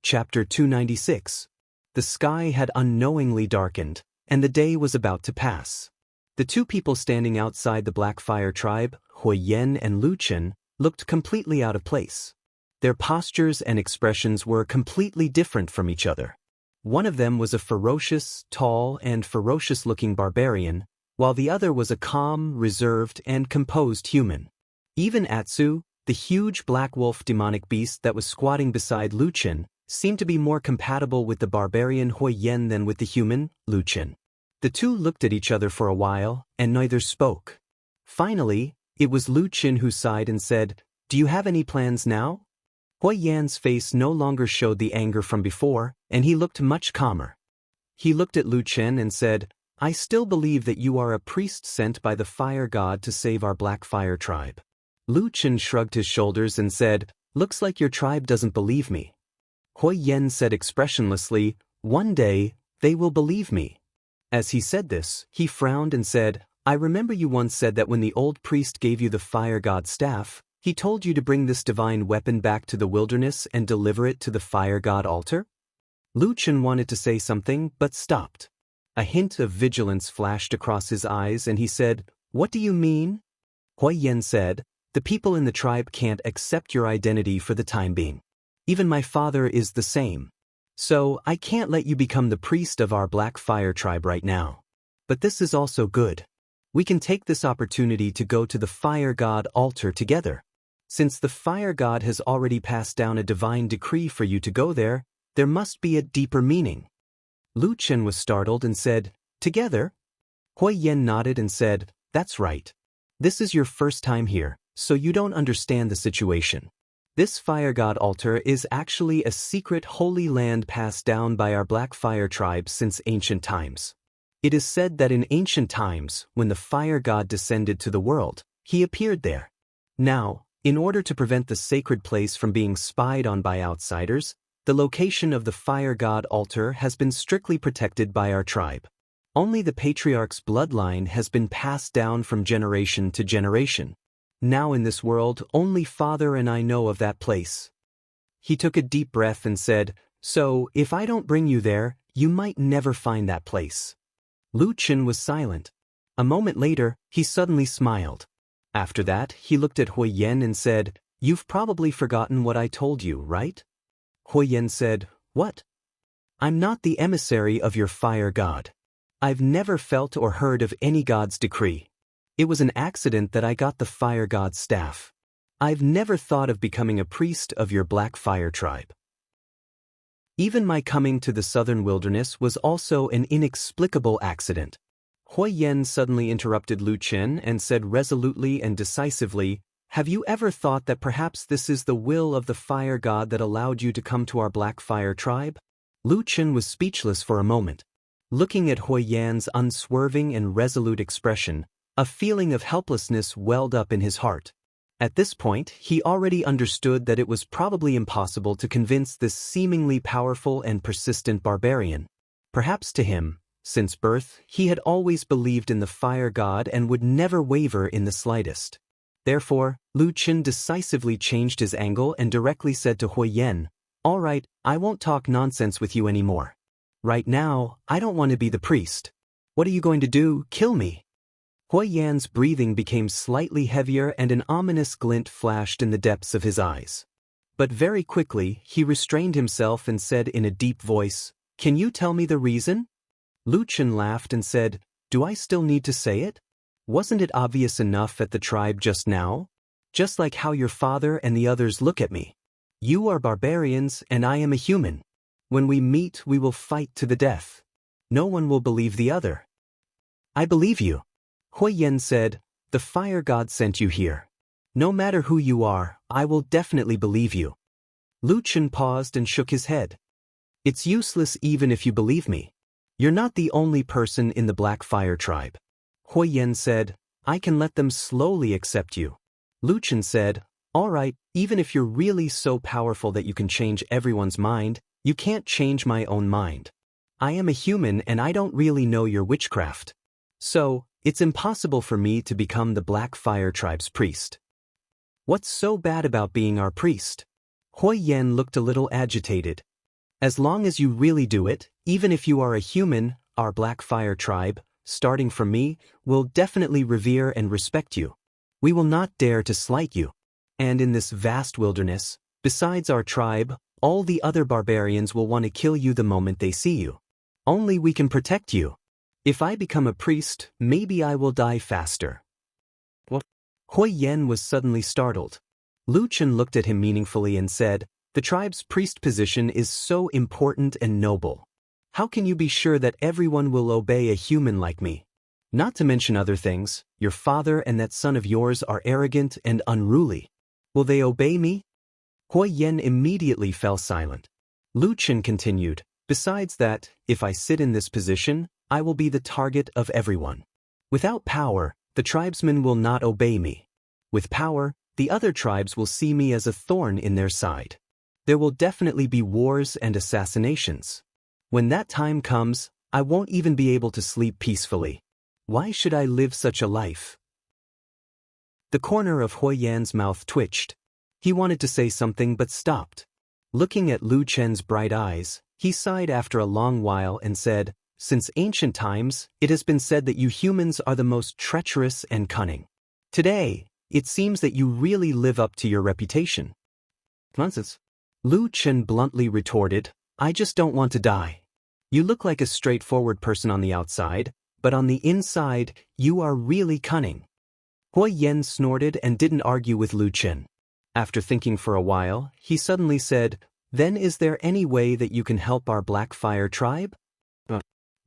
Chapter 296. The sky had unknowingly darkened, and the day was about to pass. The two people standing outside the Blackfire tribe, Huiyan and Lu Chen, looked completely out of place. Their postures and expressions were completely different from each other. One of them was a ferocious, tall, and ferocious-looking barbarian, while the other was a calm, reserved, and composed human. Even Atsu, the huge black wolf demonic beast that was squatting beside Lu Chen, seemed to be more compatible with the barbarian Huiyan than with the human, Lu Chen. The two looked at each other for a while, and neither spoke. Finally, it was Lu Chen who sighed and said, "Do you have any plans now?" Huiyan's face no longer showed the anger from before, and he looked much calmer. He looked at Lu Chen and said, "I still believe that you are a priest sent by the fire god to save our Blackfire tribe." Lu Chen shrugged his shoulders and said, "Looks like your tribe doesn't believe me." Huiyan said expressionlessly, "One day, they will believe me." As he said this, he frowned and said, "I remember you once said that when the old priest gave you the fire god's staff, he told you to bring this divine weapon back to the wilderness and deliver it to the fire god altar?" Lu Chen wanted to say something, but stopped. A hint of vigilance flashed across his eyes and he said, "What do you mean?" Huiyan said, "The people in the tribe can't accept your identity for the time being. Even my father is the same. So, I can't let you become the priest of our Blackfire tribe right now. But this is also good. We can take this opportunity to go to the fire god altar together. Since the fire god has already passed down a divine decree for you to go there must be a deeper meaning." Lu Chen was startled and said, "Together?" Huiyan nodded and said, "That's right. This is your first time here, so you don't understand the situation. This fire god altar is actually a secret holy land passed down by our Blackfire tribe since ancient times. It is said that in ancient times, when the fire god descended to the world, he appeared there. Now, in order to prevent the sacred place from being spied on by outsiders, the location of the fire god altar has been strictly protected by our tribe. Only the patriarch's bloodline has been passed down from generation to generation. Now in this world, only Father and I know of that place." He took a deep breath and said, "So, if I don't bring you there, you might never find that place." Lu Chen was silent. A moment later, he suddenly smiled. After that, he looked at Huiyan and said, "You've probably forgotten what I told you, right?" Huiyan said, "What?" "I'm not the emissary of your fire god. I've never felt or heard of any god's decree. It was an accident that I got the fire god's staff. I've never thought of becoming a priest of your Blackfire tribe. Even my coming to the southern wilderness was also an inexplicable accident." Huiyan suddenly interrupted Lu Chen and said resolutely and decisively, "Have you ever thought that perhaps this is the will of the fire god that allowed you to come to our Blackfire tribe?" Lu Chen was speechless for a moment. Looking at Huiyan's unswerving and resolute expression, a feeling of helplessness welled up in his heart. At this point, he already understood that it was probably impossible to convince this seemingly powerful and persistent barbarian. Perhaps to him, since birth, he had always believed in the fire god and would never waver in the slightest. Therefore, Lu Chen decisively changed his angle and directly said to Huiyan, "All right, I won't talk nonsense with you anymore. Right now, I don't want to be the priest. What are you going to do, kill me?" Huiyan's breathing became slightly heavier and an ominous glint flashed in the depths of his eyes. But very quickly, he restrained himself and said in a deep voice, "Can you tell me the reason?" Lu Chen laughed and said, "Do I still need to say it? Wasn't it obvious enough at the tribe just now? Just like how your father and the others look at me. You are barbarians and I am a human. When we meet, we will fight to the death. No one will believe the other." "I believe you." Huiyan said, "The fire god sent you here. No matter who you are, I will definitely believe you." Lu Chen paused and shook his head. "It's useless even if you believe me. You're not the only person in the Blackfire tribe." Huiyan said, "I can let them slowly accept you." Lu Chen said, "All right, even if you're really so powerful that you can change everyone's mind, you can't change my own mind. I am a human and I don't really know your witchcraft. So, it's impossible for me to become the Blackfire tribe's priest." "What's so bad about being our priest?" Huiyan looked a little agitated. As long as you really do it, even if you are a human, our Black Fire tribe, starting from me, will definitely revere and respect you. We will not dare to slight you. And in this vast wilderness, besides our tribe, all the other barbarians will want to kill you the moment they see you. Only we can protect you. If I become a priest, maybe I will die faster. What? Hui Yen was suddenly startled. Lu Chen looked at him meaningfully and said, "The tribe's priest position is so important and noble. How can you be sure that everyone will obey a human like me? Not to mention other things, your father and that son of yours are arrogant and unruly. Will they obey me?" Hui Yen immediately fell silent. Lu Chen continued, "Besides that, if I sit in this position, I will be the target of everyone. Without power, the tribesmen will not obey me. With power, the other tribes will see me as a thorn in their side. There will definitely be wars and assassinations. When that time comes, I won't even be able to sleep peacefully. Why should I live such a life?" The corner of Hui Yan's mouth twitched. He wanted to say something but stopped. Looking at Lu Chen's bright eyes, he sighed after a long while and said, "Since ancient times, it has been said that you humans are the most treacherous and cunning. Today, it seems that you really live up to your reputation." "Nonsense." Lu Chen bluntly retorted, "I just don't want to die. You look like a straightforward person on the outside, but on the inside, you are really cunning." Hui Yen snorted and didn't argue with Lu Chen. After thinking for a while, he suddenly said, "Then is there any way that you can help our Black Fire tribe?"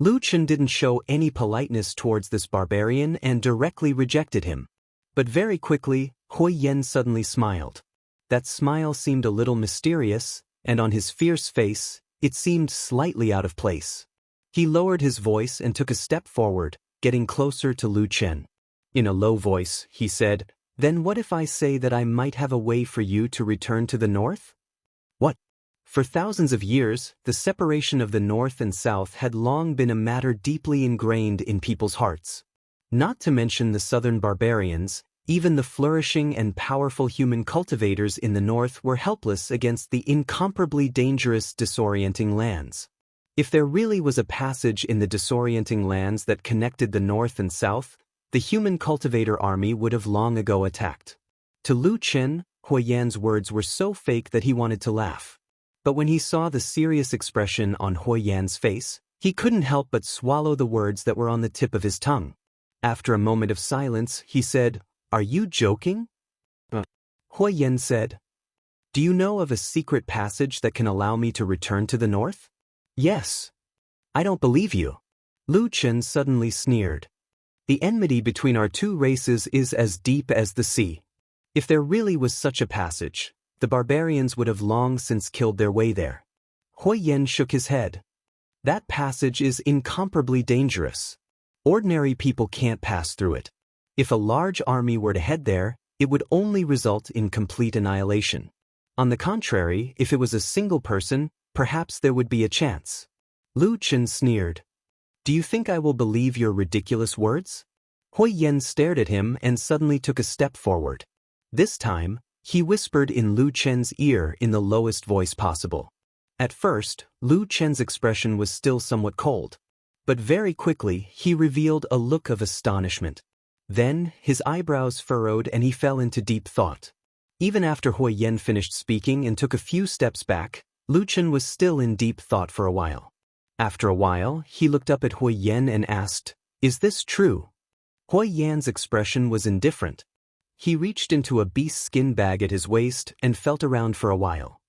Lu Chen didn't show any politeness towards this barbarian and directly rejected him. But very quickly, Hui Yen suddenly smiled. That smile seemed a little mysterious, and on his fierce face, it seemed slightly out of place. He lowered his voice and took a step forward, getting closer to Lu Chen. In a low voice, he said, "Then what if I say that I might have a way for you to return to the north?" "What?" For thousands of years, the separation of the North and South had long been a matter deeply ingrained in people's hearts. Not to mention the southern barbarians, even the flourishing and powerful human cultivators in the North were helpless against the incomparably dangerous disorienting lands. If there really was a passage in the disorienting lands that connected the North and South, the human cultivator army would have long ago attacked. To Lu Chen, Hui Yan's words were so fake that he wanted to laugh. But when he saw the serious expression on Hui Yan's face, he couldn't help but swallow the words that were on the tip of his tongue. After a moment of silence, he said, "Are you joking?" Hui Yan said, "Do you know of a secret passage that can allow me to return to the north?" "Yes." "I don't believe you." Lu Chen suddenly sneered. "The enmity between our two races is as deep as the sea. If there really was such a passage, the barbarians would have long since killed their way there." Hui Yan shook his head. "That passage is incomparably dangerous. Ordinary people can't pass through it. If a large army were to head there, it would only result in complete annihilation. On the contrary, if it was a single person, perhaps there would be a chance." Lu Chen sneered. "Do you think I will believe your ridiculous words?" Hui Yan stared at him and suddenly took a step forward. This time, he whispered in Lu Chen's ear in the lowest voice possible. At first, Lu Chen's expression was still somewhat cold. But very quickly, he revealed a look of astonishment. Then, his eyebrows furrowed and he fell into deep thought. Even after Hui Yan finished speaking and took a few steps back, Lu Chen was still in deep thought for a while. After a while, he looked up at Hui Yan and asked, "Is this true?" Hui Yan's expression was indifferent. He reached into a beast skin bag at his waist and felt around for a while.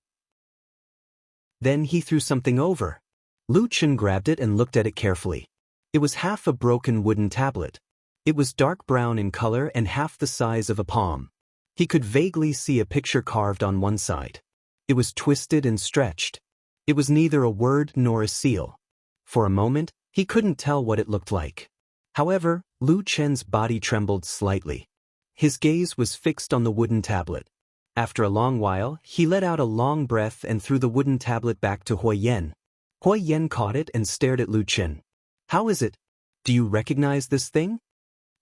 Then he threw something over. Lu Chen grabbed it and looked at it carefully. It was half a broken wooden tablet. It was dark brown in color and half the size of a palm. He could vaguely see a picture carved on one side. It was twisted and stretched. It was neither a word nor a seal. For a moment, he couldn't tell what it looked like. However, Lu Chen's body trembled slightly. His gaze was fixed on the wooden tablet. After a long while, he let out a long breath and threw the wooden tablet back to Hui Yan. Hui Yan caught it and stared at Lu Chen. "How is it? Do you recognize this thing?"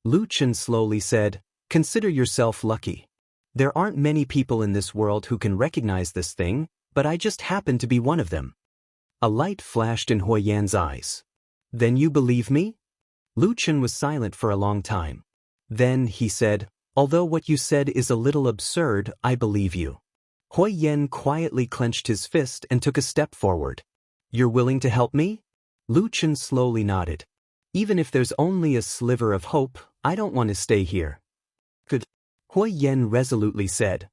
Lu Chen slowly said, "Consider yourself lucky. There aren't many people in this world who can recognize this thing, but I just happen to be one of them." A light flashed in Huiyan's eyes. Then you believe me? Lu Chen was silent for a long time. Then he said, although what you said is a little absurd, I believe you. Huiyan quietly clenched his fist and took a step forward. You're willing to help me? Lu Chen slowly nodded. Even if there's only a sliver of hope, I don't want to stay here. Good. Huiyan resolutely said.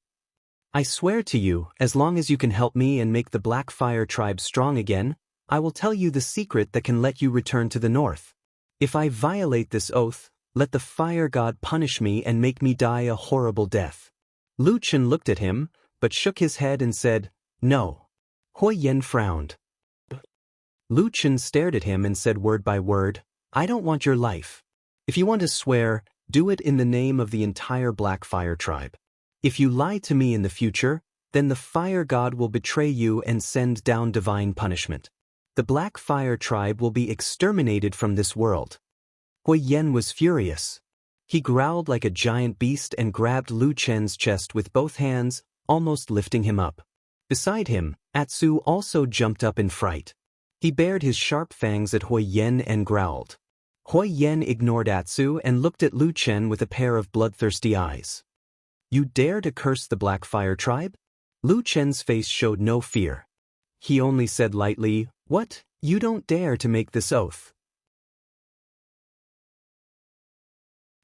I swear to you, as long as you can help me and make the Black Fire tribe strong again, I will tell you the secret that can let you return to the north. If I violate this oath, let the fire god punish me and make me die a horrible death. Lu Chen looked at him, but shook his head and said, no. Huiyan frowned. Lu Chen stared at him and said word by word, I don't want your life. If you want to swear, do it in the name of the entire Black Fire tribe. If you lie to me in the future, then the fire god will betray you and send down divine punishment. The Black Fire tribe will be exterminated from this world. Huiyan was furious. He growled like a giant beast and grabbed Lu Chen's chest with both hands, almost lifting him up. Beside him, Atsu also jumped up in fright. He bared his sharp fangs at Huiyan and growled. Huiyan ignored Atsu and looked at Lu Chen with a pair of bloodthirsty eyes. You dare to curse the Black Fire tribe? Lu Chen's face showed no fear. He only said lightly, what? You don't dare to make this oath.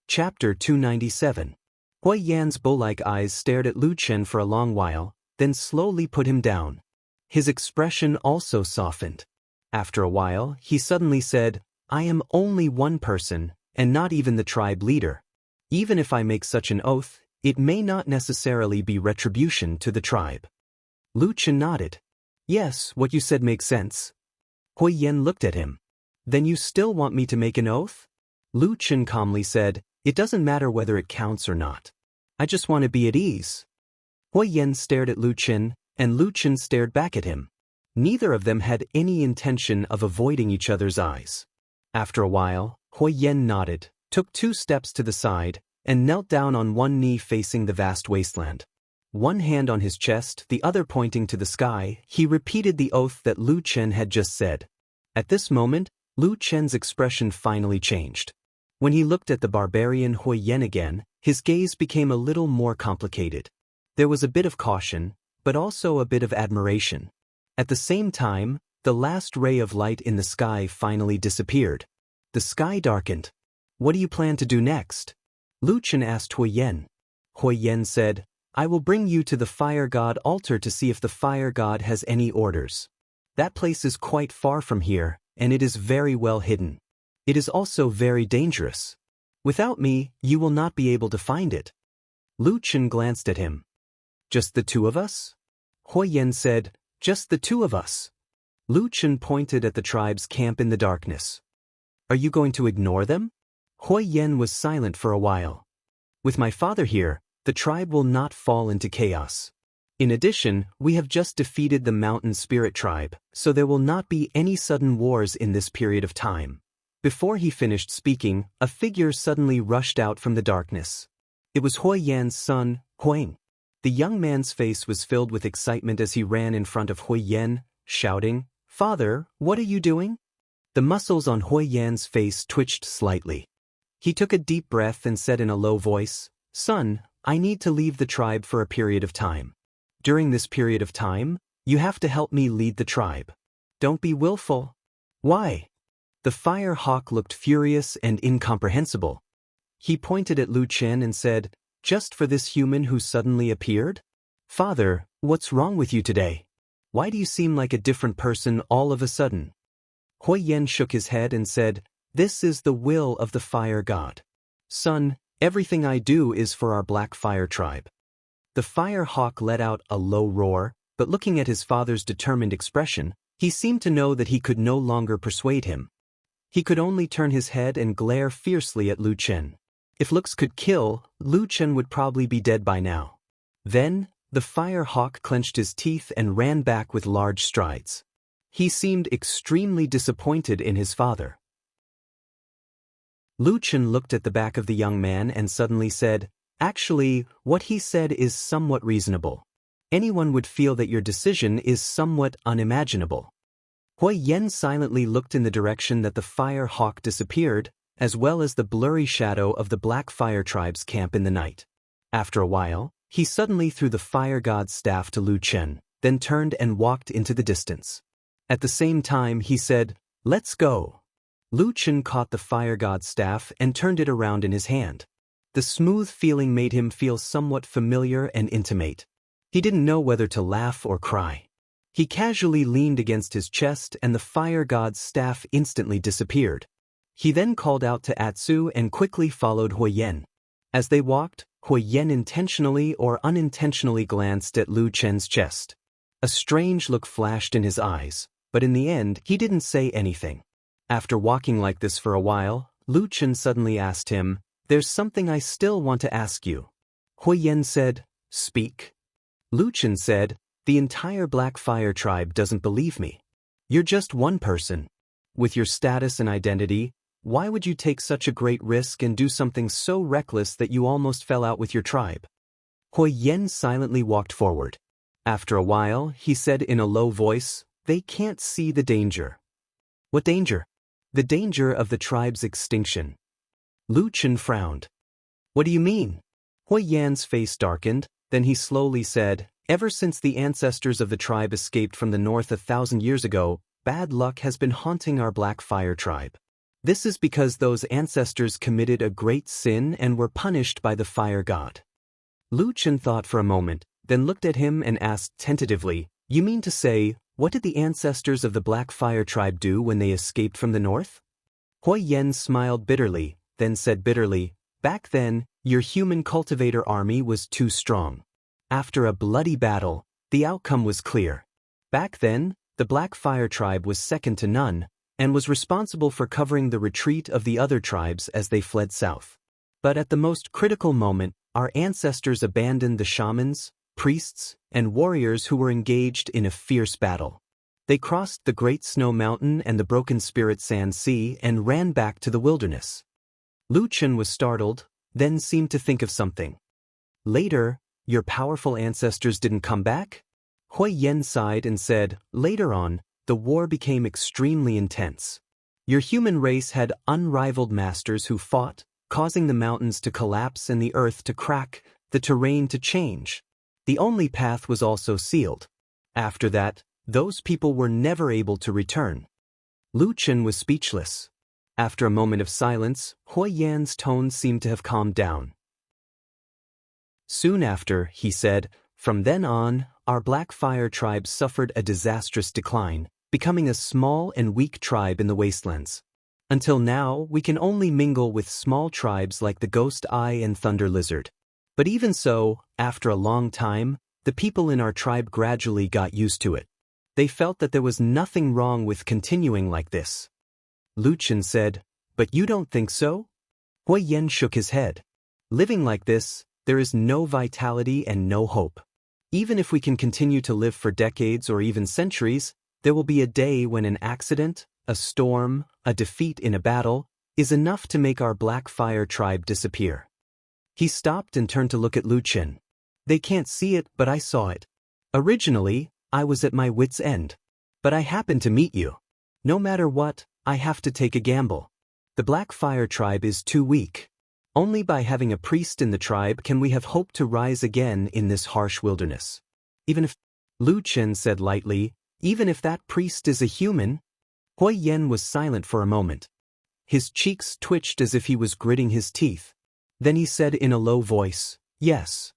Chapter 297. Huiyan's bull-like eyes stared at Lu Chen for a long while, then slowly put him down. His expression also softened. After a while, he suddenly said, I am only one person, and not even the tribe leader. Even if I make such an oath, it may not necessarily be retribution to the tribe. Lu Chen nodded. Yes, what you said makes sense. Huiyan looked at him. Then you still want me to make an oath? Lu Chen calmly said, it doesn't matter whether it counts or not. I just want to be at ease. Huiyan stared at Lu Chen, and Lu Chen stared back at him. Neither of them had any intention of avoiding each other's eyes. After a while, Huiyan nodded, took 2 steps to the side, and knelt down on one knee facing the vast wasteland. One hand on his chest, the other pointing to the sky, he repeated the oath that Lu Chen had just said. At this moment, Lu Chen's expression finally changed. When he looked at the barbarian Huiyan again, his gaze became a little more complicated. There was a bit of caution, but also a bit of admiration. At the same time, the last ray of light in the sky finally disappeared. The sky darkened. What do you plan to do next? Lu Chen asked Huiyan. Huiyan said, I will bring you to the fire god altar to see if the fire god has any orders. That place is quite far from here, and it is very well hidden. It is also very dangerous. Without me, you will not be able to find it. Lu Chen glanced at him. Just the 2 of us? Huiyan said, just the 2 of us. Lu Chen pointed at the tribe's camp in the darkness. Are you going to ignore them? Huiyan was silent for a while. With my father here, the tribe will not fall into chaos. In addition, we have just defeated the mountain spirit tribe, so there will not be any sudden wars in this period of time. Before he finished speaking, a figure suddenly rushed out from the darkness. It was Huiyan's son, Huang. The young man's face was filled with excitement as he ran in front of Huiyan, shouting, Father, what are you doing? The muscles on Huiyan's face twitched slightly. He took a deep breath and said in a low voice, Son, I need to leave the tribe for a period of time. During this period of time, you have to help me lead the tribe. Don't be willful. Why? The fire hawk looked furious and incomprehensible. He pointed at Lu Chen and said, Just for this human who suddenly appeared? Father, what's wrong with you today? Why do you seem like a different person all of a sudden? Huiyan shook his head and said, This is the will of the fire god. Son, everything I do is for our Black Fire tribe. The fire hawk let out a low roar, but looking at his father's determined expression, he seemed to know that he could no longer persuade him. He could only turn his head and glare fiercely at Lu Chen. If looks could kill, Lu Chen would probably be dead by now. Then, the fire hawk clenched his teeth and ran back with large strides. He seemed extremely disappointed in his father. Lu Chen looked at the back of the young man and suddenly said, Actually, what he said is somewhat reasonable. Anyone would feel that your decision is somewhat unimaginable. Hui Yen silently looked in the direction that the fire hawk disappeared, as well as the blurry shadow of the Black Fire Tribe's camp in the night. After a while, he suddenly threw the fire god's staff to Lu Chen, then turned and walked into the distance. At the same time he said, "Let's go." Lu Chen caught the fire god's staff and turned it around in his hand. The smooth feeling made him feel somewhat familiar and intimate. He didn't know whether to laugh or cry. He casually leaned against his chest and the fire god's staff instantly disappeared. He then called out to Atsu and quickly followed Hui Yen. As they walked, Hui Yen intentionally or unintentionally glanced at Lu Chen's chest. A strange look flashed in his eyes, but in the end he didn't say anything. After walking like this for a while, Lu Chen suddenly asked him, "There's something I still want to ask you." Hui Yen said, "Speak." Lu Chen said, "The entire Black Fire Tribe doesn't believe me. You're just one person. With your status and identity, why would you take such a great risk and do something so reckless that you almost fell out with your tribe?" Hui Yen silently walked forward. After a while, he said in a low voice, "They can't see the danger." "What danger?" "The danger of the tribe's extinction." Lu Chen frowned. "What do you mean?" Hui Yan's face darkened, then he slowly said, "Ever since the ancestors of the tribe escaped from the north 1,000 years ago, bad luck has been haunting our Black Fire Tribe. This is because those ancestors committed a great sin and were punished by the fire god." Lu Chen thought for a moment, then looked at him and asked tentatively, "You mean to say, what did the ancestors of the Black Fire Tribe do when they escaped from the north?" Hui Yen smiled bitterly, then said bitterly, "Back then, your human cultivator army was too strong. After a bloody battle, the outcome was clear. Back then, the Black Fire Tribe was second to none, and was responsible for covering the retreat of the other tribes as they fled south. But at the most critical moment, our ancestors abandoned the shamans, priests, and warriors who were engaged in a fierce battle. They crossed the Great Snow Mountain and the Broken Spirit Sand Sea and ran back to the wilderness." Lu Chen was startled, then seemed to think of something. "Later, your powerful ancestors didn't come back?" Hui Yen sighed and said, "Later on, the war became extremely intense. Your human race had unrivaled masters who fought, causing the mountains to collapse and the earth to crack, the terrain to change. The only path was also sealed. After that, those people were never able to return." Lu Chen was speechless. After a moment of silence, Hui Yan's tone seemed to have calmed down. Soon after, he said, "From then on, our Black Fire Tribe suffered a disastrous decline, becoming a small and weak tribe in the wastelands. Until now, we can only mingle with small tribes like the Ghost Eye and Thunder Lizard. But even so, after a long time, the people in our tribe gradually got used to it. They felt that there was nothing wrong with continuing like this." Lu Chen said, "But you don't think so?" Hui Yen shook his head. "Living like this, there is no vitality and no hope. Even if we can continue to live for decades or even centuries, there will be a day when an accident, a storm, a defeat in a battle, is enough to make our Black Fire Tribe disappear." He stopped and turned to look at Lu Chen. "They can't see it, but I saw it. Originally, I was at my wit's end. But I happened to meet you. No matter what, I have to take a gamble. The Black Fire Tribe is too weak. Only by having a priest in the tribe can we have hope to rise again in this harsh wilderness. Even if," Lu Chen said lightly, "even if that priest is a human?" Hui Yen was silent for a moment. His cheeks twitched as if he was gritting his teeth. Then he said in a low voice, "Yes."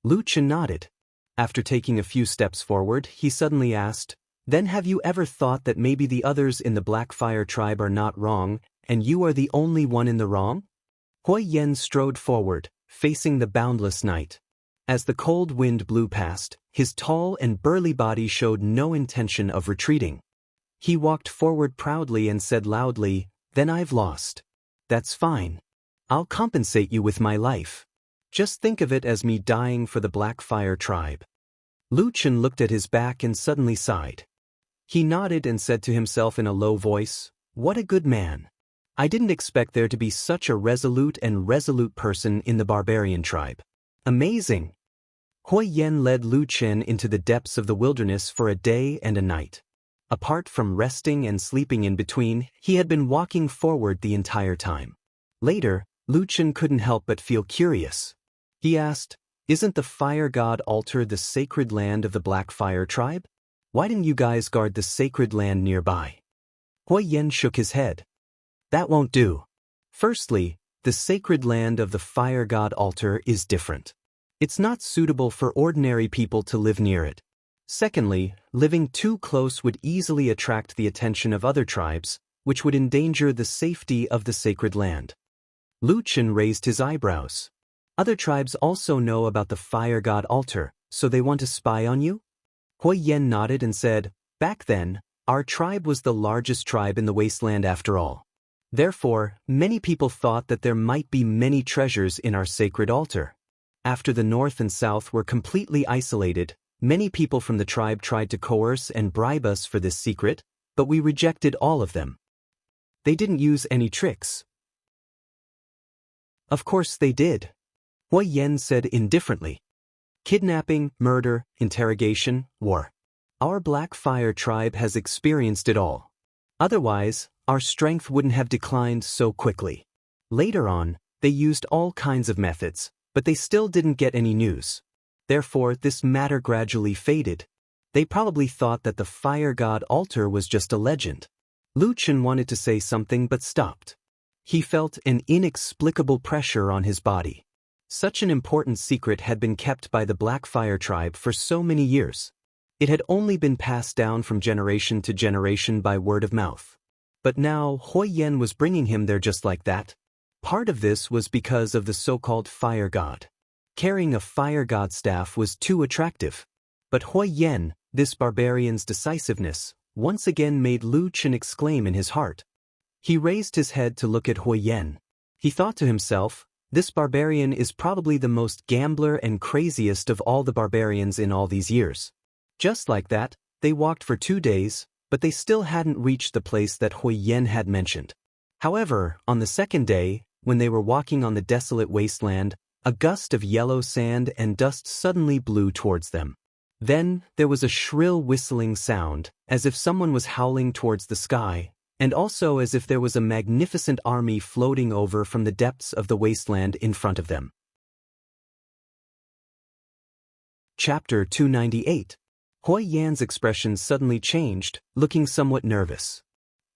Lu Chen nodded. After taking a few steps forward, he suddenly asked, "Then have you ever thought that maybe the others in the Black Fire Tribe are not wrong, and you are the only one in the wrong?" Hui Yen strode forward, facing the boundless night. As the cold wind blew past, his tall and burly body showed no intention of retreating. He walked forward proudly and said loudly, "Then I've lost. That's fine. I'll compensate you with my life. Just think of it as me dying for the Black Fire Tribe." Lu Chen looked at his back and suddenly sighed. He nodded and said to himself in a low voice, "What a good man. I didn't expect there to be such a resolute person in the barbarian tribe. Amazing." Hui Yen led Lu Chen into the depths of the wilderness for a day and a night. Apart from resting and sleeping in between, he had been walking forward the entire time. Later, Lucian couldn't help but feel curious. He asked, "Isn't the fire god altar the sacred land of the Black Fire tribe? Why didn't you guys guard the sacred land nearby?" Huiyan shook his head. "That won't do. Firstly, the sacred land of the fire god altar is different. It's not suitable for ordinary people to live near it. Secondly, living too close would easily attract the attention of other tribes, which would endanger the safety of the sacred land." Lucian raised his eyebrows. "Other tribes also know about the fire god altar, so they want to spy on you?" Huiyan nodded and said, "Back then, our tribe was the largest tribe in the wasteland after all. Therefore, many people thought that there might be many treasures in our sacred altar. After the north and south were completely isolated, many people from the tribe tried to coerce and bribe us for this secret, but we rejected all of them. They didn't use any tricks." "Of course they did," Huiyan said indifferently. "Kidnapping, murder, interrogation, war. Our Black Fire tribe has experienced it all. Otherwise, our strength wouldn't have declined so quickly. Later on, they used all kinds of methods, but they still didn't get any news. Therefore, this matter gradually faded. They probably thought that the fire god altar was just a legend." Lucian wanted to say something but stopped. He felt an inexplicable pressure on his body. Such an important secret had been kept by the Black Fire tribe for so many years. It had only been passed down from generation to generation by word of mouth. But now Huiyan was bringing him there just like that. Part of this was because of the so-called fire god. Carrying a fire god staff was too attractive. But Huiyan, this barbarian's decisiveness, once again made Lucian exclaim in his heart. He raised his head to look at Huiyan. He thought to himself, "This barbarian is probably the most gambler and craziest of all the barbarians in all these years." Just like that, they walked for 2 days, but they still hadn't reached the place that Huiyan had mentioned. However, on the second day, when they were walking on the desolate wasteland, a gust of yellow sand and dust suddenly blew towards them. Then, there was a shrill whistling sound, as if someone was howling towards the sky, and also as if there was a magnificent army floating over from the depths of the wasteland in front of them. Chapter 298. Huiyan's expression suddenly changed, looking somewhat nervous.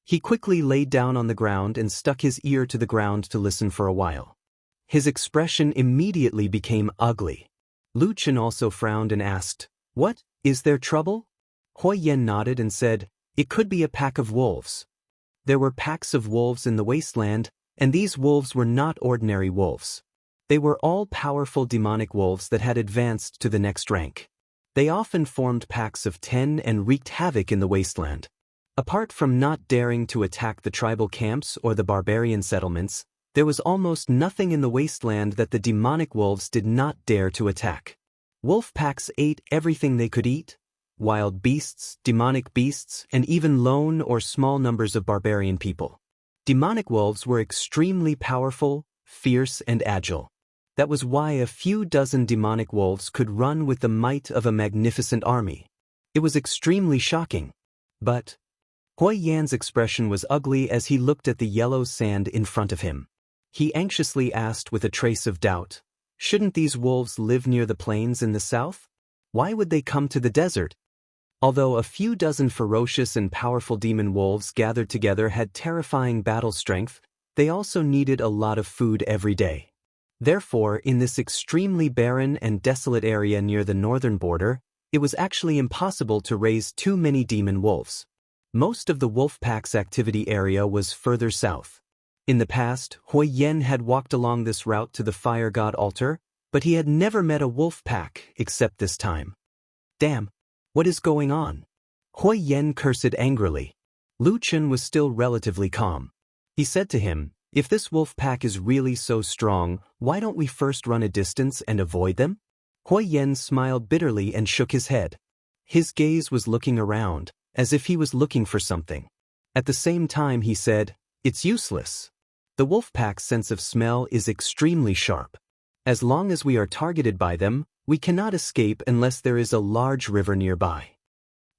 He quickly laid down on the ground and stuck his ear to the ground to listen for a while. His expression immediately became ugly. Lucian also frowned and asked, "What, is there trouble?" Huiyan nodded and said, "It could be a pack of wolves." There were packs of wolves in the wasteland, and these wolves were not ordinary wolves. They were all-powerful demonic wolves that had advanced to the next rank. They often formed packs of 10 and wreaked havoc in the wasteland. Apart from not daring to attack the tribal camps or the barbarian settlements, there was almost nothing in the wasteland that the demonic wolves did not dare to attack. Wolf packs ate everything they could eat: wild beasts, demonic beasts, and even lone or small numbers of barbarian people. Demonic wolves were extremely powerful, fierce, and agile. That was why a few dozen demonic wolves could run with the might of a magnificent army. It was extremely shocking. But Huiyan's expression was ugly as he looked at the yellow sand in front of him. He anxiously asked with a trace of doubt, "Shouldn't these wolves live near the plains in the south? Why would they come to the desert?" Although a few dozen ferocious and powerful demon wolves gathered together had terrifying battle strength, they also needed a lot of food every day. Therefore, in this extremely barren and desolate area near the northern border, it was actually impossible to raise too many demon wolves. Most of the wolf pack's activity area was further south. In the past, Huiyan had walked along this route to the fire god altar, but he had never met a wolf pack except this time. "Damn, what is going on?" Huiyan cursed angrily. Lucian was still relatively calm. He said to him, "If this wolf pack is really so strong, why don't we first run a distance and avoid them?" Huiyan smiled bitterly and shook his head. His gaze was looking around, as if he was looking for something. At the same time he said, "It's useless. The wolf pack's sense of smell is extremely sharp. As long as we are targeted by them, we cannot escape unless there is a large river nearby.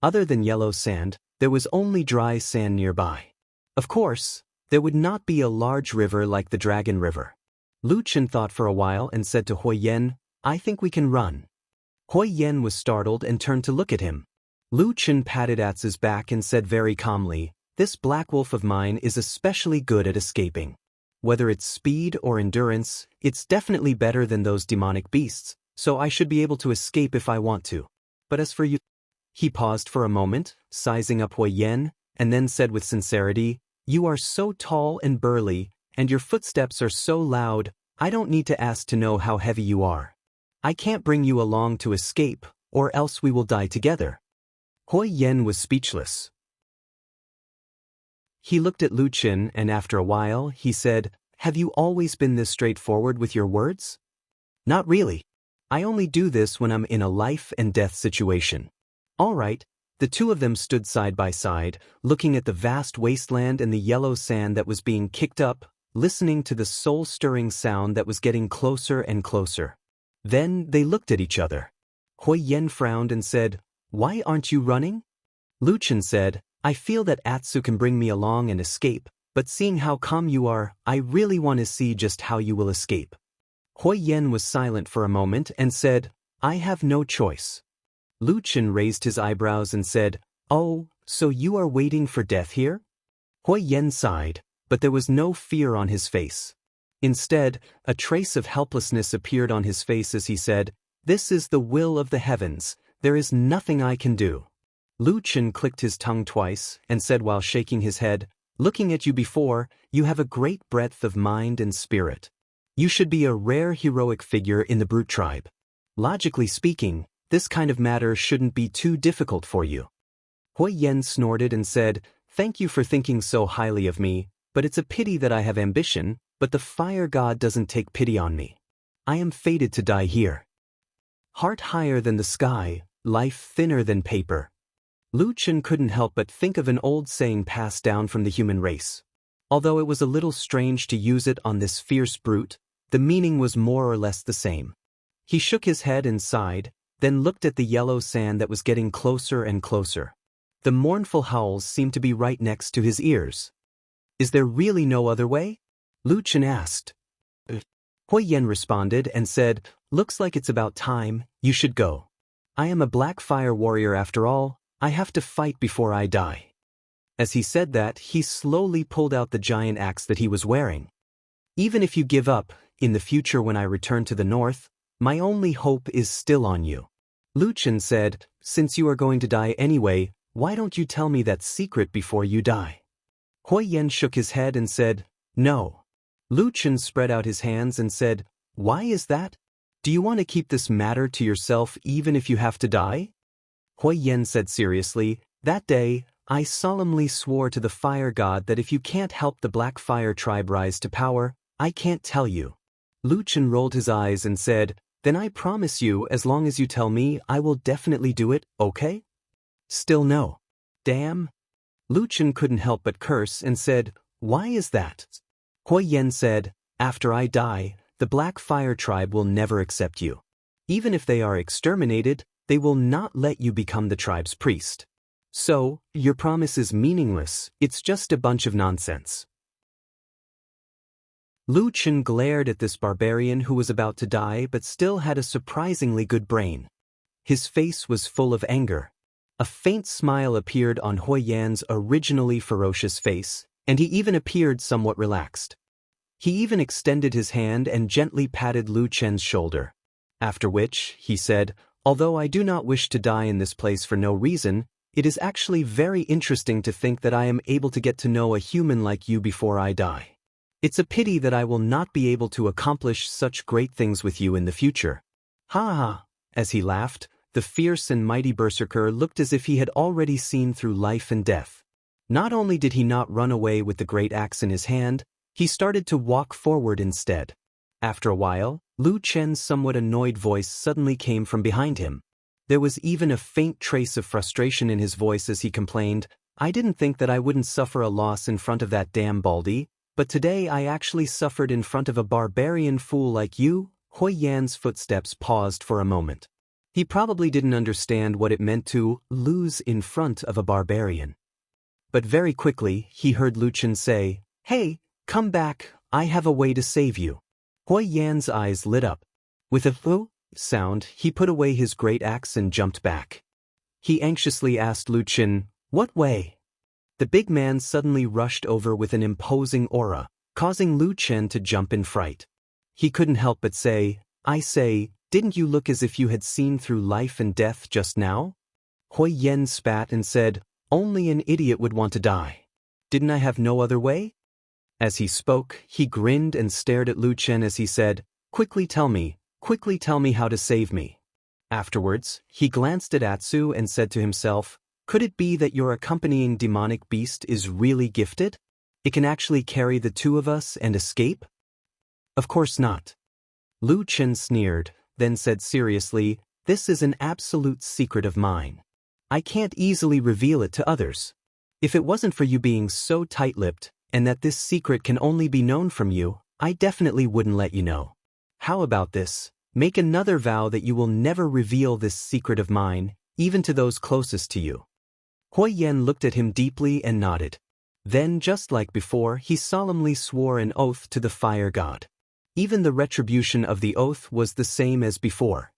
Other than yellow sand, There was only dry sand nearby. Of course, there would not be a large river like the Dragon River. Lu Chen thought for a while and said to Hui Yen, "I think we can run." Hui Yen was startled and turned to look at him. Lu Chen patted Atsu's back and said very calmly, "This black wolf of mine is especially good at escaping. Whether it's speed or endurance, it's definitely better than those demonic beasts, so I should be able to escape if I want to. But as for you..." He paused for a moment, sizing up Hui Yen, and then said with sincerity, "You are so tall and burly, and your footsteps are so loud, I don't need to ask to know how heavy you are. I can't bring you along to escape, or else we will die together." Hui Yen was speechless. He looked at Lu Chen and after a while, he said, "Have you always been this straightforward with your words?" "Not really. I only do this when I'm in a life and death situation." "All right." The two of them stood side by side, looking at the vast wasteland and the yellow sand that was being kicked up, listening to the soul-stirring sound that was getting closer and closer. Then they looked at each other. Hui Yen frowned and said, "Why aren't you running?" Lu Chen said, "I feel that Atsu can bring me along and escape, but seeing how calm you are, I really want to see just how you will escape." Hui Yen was silent for a moment and said, "I have no choice." Lu Chen raised his eyebrows and said, "Oh, so you are waiting for death here?" Hui Yen sighed, but there was no fear on his face. Instead, a trace of helplessness appeared on his face as he said, "This is the will of the heavens, there is nothing I can do." Lu Chen clicked his tongue twice and said while shaking his head, "Looking at you before, you have a great breadth of mind and spirit. You should be a rare heroic figure in the brute tribe. Logically speaking, this kind of matter shouldn't be too difficult for you." Hui Yen snorted and said, "Thank you for thinking so highly of me, but it's a pity that I have ambition, but the fire god doesn't take pity on me. I am fated to die here. Heart higher than the sky, life thinner than paper." Lu Chen couldn't help but think of an old saying passed down from the human race. Although it was a little strange to use it on this fierce brute, the meaning was more or less the same. He shook his head and sighed, then looked at the yellow sand that was getting closer and closer. The mournful howls seemed to be right next to his ears. "Is there really no other way?" Lu Chen asked. Hui Yen responded and said, "Looks like it's about time, you should go. I am a black fire warrior after all, I have to fight before I die." As he said that, he slowly pulled out the giant axe that he was wearing. "Even if you give up, in the future when I return to the north, my only hope is still on you." Lu Chen said, "Since you are going to die anyway, why don't you tell me that secret before you die?" Hui Yen shook his head and said, "No." Lu Chen spread out his hands and said, "Why is that? Do you want to keep this matter to yourself even if you have to die?" Hui Yen said seriously, "That day, I solemnly swore to the fire god that if you can't help the Black Fire tribe rise to power, I can't tell you." Lu Chen rolled his eyes and said, "Then I promise you as long as you tell me, I will definitely do it, okay?" Still no. Damn. Lu Chen couldn't help but curse and said, "Why is that?" Hui Yen said, "After I die, the Black Fire tribe will never accept you. Even if they are exterminated, they will not let you become the tribe's priest. So, your promise is meaningless, it's just a bunch of nonsense." Lu Chen glared at this barbarian who was about to die but still had a surprisingly good brain. His face was full of anger. A faint smile appeared on Hui Yan's originally ferocious face, and he even appeared somewhat relaxed. He even extended his hand and gently patted Lu Chen's shoulder. After which, he said, "Although I do not wish to die in this place for no reason, it is actually very interesting to think that I am able to get to know a human like you before I die. It's a pity that I will not be able to accomplish such great things with you in the future." Ha ha! As he laughed, the fierce and mighty berserker looked as if he had already seen through life and death. Not only did he not run away with the great axe in his hand, he started to walk forward instead. After a while, Lu Chen's somewhat annoyed voice suddenly came from behind him. There was even a faint trace of frustration in his voice as he complained, "I didn't think that I wouldn't suffer a loss in front of that damn baldy, but today I actually suffered in front of a barbarian fool like you." Hui Yan's footsteps paused for a moment. He probably didn't understand what it meant to lose in front of a barbarian. But very quickly, he heard Lu Chen say, "Hey, come back, I have a way to save you." Hui Yan's eyes lit up. With a "fu" sound, he put away his great axe and jumped back. He anxiously asked Lu Chen, "What way?" The big man suddenly rushed over with an imposing aura, causing Lu Chen to jump in fright. He couldn't help but say, "I say, didn't you look as if you had seen through life and death just now?" Hui Yan spat and said, "Only an idiot would want to die. Didn't I have no other way?" As he spoke, he grinned and stared at Lu Chen as he said, quickly tell me how to save me." Afterwards, he glanced at Atsu and said to himself, "Could it be that your accompanying demonic beast is really gifted? It can actually carry the two of us and escape?" "Of course not." Lu Chen sneered, then said seriously, "This is an absolute secret of mine. I can't easily reveal it to others. If it wasn't for you being so tight-lipped, and that this secret can only be known from you, I definitely wouldn't let you know. How about this? Make another vow that you will never reveal this secret of mine, even to those closest to you." Hui Yan looked at him deeply and nodded. Then, just like before, he solemnly swore an oath to the fire god. Even the retribution of the oath was the same as before.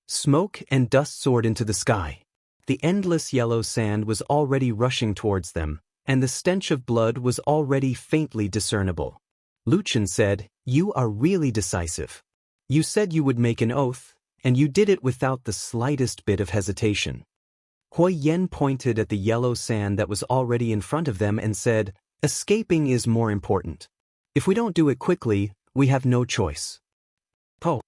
Smoke and dust soared into the sky. The endless yellow sand was already rushing towards them, and the stench of blood was already faintly discernible. Lu Chen said, "You are really decisive. You said you would make an oath, and you did it without the slightest bit of hesitation." Hui Yan pointed at the yellow sand that was already in front of them and said, "Escaping is more important. If we don't do it quickly, we have no choice." Po!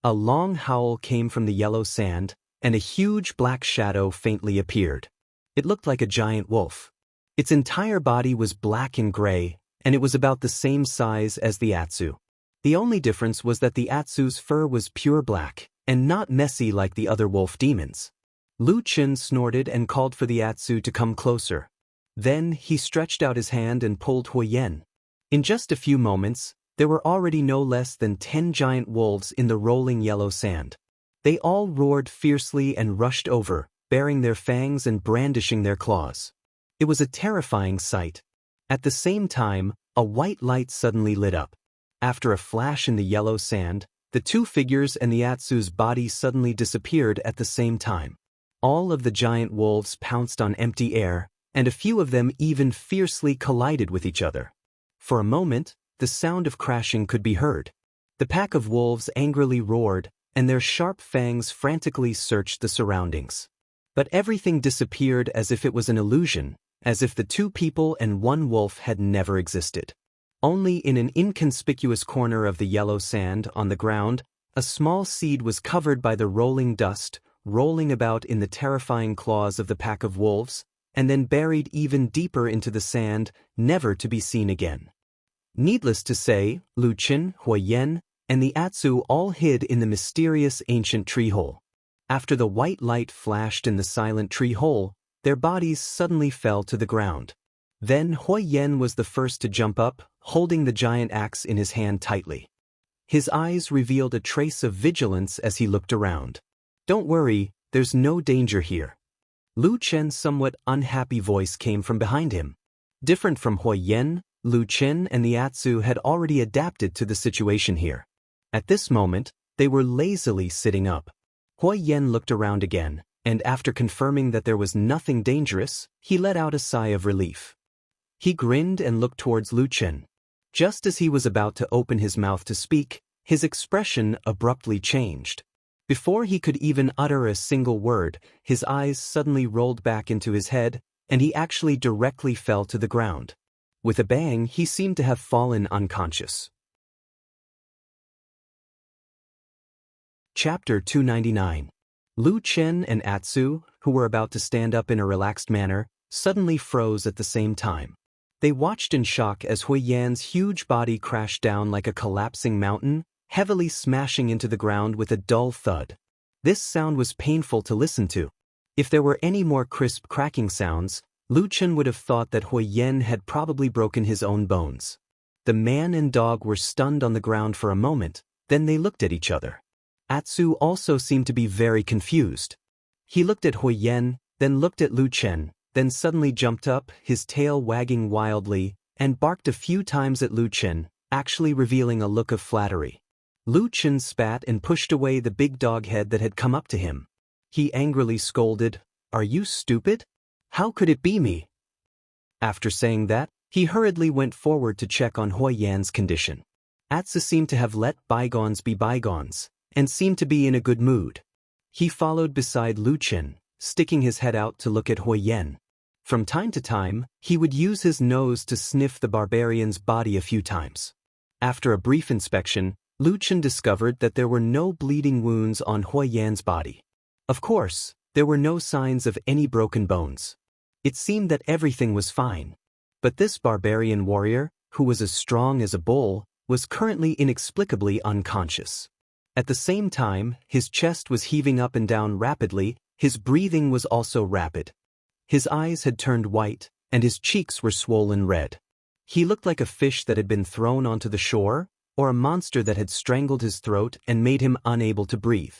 A long howl came from the yellow sand, and a huge black shadow faintly appeared. It looked like a giant wolf. Its entire body was black and gray, and it was about the same size as the Atsu. The only difference was that the Atsu's fur was pure black, and not messy like the other wolf demons. Lu Chen snorted and called for the Atsu to come closer. Then he stretched out his hand and pulled Hui Yan. In just a few moments, there were already no less than 10 giant wolves in the rolling yellow sand. They all roared fiercely and rushed over, baring their fangs and brandishing their claws. It was a terrifying sight. At the same time, a white light suddenly lit up. After a flash in the yellow sand, the two figures and the Atsu's body suddenly disappeared at the same time. All of the giant wolves pounced on empty air, and a few of them even fiercely collided with each other. For a moment, the sound of crashing could be heard. The pack of wolves angrily roared, and their sharp fangs frantically searched the surroundings. But everything disappeared as if it was an illusion, as if the two people and one wolf had never existed. Only in an inconspicuous corner of the yellow sand on the ground, a small seed was covered by the rolling dust, rolling about in the terrifying claws of the pack of wolves, and then buried even deeper into the sand, never to be seen again. Needless to say, Lu Chen, Hui Yan, and the Atsu all hid in the mysterious ancient tree hole. After the white light flashed in the silent tree hole, their bodies suddenly fell to the ground. Then Hui Yan was the first to jump up, holding the giant axe in his hand tightly. His eyes revealed a trace of vigilance as he looked around. "Don't worry, there's no danger here." Lu Chen's somewhat unhappy voice came from behind him. Different from Hui Yan, Lu Chen and the Atsu had already adapted to the situation here. At this moment, they were lazily sitting up. Hui Yan looked around again, and after confirming that there was nothing dangerous, he let out a sigh of relief. He grinned and looked towards Lu Chen. Just as he was about to open his mouth to speak, his expression abruptly changed. Before he could even utter a single word, his eyes suddenly rolled back into his head, and he actually directly fell to the ground. With a bang, he seemed to have fallen unconscious. Chapter 299. Lu Chen and Atsu, who were about to stand up in a relaxed manner, suddenly froze at the same time. They watched in shock as Hui Yan's huge body crashed down like a collapsing mountain, heavily smashing into the ground with a dull thud. This sound was painful to listen to. If there were any more crisp cracking sounds, Lu Chen would have thought that Hui Yan had probably broken his own bones. The man and dog were stunned on the ground for a moment, then they looked at each other. Atsu also seemed to be very confused. He looked at Hui Yan, then looked at Lu Chen, then suddenly jumped up, his tail wagging wildly, and barked a few times at Lu Chen, actually revealing a look of flattery. Lu Chen spat and pushed away the big dog head that had come up to him. He angrily scolded, "Are you stupid? How could it be me?" After saying that, he hurriedly went forward to check on Hui Yan's condition. Atsu seemed to have let bygones be bygones, and seemed to be in a good mood. He followed beside Lu Chen, sticking his head out to look at Hui Yan. From time to time, he would use his nose to sniff the barbarian's body a few times. After a brief inspection, Lu Chen discovered that there were no bleeding wounds on Hui Yan's body. Of course, there were no signs of any broken bones. It seemed that everything was fine. But this barbarian warrior, who was as strong as a bull, was currently inexplicably unconscious. At the same time, his chest was heaving up and down rapidly, his breathing was also rapid. His eyes had turned white, and his cheeks were swollen red. He looked like a fish that had been thrown onto the shore, or a monster that had strangled his throat and made him unable to breathe.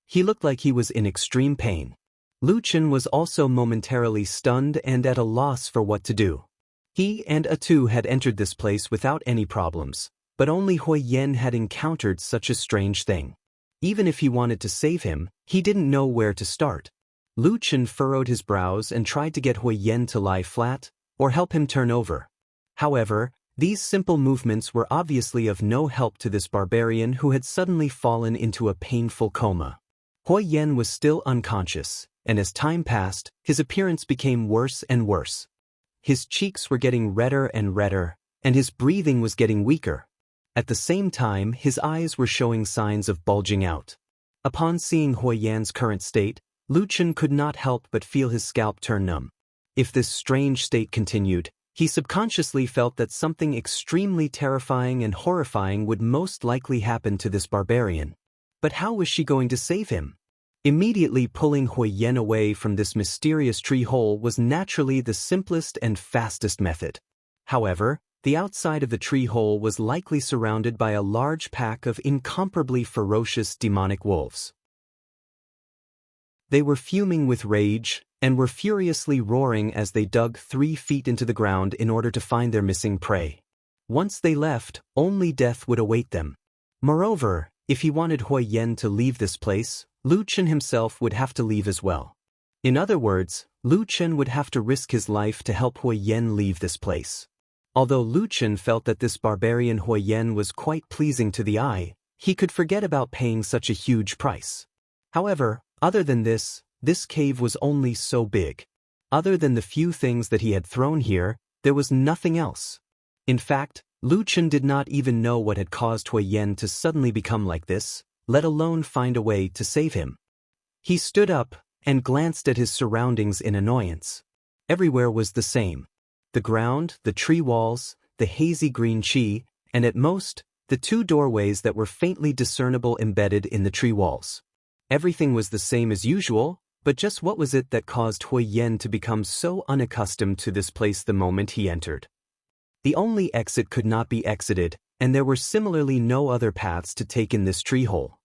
He looked like he was in extreme pain. Lu Chen was also momentarily stunned and at a loss for what to do. He and Atu had entered this place without any problems, but only Hui Yan had encountered such a strange thing. Even if he wanted to save him, he didn't know where to start. Lu Chen furrowed his brows and tried to get Hui Yan to lie flat, or help him turn over. However, these simple movements were obviously of no help to this barbarian who had suddenly fallen into a painful coma. Hui Yan was still unconscious, and as time passed, his appearance became worse and worse. His cheeks were getting redder and redder, and his breathing was getting weaker. At the same time, his eyes were showing signs of bulging out. Upon seeing Hui Yan's current state, Lu Chen could not help but feel his scalp turn numb. If this strange state continued, he subconsciously felt that something extremely terrifying and horrifying would most likely happen to this barbarian. But how was she going to save him? Immediately pulling Hui Yan away from this mysterious tree hole was naturally the simplest and fastest method. However, the outside of the tree hole was likely surrounded by a large pack of incomparably ferocious demonic wolves. They were fuming with rage, and were furiously roaring as they dug 3 feet into the ground in order to find their missing prey. Once they left, only death would await them. Moreover, if he wanted Hui Yan to leave this place, Lu Chen himself would have to leave as well. In other words, Lu Chen would have to risk his life to help Hui Yan leave this place. Although Lu Chen felt that this barbarian Hui Yan was quite pleasing to the eye, he could forget about paying such a huge price. However, other than this cave was only so big. Other than the few things that he had thrown here, there was nothing else. In fact, Lu Chen did not even know what had caused Hui Yan to suddenly become like this, let alone find a way to save him. He stood up and glanced at his surroundings in annoyance. Everywhere was the same. The ground, the tree walls, the hazy green chi, and at most, the 2 doorways that were faintly discernible embedded in the tree walls. Everything was the same as usual, but just what was it that caused Hui Yan to become so unaccustomed to this place the moment he entered? The only exit could not be exited, and there were similarly no other paths to take in this tree hole.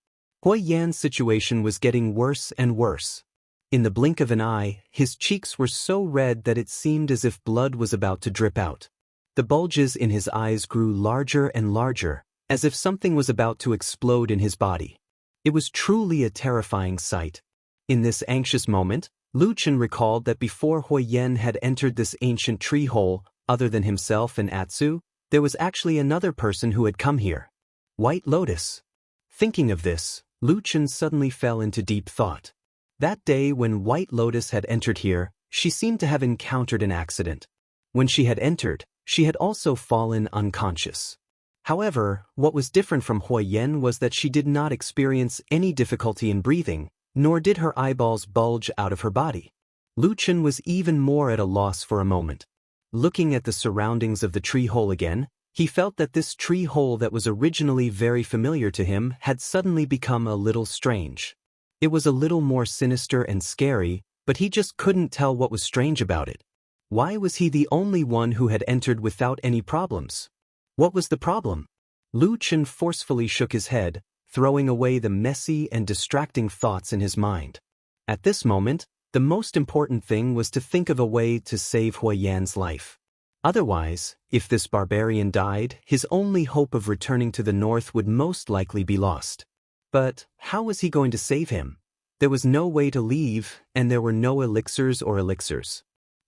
Hui Yan's situation was getting worse and worse. In the blink of an eye, his cheeks were so red that it seemed as if blood was about to drip out. The bulges in his eyes grew larger and larger, as if something was about to explode in his body. It was truly a terrifying sight. In this anxious moment, Lu Chen recalled that before Hui Yan had entered this ancient tree hole, other than himself and Atsu, there was actually another person who had come here. White Lotus. Thinking of this, Lu Chen suddenly fell into deep thought. That day when White Lotus had entered here, she seemed to have encountered an accident. When she had entered, she had also fallen unconscious. However, what was different from Hui Yan was that she did not experience any difficulty in breathing, nor did her eyeballs bulge out of her body. Lu Chen was even more at a loss for a moment. Looking at the surroundings of the tree hole again, he felt that this tree hole that was originally very familiar to him had suddenly become a little strange. It was a little more sinister and scary, but he just couldn't tell what was strange about it. Why was he the only one who had entered without any problems? What was the problem? Lu Chen forcefully shook his head, throwing away the messy and distracting thoughts in his mind. At this moment, The most important thing was to think of a way to save Huo Yan's life. Otherwise, if this barbarian died, his only hope of returning to the north would most likely be lost. But how was he going to save him? There was no way to leave, and there were no elixirs.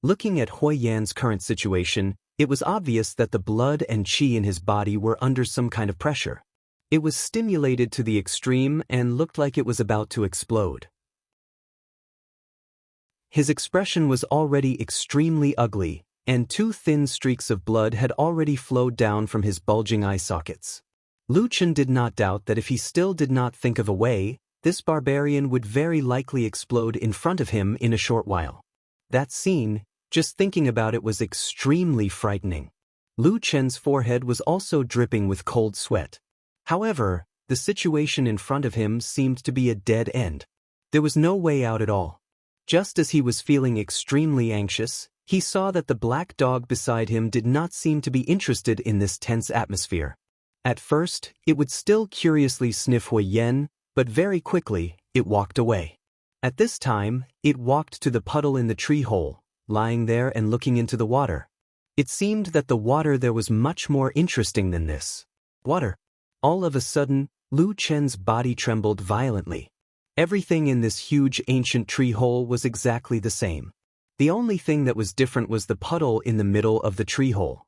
Looking at Huo Yan's current situation, it was obvious that the blood and qi in his body were under some kind of pressure. It was stimulated to the extreme and looked like it was about to explode. His expression was already extremely ugly, and 2 thin streaks of blood had already flowed down from his bulging eye sockets. Lu Chen did not doubt that if he still did not think of a way, this barbarian would very likely explode in front of him in a short while. That scene, just thinking about it, was extremely frightening. Lu Chen's forehead was also dripping with cold sweat. However, the situation in front of him seemed to be a dead end. There was no way out at all. Just as he was feeling extremely anxious, he saw that the black dog beside him did not seem to be interested in this tense atmosphere. At first, it would still curiously sniff Huo Yan, but very quickly, it walked away. At this time, it walked to the puddle in the tree hole, lying there and looking into the water. It seemed that the water there was much more interesting than this. Water. All of a sudden, Lu Chen's body trembled violently. Everything in this huge ancient tree hole was exactly the same. The only thing that was different was the puddle in the middle of the tree hole.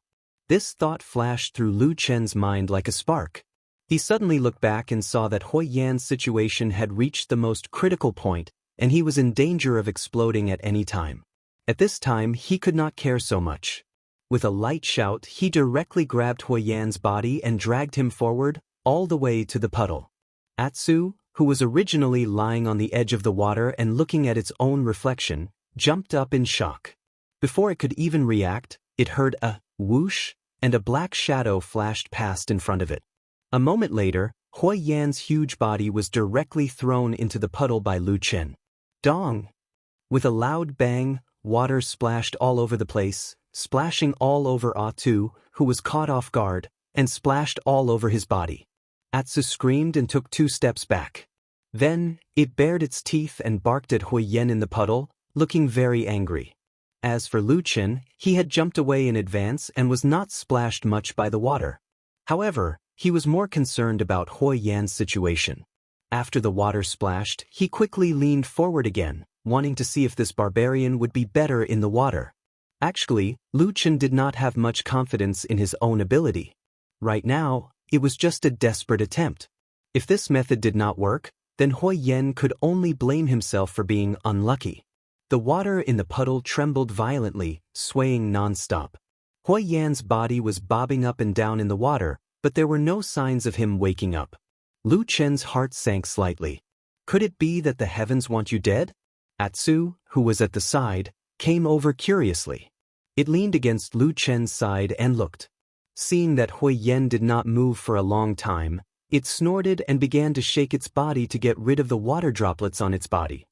This thought flashed through Lu Chen's mind like a spark. He suddenly looked back and saw that Huo Yan's situation had reached the most critical point, and he was in danger of exploding at any time. At this time, he could not care so much. With a light shout, he directly grabbed Huo Yan's body and dragged him forward, all the way to the puddle. Atsu, who was originally lying on the edge of the water and looking at its own reflection, jumped up in shock. Before it could even react, it heard a whoosh, and a black shadow flashed past in front of it. A moment later, Huo Yan's huge body was directly thrown into the puddle by Lu Chen. Dong! With a loud bang, water splashed all over the place, splashing all over Atsu, who was caught off guard, and splashed all over his body. Atsu screamed and took 2 steps back. Then, it bared its teeth and barked at Huo Yan in the puddle, looking very angry. As for Lu Chen, he had jumped away in advance and was not splashed much by the water. However, he was more concerned about Huo Yan's situation. After the water splashed, he quickly leaned forward again, wanting to see if this barbarian would be better in the water. Actually, Lu Chen did not have much confidence in his own ability. Right now, it was just a desperate attempt. If this method did not work, then Huo Yan could only blame himself for being unlucky. The water in the puddle trembled violently, swaying non-stop. Huo Yan's body was bobbing up and down in the water, but there were no signs of him waking up. Lu Chen's heart sank slightly. Could it be that the heavens want you dead? Atsu, who was at the side, came over curiously. It leaned against Lu Chen's side and looked. Seeing that Huo Yan did not move for a long time, it snorted and began to shake its body to get rid of the water droplets on its body.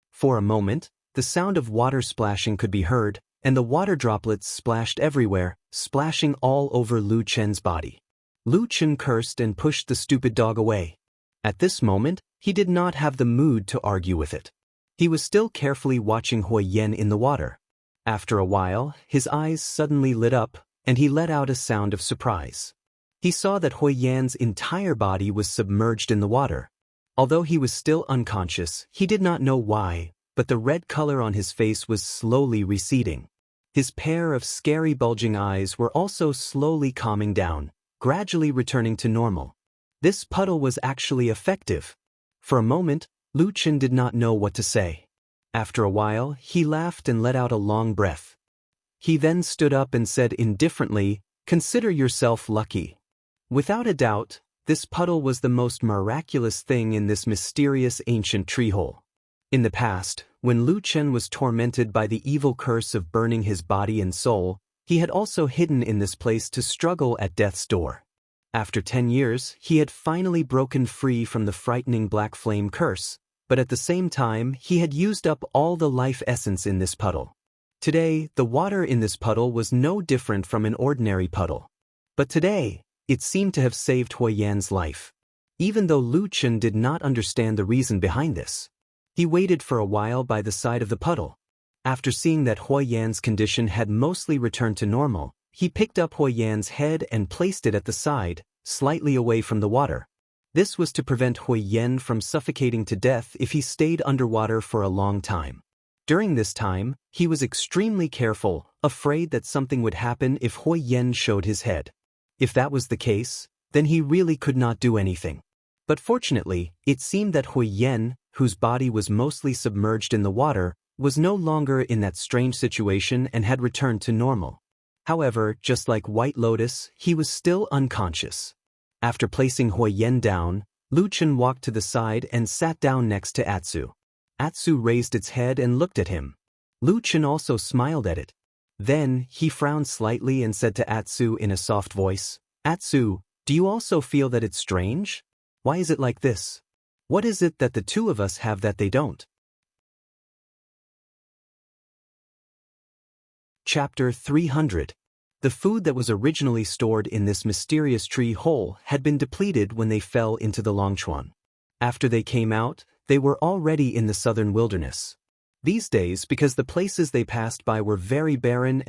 For a moment, the sound of water splashing could be heard, and the water droplets splashed everywhere, splashing all over Lu Chen's body. Lu Chen cursed and pushed the stupid dog away. At this moment, he did not have the mood to argue with it. He was still carefully watching Huo Yan in the water. After a while, his eyes suddenly lit up, and he let out a sound of surprise. He saw that Huo Yan's entire body was submerged in the water. Although he was still unconscious, he did not know why, but the red color on his face was slowly receding. His pair of scary bulging eyes were also slowly calming down, gradually returning to normal. This puddle was actually effective. For a moment, Lu Chen did not know what to say. After a while, he laughed and let out a long breath. He then stood up and said indifferently, "Consider yourself lucky." Without a doubt, this puddle was the most miraculous thing in this mysterious ancient tree hole. In the past, when Lu Chen was tormented by the evil curse of burning his body and soul, he had also hidden in this place to struggle at death's door. After 10 years, he had finally broken free from the frightening black flame curse, but at the same time, he had used up all the life essence in this puddle. Today, the water in this puddle was no different from an ordinary puddle. But today, it seemed to have saved Huo Yan's life. Even though Lu Chen did not understand the reason behind this. He waited for a while by the side of the puddle. After seeing that Huo Yan's condition had mostly returned to normal, he picked up Huo Yan's head and placed it at the side, slightly away from the water. This was to prevent Huo Yan from suffocating to death if he stayed underwater for a long time. During this time, he was extremely careful, afraid that something would happen if Huo Yan showed his head. If that was the case, then he really could not do anything. But fortunately, it seemed that Huo Yan, whose body was mostly submerged in the water, was no longer in that strange situation and had returned to normal. However, just like White Lotus, he was still unconscious. After placing Huo Yan down, Lu Chen walked to the side and sat down next to Atsu. Atsu raised its head and looked at him. Lu Chen also smiled at it. Then, he frowned slightly and said to Atsu in a soft voice, "Atsu, do you also feel that it's strange? Why is it like this? What is it that the two of us have that they don't?" Chapter 300. The food that was originally stored in this mysterious tree hole had been depleted when they fell into the Longchuan. After they came out, they were already in the southern wilderness. These days, because the places they passed by were very barren,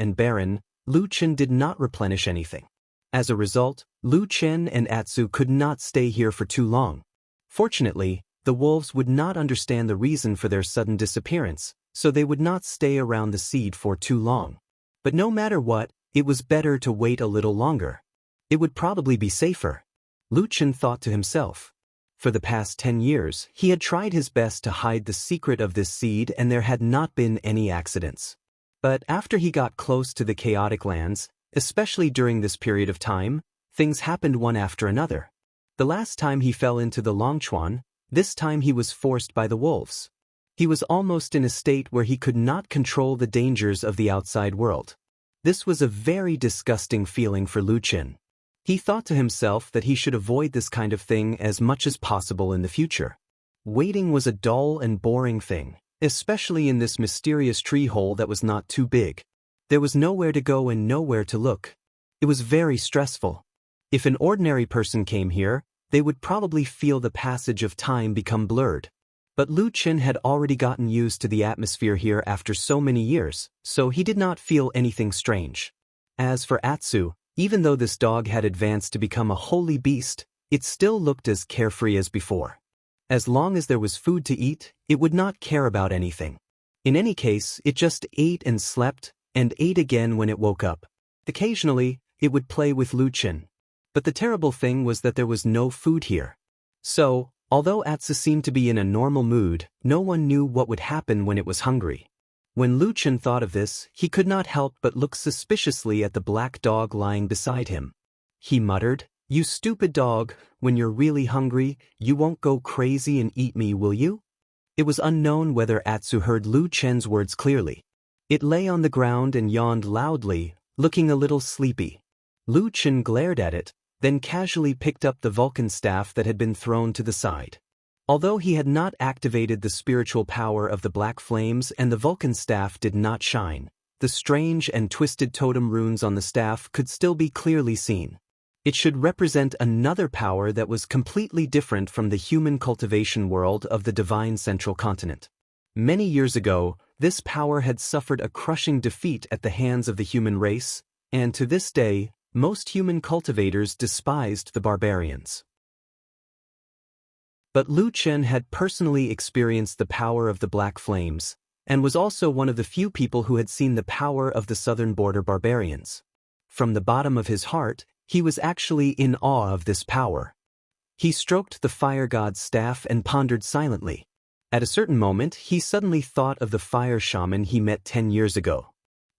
Lu Chen did not replenish anything. As a result, Lu Chen and Atsu could not stay here for too long. Fortunately, the wolves would not understand the reason for their sudden disappearance, so they would not stay around the seed for too long. But no matter what, it was better to wait a little longer. It would probably be safer. Lu Chen thought to himself. For the past 10 years, he had tried his best to hide the secret of this seed and there had not been any accidents. But after he got close to the chaotic lands, especially during this period of time, things happened one after another. The last time he fell into the Longchuan, this time he was forced by the wolves. He was almost in a state where he could not control the dangers of the outside world. This was a very disgusting feeling for Lu Chen. He thought to himself that he should avoid this kind of thing as much as possible in the future. Waiting was a dull and boring thing, especially in this mysterious tree hole that was not too big. There was nowhere to go and nowhere to look. It was very stressful. If an ordinary person came here, they would probably feel the passage of time become blurred. But Lu Chen had already gotten used to the atmosphere here after so many years, so he did not feel anything strange. As for Atsu, even though this dog had advanced to become a holy beast, it still looked as carefree as before. As long as there was food to eat, it would not care about anything. In any case, it just ate and slept, and ate again when it woke up. Occasionally, it would play with Lu Chen. But the terrible thing was that there was no food here. So, although Atsu seemed to be in a normal mood, no one knew what would happen when it was hungry. When Lu Chen thought of this, he could not help but look suspiciously at the black dog lying beside him. He muttered, "You stupid dog, when you're really hungry, you won't go crazy and eat me, will you?" It was unknown whether Atsu heard Lu Chen's words clearly. It lay on the ground and yawned loudly, looking a little sleepy. Lu Chen glared at it, then casually picked up the Vulcan staff that had been thrown to the side. Although he had not activated the spiritual power of the black flames and the Vulcan staff did not shine, the strange and twisted totem runes on the staff could still be clearly seen. It should represent another power that was completely different from the human cultivation world of the divine central continent. Many years ago, this power had suffered a crushing defeat at the hands of the human race, and to this day, most human cultivators despised the barbarians. But Lu Chen had personally experienced the power of the black flames, and was also one of the few people who had seen the power of the southern border barbarians. From the bottom of his heart, he was actually in awe of this power. He stroked the fire god's staff and pondered silently. At a certain moment, he suddenly thought of the fire shaman he met 10 years ago.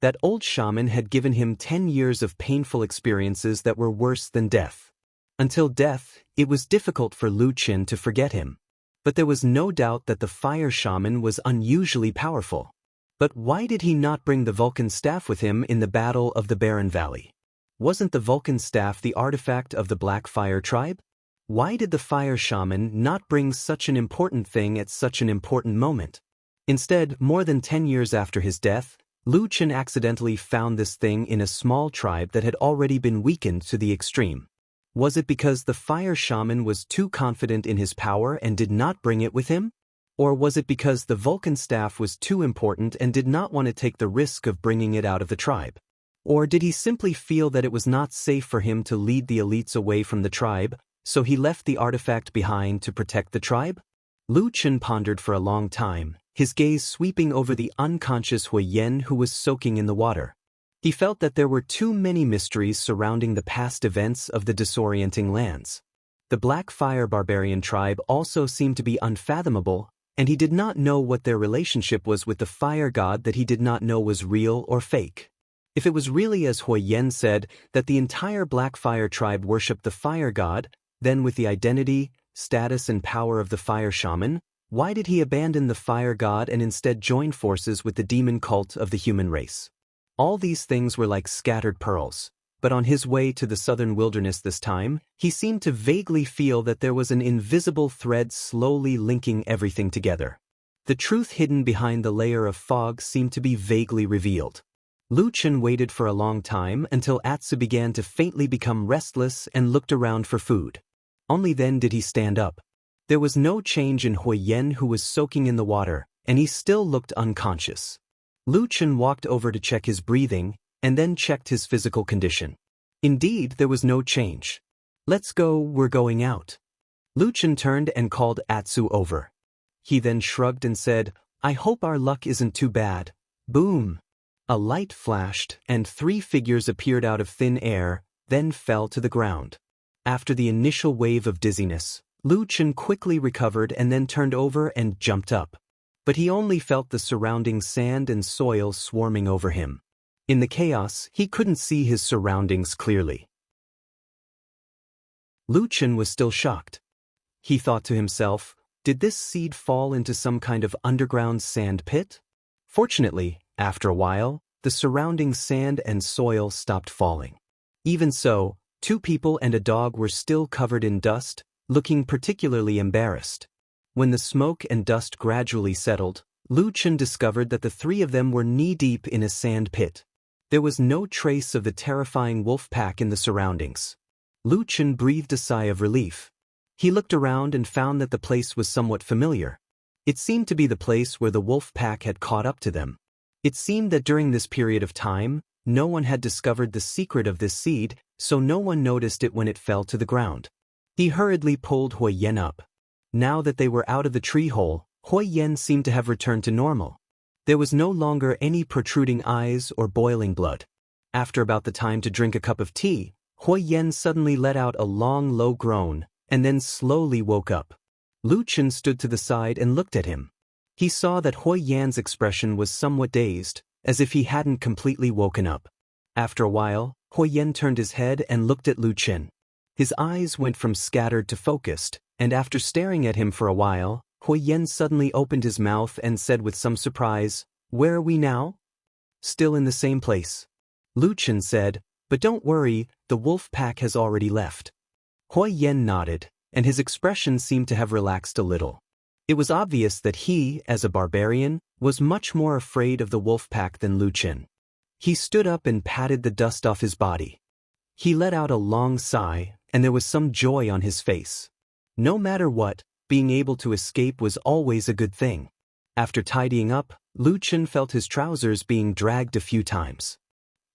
That old shaman had given him 10 years of painful experiences that were worse than death. Until death, it was difficult for Lu Chen to forget him. But there was no doubt that the fire shaman was unusually powerful. But why did he not bring the Vulcan staff with him in the Battle of the Barren Valley? Wasn't the Vulcan staff the artifact of the Black Fire tribe? Why did the fire shaman not bring such an important thing at such an important moment? Instead, more than 10 years after his death, Lu Chen accidentally found this thing in a small tribe that had already been weakened to the extreme. Was it because the fire shaman was too confident in his power and did not bring it with him? Or was it because the Vulcan staff was too important and did not want to take the risk of bringing it out of the tribe? Or did he simply feel that it was not safe for him to lead the elites away from the tribe, so he left the artifact behind to protect the tribe? Lu Chen pondered for a long time, his gaze sweeping over the unconscious Huiyen who was soaking in the water. He felt that there were too many mysteries surrounding the past events of the disorienting lands. The Black Fire Barbarian tribe also seemed to be unfathomable, and he did not know what their relationship was with the fire god that he did not know was real or fake. If it was really as Huiyen said, that the entire Black Fire tribe worshipped the fire god, then with the identity, status and power of the fire shaman, why did he abandon the fire god and instead join forces with the demon cult of the human race? All these things were like scattered pearls, but on his way to the southern wilderness this time, he seemed to vaguely feel that there was an invisible thread slowly linking everything together. The truth hidden behind the layer of fog seemed to be vaguely revealed. Lu Chen waited for a long time until Atsu began to faintly become restless and looked around for food. Only then did he stand up. There was no change in Huiyen who was soaking in the water, and he still looked unconscious. Lu Chen walked over to check his breathing, and then checked his physical condition. Indeed, there was no change. "Let's go, we're going out." Lu Chen turned and called Atsu over. He then shrugged and said, "I hope our luck isn't too bad." Boom! A light flashed, and 3 figures appeared out of thin air, then fell to the ground. After the initial wave of dizziness, Lu Chen quickly recovered and then turned over and jumped up. But he only felt the surrounding sand and soil swarming over him. In the chaos, he couldn't see his surroundings clearly. Lu Chen was still shocked. He thought to himself, did this seed fall into some kind of underground sand pit? Fortunately, after a while, the surrounding sand and soil stopped falling. Even so, 2 people and a dog were still covered in dust, looking particularly embarrassed. When the smoke and dust gradually settled, Lu Chen discovered that the 3 of them were knee-deep in a sand pit. There was no trace of the terrifying wolf pack in the surroundings. Lu Chen breathed a sigh of relief. He looked around and found that the place was somewhat familiar. It seemed to be the place where the wolf pack had caught up to them. It seemed that during this period of time, no one had discovered the secret of this seed, so no one noticed it when it fell to the ground. He hurriedly pulled Huiyen up. Now that they were out of the tree hole, Huiyen seemed to have returned to normal. There was no longer any protruding eyes or boiling blood. After about the time to drink a cup of tea, Huiyen suddenly let out a long, low groan, and then slowly woke up. Lu Chen stood to the side and looked at him. He saw that Huiyen's expression was somewhat dazed, as if he hadn't completely woken up. After a while, Huiyen turned his head and looked at Lu Chen. His eyes went from scattered to focused, and after staring at him for a while, Huiyen suddenly opened his mouth and said with some surprise, "Where are we now?" "Still in the same place." Lu Chen said, "But don't worry, the wolf pack has already left." Huiyen nodded, and his expression seemed to have relaxed a little. It was obvious that he, as a barbarian, was much more afraid of the wolf pack than Lu Chen. He stood up and patted the dust off his body. He let out a long sigh, and there was some joy on his face. No matter what, being able to escape was always a good thing. After tidying up, Lu Chen felt his trousers being dragged a few times.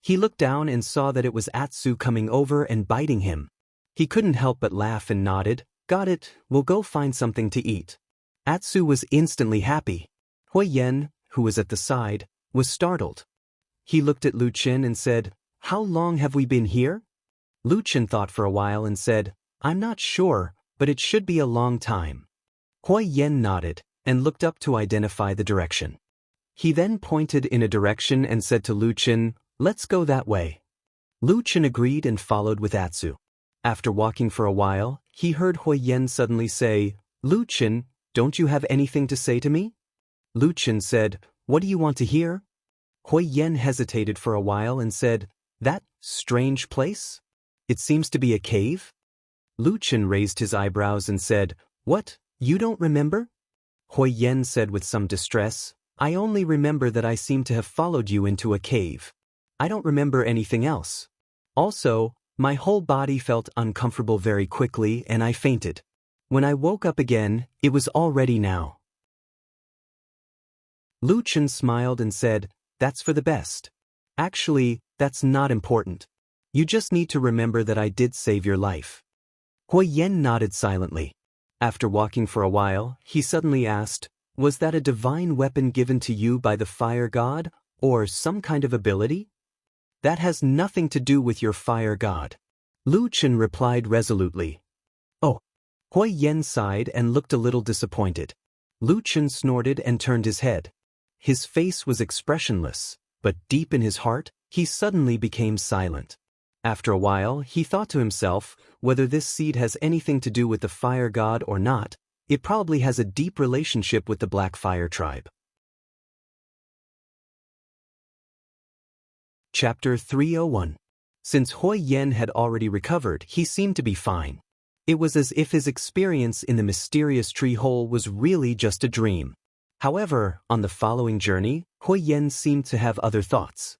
He looked down and saw that it was Atsu coming over and biting him. He couldn't help but laugh and nodded, "Got it, we'll go find something to eat." Atsu was instantly happy. Huiyen, who was at the side, was startled. He looked at Lu Chen and said, "How long have we been here?" Lu Chen thought for a while and said, "I'm not sure, but it should be a long time." Huiyen nodded and looked up to identify the direction. He then pointed in a direction and said to Lu Chen, "Let's go that way." Lu Chen agreed and followed with Atsu. After walking for a while, he heard Huiyen suddenly say, "Lu Chen, don't you have anything to say to me?" Lu Chen said, "What do you want to hear?" Huiyen hesitated for a while and said, "That strange place? It seems to be a cave?" Lu Chen raised his eyebrows and said, "What, you don't remember?" Huiyen said with some distress, "I only remember that I seem to have followed you into a cave. I don't remember anything else. Also, my whole body felt uncomfortable very quickly and I fainted. When I woke up again, it was already now." Lu Chen smiled and said, "That's for the best. Actually, that's not important. You just need to remember that I did save your life." Hui Yen nodded silently. After walking for a while, he suddenly asked, "Was that a divine weapon given to you by the fire god, or some kind of ability?" "That has nothing to do with your fire god." Lu Chen replied resolutely. "Oh." Hui Yen sighed and looked a little disappointed. Lu Chen snorted and turned his head. His face was expressionless, but deep in his heart, he suddenly became silent. After a while, he thought to himself, whether this seed has anything to do with the fire god or not, it probably has a deep relationship with the Black Fire tribe. Chapter 301. Since Hui Yen had already recovered, he seemed to be fine. It was as if his experience in the mysterious tree hole was really just a dream. However, on the following journey, Hui Yen seemed to have other thoughts.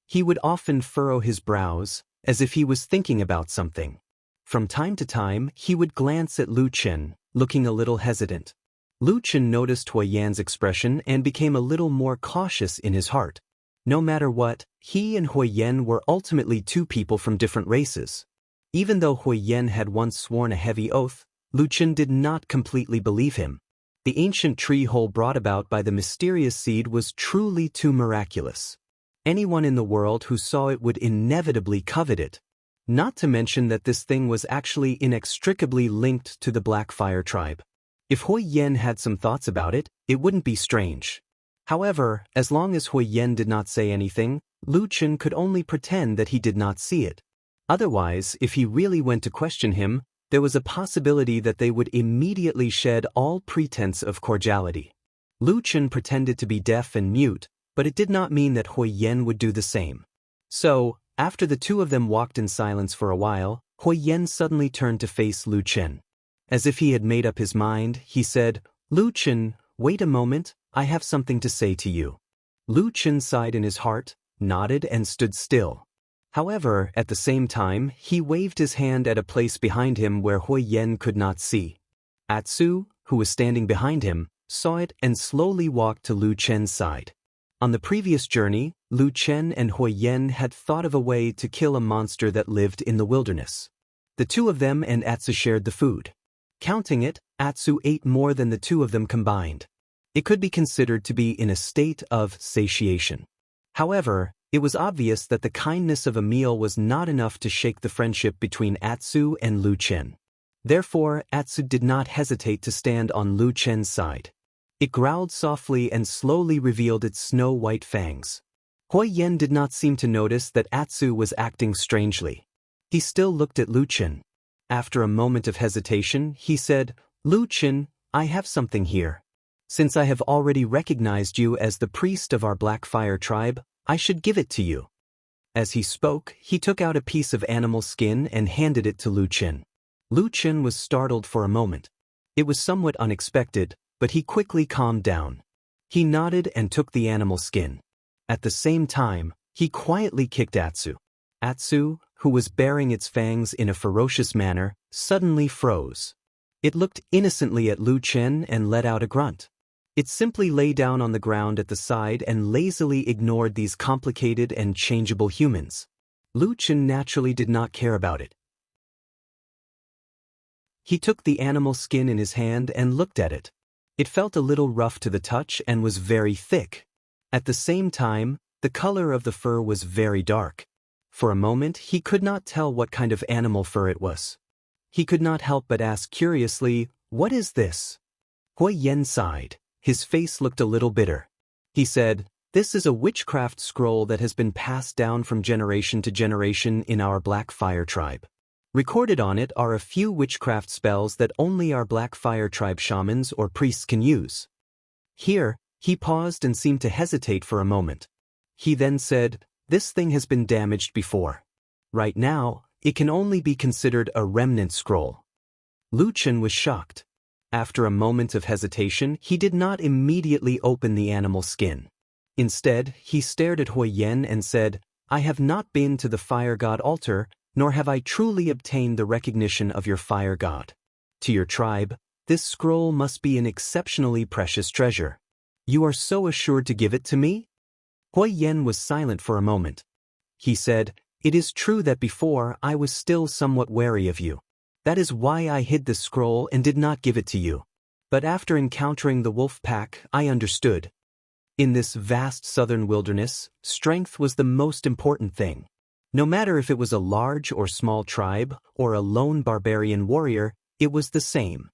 He would often furrow his brows, as if he was thinking about something. From time to time, he would glance at Lu Chen, looking a little hesitant. Lu Chen noticed Hui Yan's expression and became a little more cautious in his heart. No matter what, he and Hui Yen were ultimately two people from different races. Even though Hui Yen had once sworn a heavy oath, Lu Chen did not completely believe him. The ancient tree hole brought about by the mysterious seed was truly too miraculous. Anyone in the world who saw it would inevitably covet it. Not to mention that this thing was actually inextricably linked to the Black Fire tribe. If Hui Yen had some thoughts about it, it wouldn't be strange. However, as long as Hui Yen did not say anything, Lu Chen could only pretend that he did not see it. Otherwise, if he really went to question him, there was a possibility that they would immediately shed all pretense of cordiality. Lu Chen pretended to be deaf and mute, but it did not mean that Hui Yen would do the same. So, after the two of them walked in silence for a while, Hui Yen suddenly turned to face Lu Chen. As if he had made up his mind, he said, "Lu Chen, wait a moment, I have something to say to you." Lu Chen sighed in his heart, nodded and stood still. However, at the same time, he waved his hand at a place behind him where Hui Yen could not see. Atsu, who was standing behind him, saw it and slowly walked to Lu Chen's side. On the previous journey, Lu Chen and Hui Yen had thought of a way to kill a monster that lived in the wilderness. The two of them and Atsu shared the food. Counting it, Atsu ate more than the two of them combined. It could be considered to be in a state of satiation. However, it was obvious that the kindness of a meal was not enough to shake the friendship between Atsu and Lu Chen. Therefore, Atsu did not hesitate to stand on Lu Chen's side. It growled softly and slowly revealed its snow-white fangs. Hui Yen did not seem to notice that Atsu was acting strangely. He still looked at Lu Chen. After a moment of hesitation, he said, "Lu Chen, I have something here. Since I have already recognized you as the priest of our Black Fire tribe, I should give it to you." As he spoke, he took out a piece of animal skin and handed it to Lu Chen. Lu Chen was startled for a moment. It was somewhat unexpected, but he quickly calmed down. He nodded and took the animal skin. At the same time, he quietly kicked Atsu. Atsu, who was baring its fangs in a ferocious manner, suddenly froze. It looked innocently at Lu Chen and let out a grunt. It simply lay down on the ground at the side and lazily ignored these complicated and changeable humans. Lu Chen naturally did not care about it. He took the animal skin in his hand and looked at it. It felt a little rough to the touch and was very thick. At the same time, the color of the fur was very dark. For a moment, he could not tell what kind of animal fur it was. He could not help but ask curiously, "What is this?" Hui Yen sighed. His face looked a little bitter. He said, "This is a witchcraft scroll that has been passed down from generation to generation in our Black Fire tribe. Recorded on it are a few witchcraft spells that only our Black Fire tribe shamans or priests can use." Here, he paused and seemed to hesitate for a moment. He then said, "This thing has been damaged before. Right now, it can only be considered a remnant scroll." Lu Chen was shocked. After a moment of hesitation, he did not immediately open the animal skin. Instead, he stared at Hui Yen and said, "I have not been to the fire god altar, nor have I truly obtained the recognition of your fire god. To your tribe, this scroll must be an exceptionally precious treasure. You are so assured to give it to me? Hui Yen was silent for a moment. He said, "It is true that before I was still somewhat wary of you. That is why I hid the scroll and did not give it to you. But after encountering the wolf pack, I understood. In this vast southern wilderness, strength was the most important thing. No matter if it was a large or small tribe, or a lone barbarian warrior, it was the same.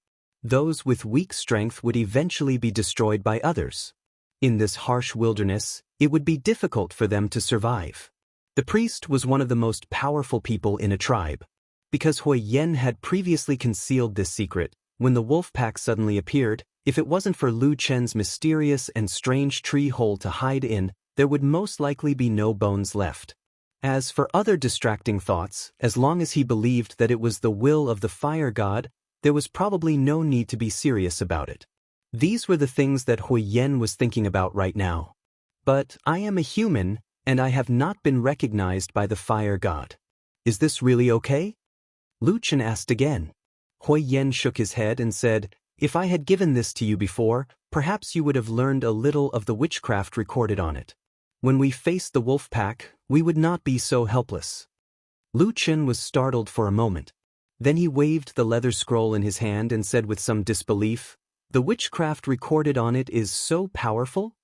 Those with weak strength would eventually be destroyed by others. In this harsh wilderness, it would be difficult for them to survive. The priest was one of the most powerful people in a tribe. Because Hui Yen had previously concealed this secret, when the wolf pack suddenly appeared, if it wasn't for Lu Chen's mysterious and strange tree hole to hide in, there would most likely be no bones left. As for other distracting thoughts, as long as he believed that it was the will of the fire god, there was probably no need to be serious about it. These were the things that Hui Yen was thinking about right now. But I am a human, and I have not been recognized by the fire god. Is this really okay? Lu Chen asked again. Hui Yen shook his head and said, "If I had given this to you before, perhaps you would have learned a little of the witchcraft recorded on it. When we faced the wolf pack, we would not be so helpless." Lu Chen was startled for a moment. Then he waved the leather scroll in his hand and said with some disbelief, "The witchcraft recorded on it is so powerful?"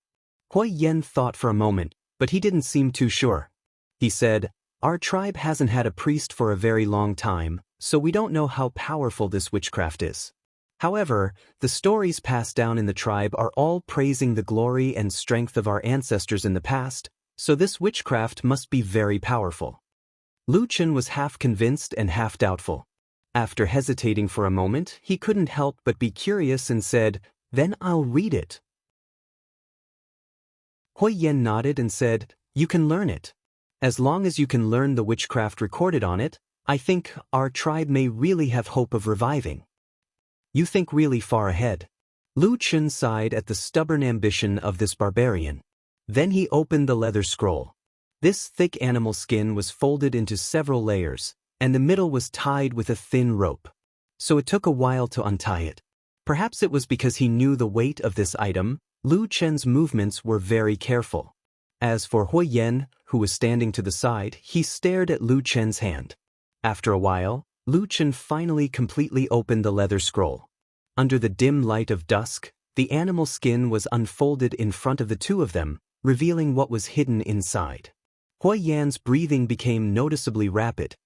Hui Yen thought for a moment, but he didn't seem too sure. He said, "Our tribe hasn't had a priest for a very long time, so we don't know how powerful this witchcraft is. However, the stories passed down in the tribe are all praising the glory and strength of our ancestors in the past, so this witchcraft must be very powerful." Lu Chen was half convinced and half doubtful. After hesitating for a moment, he couldn't help but be curious and said, "Then I'll read it." Hui Yen nodded and said, "You can learn it. As long as you can learn the witchcraft recorded on it, I think our tribe may really have hope of reviving." You think really far ahead. Lu Chen sighed at the stubborn ambition of this barbarian. Then he opened the leather scroll. This thick animal skin was folded into several layers, and the middle was tied with a thin rope. So it took a while to untie it. Perhaps it was because he knew the weight of this item. Lu Chen's movements were very careful. As for Hui Yen, who was standing to the side, he stared at Lu Chen's hand. After a while, Lu Chen finally completely opened the leather scroll. Under the dim light of dusk, the animal skin was unfolded in front of the two of them, revealing what was hidden inside. Hui Yan's breathing became noticeably rapid.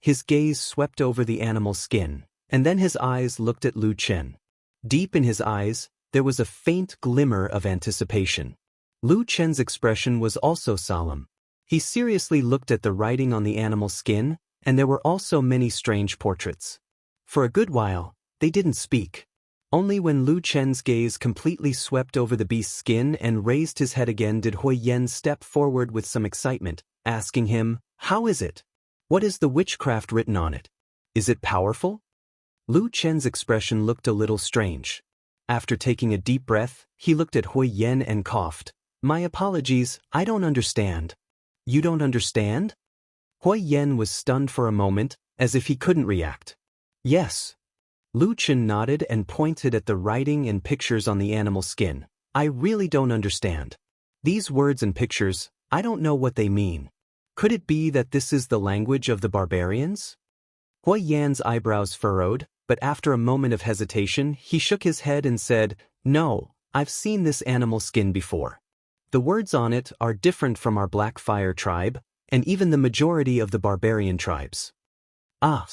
His gaze swept over the animal skin, and then his eyes looked at Lu Chen. Deep in his eyes, there was a faint glimmer of anticipation. Lu Chen's expression was also solemn. He seriously looked at the writing on the animal skin, and there were also many strange portraits. For a good while, they didn't speak. Only when Lu Chen's gaze completely swept over the beast's skin and raised his head again did Hui Yen step forward with some excitement, asking him, "How is it? What is the witchcraft written on it? Is it powerful?" Lu Chen's expression looked a little strange. After taking a deep breath, he looked at Hui Yen and coughed. "My apologies, I don't understand." "You don't understand?" Hui Yen was stunned for a moment, as if he couldn't react. "Yes." Lu Chen nodded and pointed at the writing and pictures on the animal skin. "I really don't understand. These words and pictures, I don't know what they mean. Could it be that this is the language of the barbarians?" Hui Yan's eyebrows furrowed, but after a moment of hesitation, he shook his head and said, "No, I've seen this animal skin before. The words on it are different from our Black Fire tribe, and even the majority of the barbarian tribes." Ah!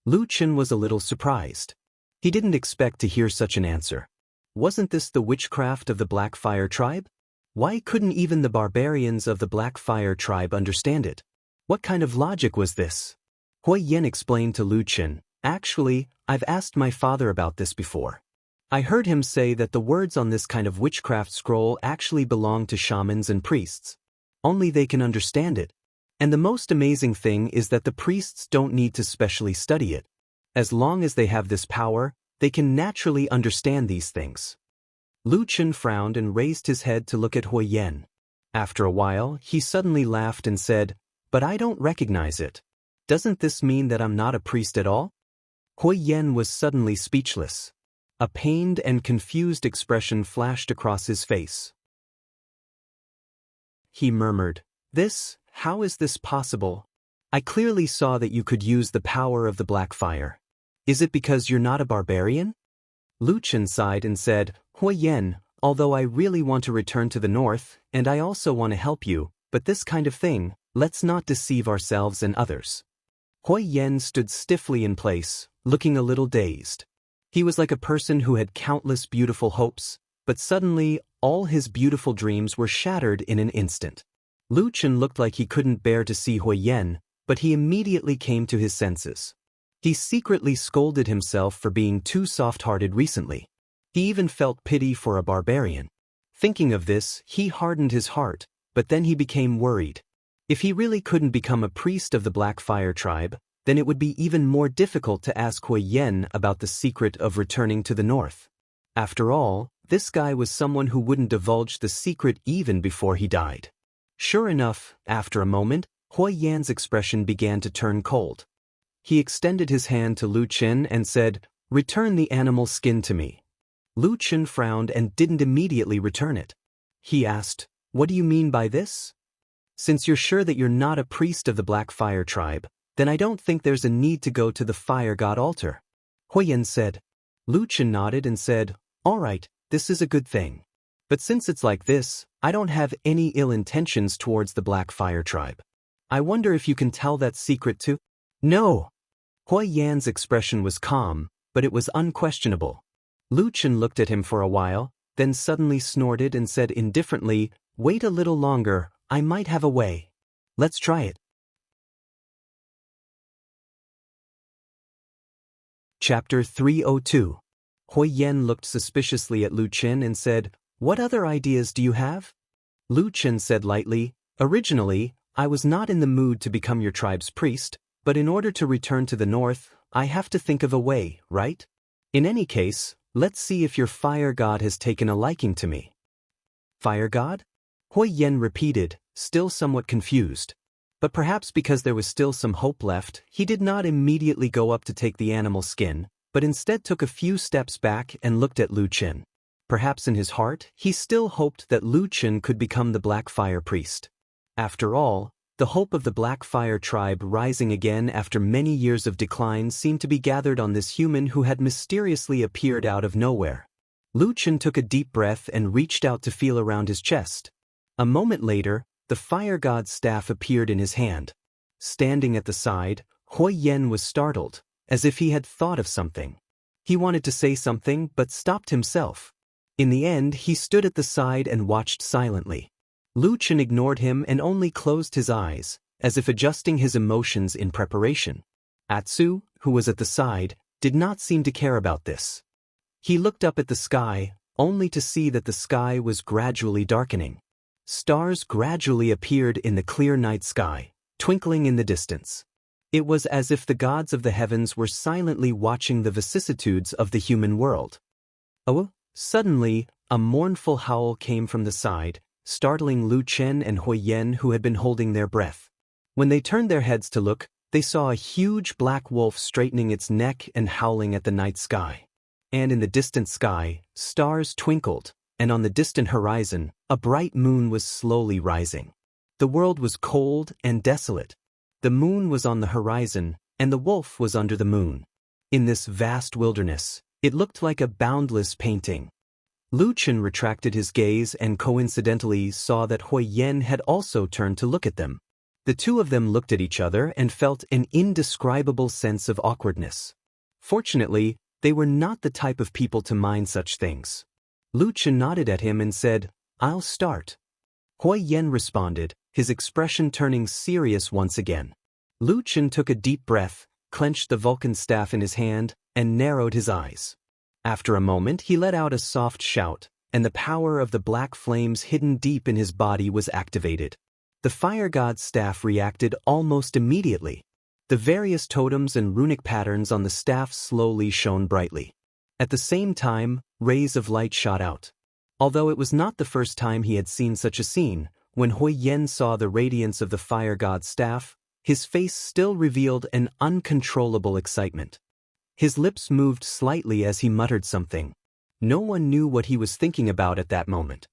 Lu Chen was a little surprised. He didn't expect to hear such an answer. Wasn't this the witchcraft of the Black Fire tribe? Why couldn't even the barbarians of the Black Fire tribe understand it? What kind of logic was this? Hui Yen explained to Lu Chen, "Actually, I've asked my father about this before. I heard him say that the words on this kind of witchcraft scroll actually belong to shamans and priests. Only they can understand it. And the most amazing thing is that the priests don't need to specially study it. As long as they have this power, they can naturally understand these things." Lu Chen frowned and raised his head to look at Hui Yen. After a while, he suddenly laughed and said, "But I don't recognize it. Doesn't this mean that I'm not a priest at all?" Hui Yen was suddenly speechless. A pained and confused expression flashed across his face. He murmured, How is this possible? I clearly saw that you could use the power of the black fire. Is it because you're not a barbarian? Lu Chen sighed and said, Hui Yen, although I really want to return to the north, and I also want to help you, but this kind of thing, let's not deceive ourselves and others. Hui Yen stood stiffly in place, looking a little dazed. He was like a person who had countless beautiful hopes, but suddenly all his beautiful dreams were shattered in an instant. Lu Chen looked like he couldn't bear to see Hui Yen, but he immediately came to his senses. He secretly scolded himself for being too soft-hearted recently. He even felt pity for a barbarian. Thinking of this, he hardened his heart, but then he became worried. If he really couldn't become a priest of the Black Fire tribe, then it would be even more difficult to ask Hui Yen about the secret of returning to the north. After all, this guy was someone who wouldn't divulge the secret even before he died. Sure enough, after a moment, Hui Yan's expression began to turn cold. He extended his hand to Lu Chen and said, Return the animal skin to me. Lu Chen frowned and didn't immediately return it. He asked, What do you mean by this? Since you're sure that you're not a priest of the Black Fire tribe, then I don't think there's a need to go to the fire god altar. Hui Yan said. Lu Chen nodded and said, All right, this is a good thing. But since it's like this, I don't have any ill intentions towards the Black Fire tribe. I wonder if you can tell that secret to? No. Hui Yan's expression was calm, but it was unquestionable. Lu Chen looked at him for a while, then suddenly snorted and said indifferently, Wait a little longer, I might have a way. Let's try it. Chapter 302. Hui Yan looked suspiciously at Lu Chen and said, What other ideas do you have? Lu Chen said lightly, Originally, I was not in the mood to become your tribe's priest, but in order to return to the north, I have to think of a way, right? In any case, let's see if your fire god has taken a liking to me. Fire god? Hui Yan repeated, still somewhat confused. But perhaps because there was still some hope left, he did not immediately go up to take the animal skin, but instead took a few steps back and looked at Lu Chen. Perhaps in his heart, he still hoped that Lu Chen could become the Black Fire priest. After all, the hope of the Black Fire tribe rising again after many years of decline seemed to be gathered on this human who had mysteriously appeared out of nowhere. Lu Chen took a deep breath and reached out to feel around his chest. A moment later, the fire god's staff appeared in his hand. Standing at the side, Hui Yan was startled, as if he had thought of something. He wanted to say something but stopped himself. In the end, he stood at the side and watched silently. Lu Chen ignored him and only closed his eyes, as if adjusting his emotions in preparation. Atsu, who was at the side, did not seem to care about this. He looked up at the sky, only to see that the sky was gradually darkening. Stars gradually appeared in the clear night sky, twinkling in the distance. It was as if the gods of the heavens were silently watching the vicissitudes of the human world. Oh! Suddenly, a mournful howl came from the side, startling Lu Chen and Hui Yan, who had been holding their breath. When they turned their heads to look, they saw a huge black wolf straightening its neck and howling at the night sky. And in the distant sky, stars twinkled, and on the distant horizon, a bright moon was slowly rising. The world was cold and desolate. The moon was on the horizon, and the wolf was under the moon. In this vast wilderness, it looked like a boundless painting. Lu Chen retracted his gaze and coincidentally saw that Hui Yan had also turned to look at them. The two of them looked at each other and felt an indescribable sense of awkwardness. Fortunately, they were not the type of people to mind such things. Lu Chen nodded at him and said, I'll start. Hui Yan responded, his expression turning serious once again. Lu Chen took a deep breath, clenched the Vulcan staff in his hand, and narrowed his eyes. After a moment, he let out a soft shout, and the power of the black flames hidden deep in his body was activated. The fire god's staff reacted almost immediately. The various totems and runic patterns on the staff slowly shone brightly. At the same time, rays of light shot out. Although it was not the first time he had seen such a scene, when Hui Yan saw the radiance of the fire god's staff, his face still revealed an uncontrollable excitement. His lips moved slightly as he muttered something. No one knew what he was thinking about at that moment.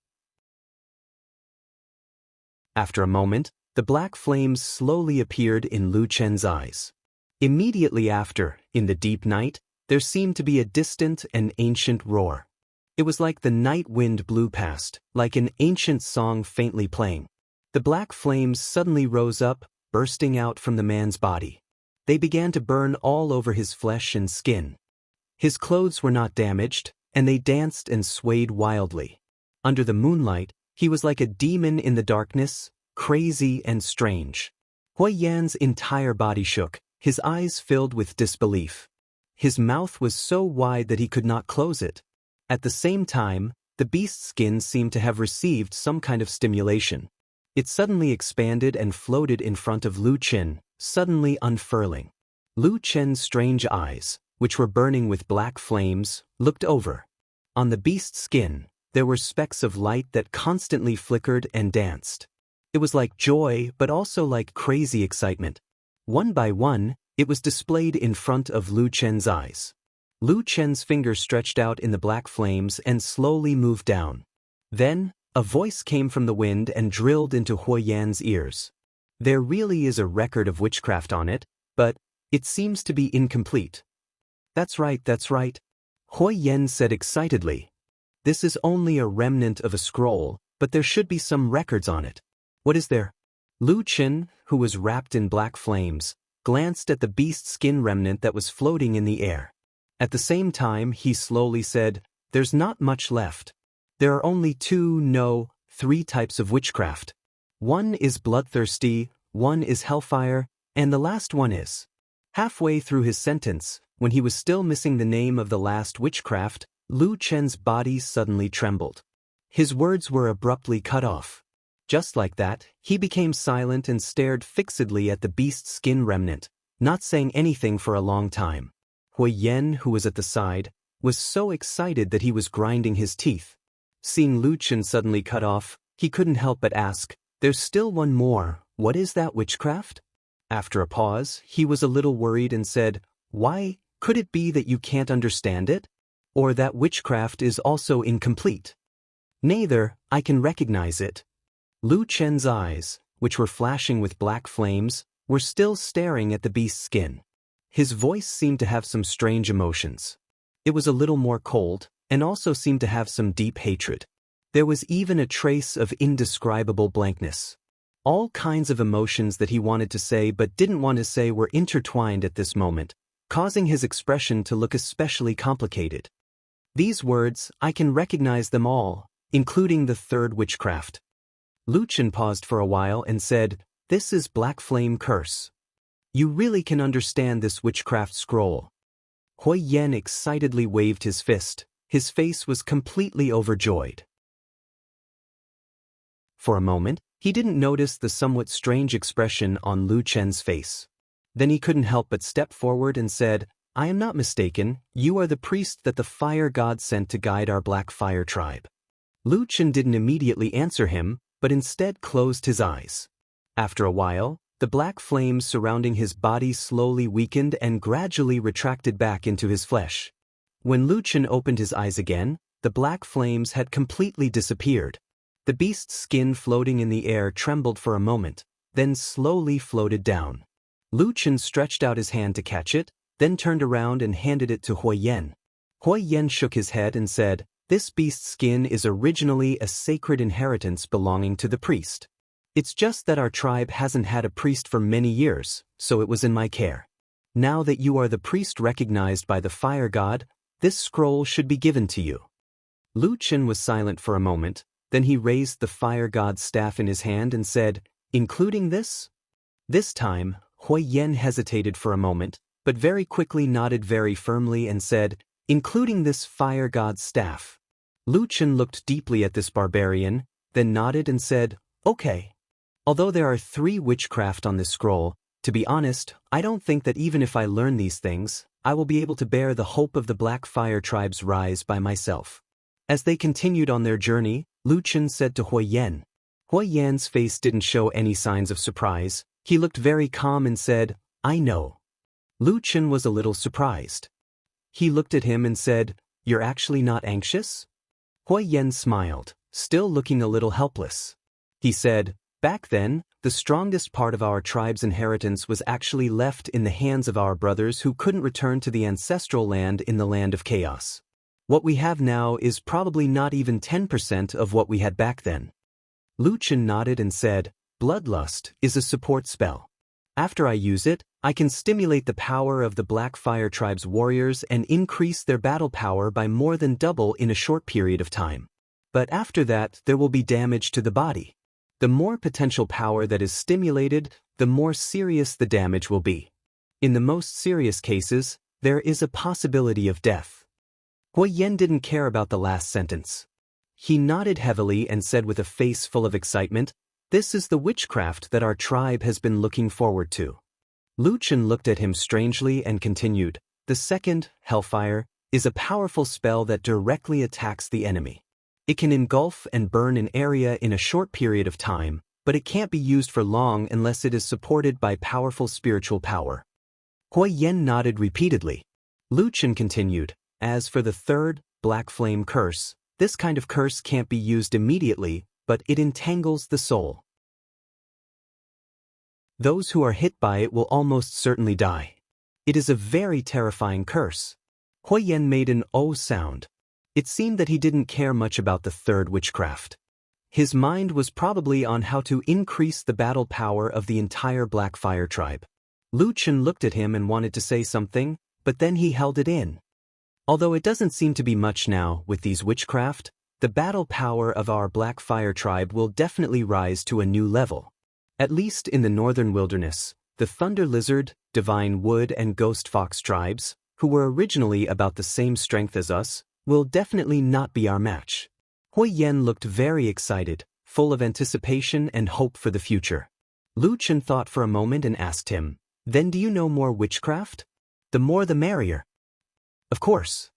After a moment, the black flames slowly appeared in Lu Chen's eyes. Immediately after, in the deep night, there seemed to be a distant and ancient roar. It was like the night wind blew past, like an ancient song faintly playing. The black flames suddenly rose up, bursting out from the man's body. They began to burn all over his flesh and skin. His clothes were not damaged, and they danced and swayed wildly. Under the moonlight, he was like a demon in the darkness, crazy and strange. Hui Yan's entire body shook, his eyes filled with disbelief. His mouth was so wide that he could not close it. At the same time, the beast's skin seemed to have received some kind of stimulation. It suddenly expanded and floated in front of Lu Chen, suddenly unfurling. Lu Chen's strange eyes, which were burning with black flames, looked over. On the beast's skin, there were specks of light that constantly flickered and danced. It was like joy, but also like crazy excitement. One by one, it was displayed in front of Lu Chen's eyes. Lu Chen's finger stretched out in the black flames and slowly moved down. Then, a voice came from the wind and drilled into Hui Yan's ears. There really is a record of witchcraft on it, but it seems to be incomplete. That's right, that's right. Hui Yan said excitedly. This is only a remnant of a scroll, but there should be some records on it. What is there? Lu Chen, who was wrapped in black flames, glanced at the beast skin remnant that was floating in the air. At the same time, he slowly said, "There's not much left. There are only three types of witchcraft. One is bloodthirsty, one is hellfire, and the last one is." Halfway through his sentence, when he was still missing the name of the last witchcraft, Lu Chen's body suddenly trembled. His words were abruptly cut off. Just like that, he became silent and stared fixedly at the beast's skin remnant, not saying anything for a long time. Hui Yan, who was at the side, was so excited that he was grinding his teeth. Seeing Lu Chen suddenly cut off, he couldn't help but ask, "There's still one more, what is that witchcraft?" After a pause, he was a little worried and said, "Why, could it be that you can't understand it? Or that witchcraft is also incomplete?" "Neither, I can recognize it." Lu Chen's eyes, which were flashing with black flames, were still staring at the beast's skin. His voice seemed to have some strange emotions. It was a little more cold, and also seemed to have some deep hatred. There was even a trace of indescribable blankness. All kinds of emotions that he wanted to say but didn't want to say were intertwined at this moment, causing his expression to look especially complicated. These words, I can recognize them all, including the third witchcraft. Lu Chen paused for a while and said, "This is Black Flame Curse. You really can understand this witchcraft scroll." Hui Yan excitedly waved his fist. His face was completely overjoyed. For a moment, he didn't notice the somewhat strange expression on Lu Chen's face. Then he couldn't help but step forward and said, "I am not mistaken, you are the priest that the fire god sent to guide our Black Fire tribe." Lu Chen didn't immediately answer him, but instead closed his eyes. After a while, the black flames surrounding his body slowly weakened and gradually retracted back into his flesh. When Lu Chen opened his eyes again, the black flames had completely disappeared. The beast's skin floating in the air trembled for a moment, then slowly floated down. Lu Chen stretched out his hand to catch it, then turned around and handed it to Hui Yan. Hui Yan shook his head and said, "This beast's skin is originally a sacred inheritance belonging to the priest. It's just that our tribe hasn't had a priest for many years, so it was in my care. Now that you are the priest recognized by the fire god, this scroll should be given to you." Lu Chen was silent for a moment, then he raised the fire god's staff in his hand and said, "Including this?" This time, Hui Yan hesitated for a moment, but very quickly nodded very firmly and said, "Including this fire god's staff." Lu Chen looked deeply at this barbarian, then nodded and said, "Okay. Although there are 3 witchcraft on this scroll, to be honest, I don't think that even if I learn these things, I will be able to bear the hope of the Black Fire tribe's rise by myself." As they continued on their journey, Lu Chen said to Hui Yan. Hui Yan's face didn't show any signs of surprise. He looked very calm and said, "I know." Lu Chen was a little surprised. He looked at him and said, "You're actually not anxious?" Hui Yen smiled, still looking a little helpless. He said, "Back then, the strongest part of our tribe's inheritance was actually left in the hands of our brothers who couldn't return to the ancestral land in the land of chaos. What we have now is probably not even 10% of what we had back then." Lu Chen nodded and said, "Bloodlust is a support spell. After I use it, I can stimulate the power of the Black Fire Tribe's warriors and increase their battle power by more than double in a short period of time. But after that, there will be damage to the body. The more potential power that is stimulated, the more serious the damage will be. In the most serious cases, there is a possibility of death." Hui Yen didn't care about the last sentence. He nodded heavily and said with a face full of excitement, "This is the witchcraft that our tribe has been looking forward to." Lu Chen looked at him strangely and continued, "The second, Hellfire, is a powerful spell that directly attacks the enemy. It can engulf and burn an area in a short period of time, but it can't be used for long unless it is supported by powerful spiritual power." Hui Yen nodded repeatedly. Lu Chen continued, "As for the third, Black Flame Curse, this kind of curse can't be used immediately, but it entangles the soul. Those who are hit by it will almost certainly die. It is a very terrifying curse." Hui Yen made an "oh" sound. It seemed that he didn't care much about the third witchcraft. His mind was probably on how to increase the battle power of the entire Black Fire Tribe. Lu Chen looked at him and wanted to say something, but then he held it in. "Although it doesn't seem to be much now with these witchcraft, the battle power of our Black Fire Tribe will definitely rise to a new level. At least in the northern wilderness, the Thunder Lizard, Divine Wood and Ghost Fox tribes, who were originally about the same strength as us, will definitely not be our match." Hui Yen looked very excited, full of anticipation and hope for the future. Lu Chen thought for a moment and asked him, "Then do you know more witchcraft?" "The more the merrier." "Of course."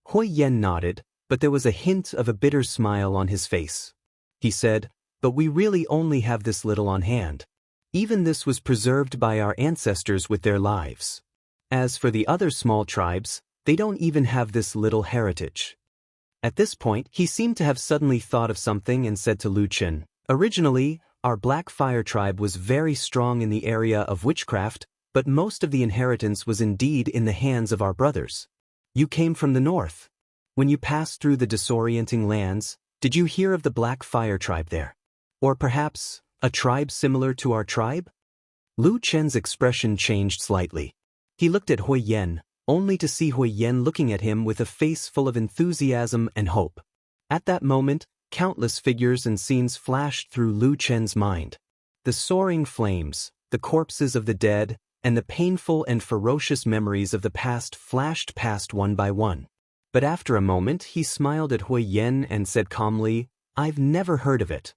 Hui Yen nodded, but there was a hint of a bitter smile on his face. He said, "But we really only have this little on hand. Even this was preserved by our ancestors with their lives. As for the other small tribes, they don't even have this little heritage." At this point, he seemed to have suddenly thought of something and said to Lu Chen, "Originally, our Black Fire Tribe was very strong in the area of witchcraft, but most of the inheritance was indeed in the hands of our brothers. You came from the north. When you passed through the disorienting lands, did you hear of the Black Fire Tribe there? Or perhaps, a tribe similar to our tribe?" Lu Chen's expression changed slightly. He looked at Hui Yen, only to see Hui Yen looking at him with a face full of enthusiasm and hope. At that moment, countless figures and scenes flashed through Lu Chen's mind. The soaring flames, the corpses of the dead, and the painful and ferocious memories of the past flashed past one by one. But after a moment he smiled at Hui Yen and said calmly, "I've never heard of it."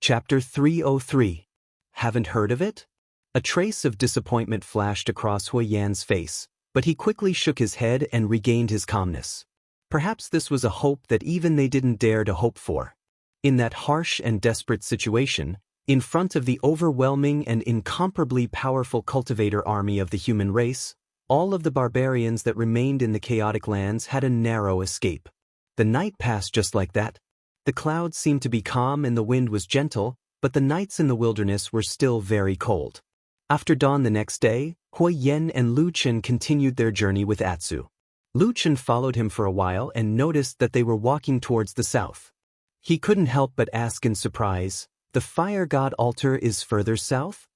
Chapter 303. Haven't heard of it? A trace of disappointment flashed across Hui Yan's face, but he quickly shook his head and regained his calmness. Perhaps this was a hope that even they didn't dare to hope for. In that harsh and desperate situation, in front of the overwhelming and incomparably powerful cultivator army of the human race, all of the barbarians that remained in the chaotic lands had a narrow escape. The night passed just like that. The clouds seemed to be calm and the wind was gentle, but the nights in the wilderness were still very cold. After dawn the next day, Hui Yen and Lu Chen continued their journey with Atsu. Lu Chen followed him for a while and noticed that they were walking towards the south. He couldn't help but ask in surprise, "The fire god altar is further south?"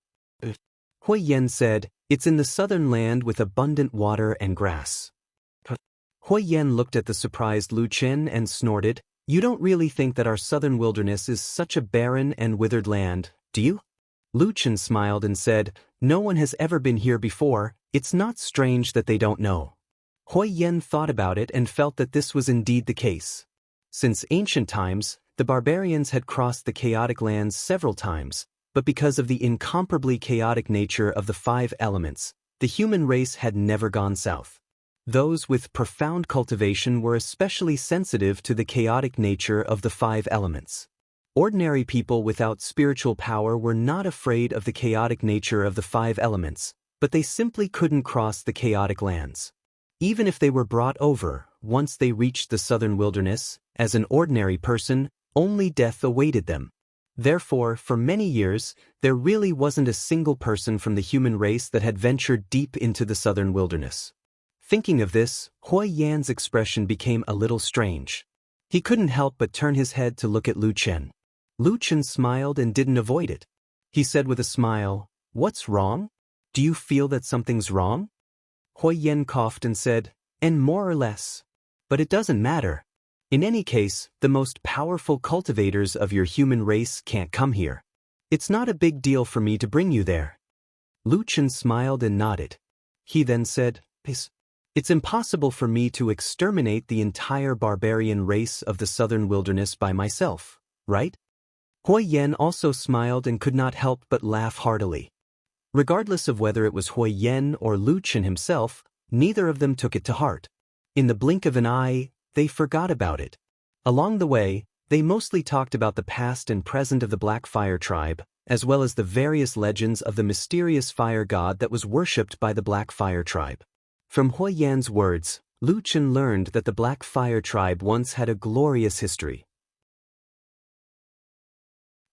Hui Yen said, "It's in the southern land with abundant water and grass." Hui Yen looked at the surprised Lu Chen and snorted, "You don't really think that our southern wilderness is such a barren and withered land, do you?" Lu Chen smiled and said, "No one has ever been here before, it's not strange that they don't know." Hui Yen thought about it and felt that this was indeed the case. Since ancient times, the barbarians had crossed the chaotic lands several times, but because of the incomparably chaotic nature of the 5 elements, the human race had never gone south. Those with profound cultivation were especially sensitive to the chaotic nature of the 5 elements. Ordinary people without spiritual power were not afraid of the chaotic nature of the 5 elements, but they simply couldn't cross the chaotic lands. Even if they were brought over, once they reached the southern wilderness, as an ordinary person, only death awaited them. Therefore, for many years, there really wasn't a single person from the human race that had ventured deep into the southern wilderness. Thinking of this, Hui Yan's expression became a little strange. He couldn't help but turn his head to look at Lu Chen. Lu Chen smiled and didn't avoid it. He said with a smile, "What's wrong? Do you feel that something's wrong?" Hui Yan coughed and said, "And more or less. But it doesn't matter. In any case, the most powerful cultivators of your human race can't come here. It's not a big deal for me to bring you there." Lu Chen smiled and nodded. He then said, It's impossible for me to exterminate the entire barbarian race of the southern wilderness by myself, right?" Hui Yan also smiled and could not help but laugh heartily. Regardless of whether it was Hui Yan or Lu Chen himself, neither of them took it to heart. In the blink of an eye, they forgot about it. Along the way, they mostly talked about the past and present of the Black Fire tribe, as well as the various legends of the mysterious fire god that was worshipped by the Black Fire tribe. From Hui Yan's words, Lu Chen learned that the Black Fire tribe once had a glorious history.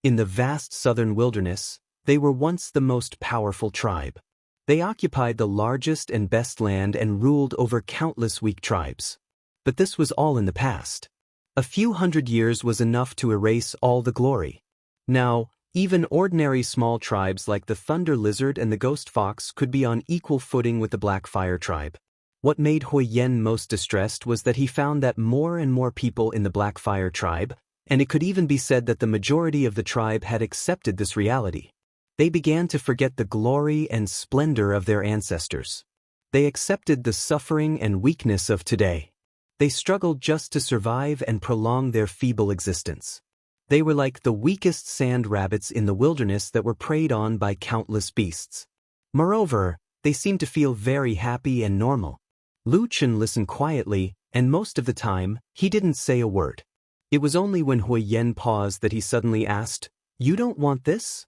In the vast southern wilderness, they were once the most powerful tribe. They occupied the largest and best land and ruled over countless weak tribes. But this was all in the past. A few hundred years was enough to erase all the glory. Now, even ordinary small tribes like the Thunder Lizard and the Ghost Fox could be on equal footing with the Black Fire tribe. What made Hui Yan most distressed was that he found that more and more people in the Black Fire tribe, and it could even be said that the majority of the tribe had accepted this reality. They began to forget the glory and splendor of their ancestors. They accepted the suffering and weakness of today. They struggled just to survive and prolong their feeble existence. They were like the weakest sand rabbits in the wilderness that were preyed on by countless beasts. Moreover, they seemed to feel very happy and normal. Lu Chen listened quietly, and most of the time, he didn't say a word. It was only when Hui Yan paused that he suddenly asked, "You don't want this?"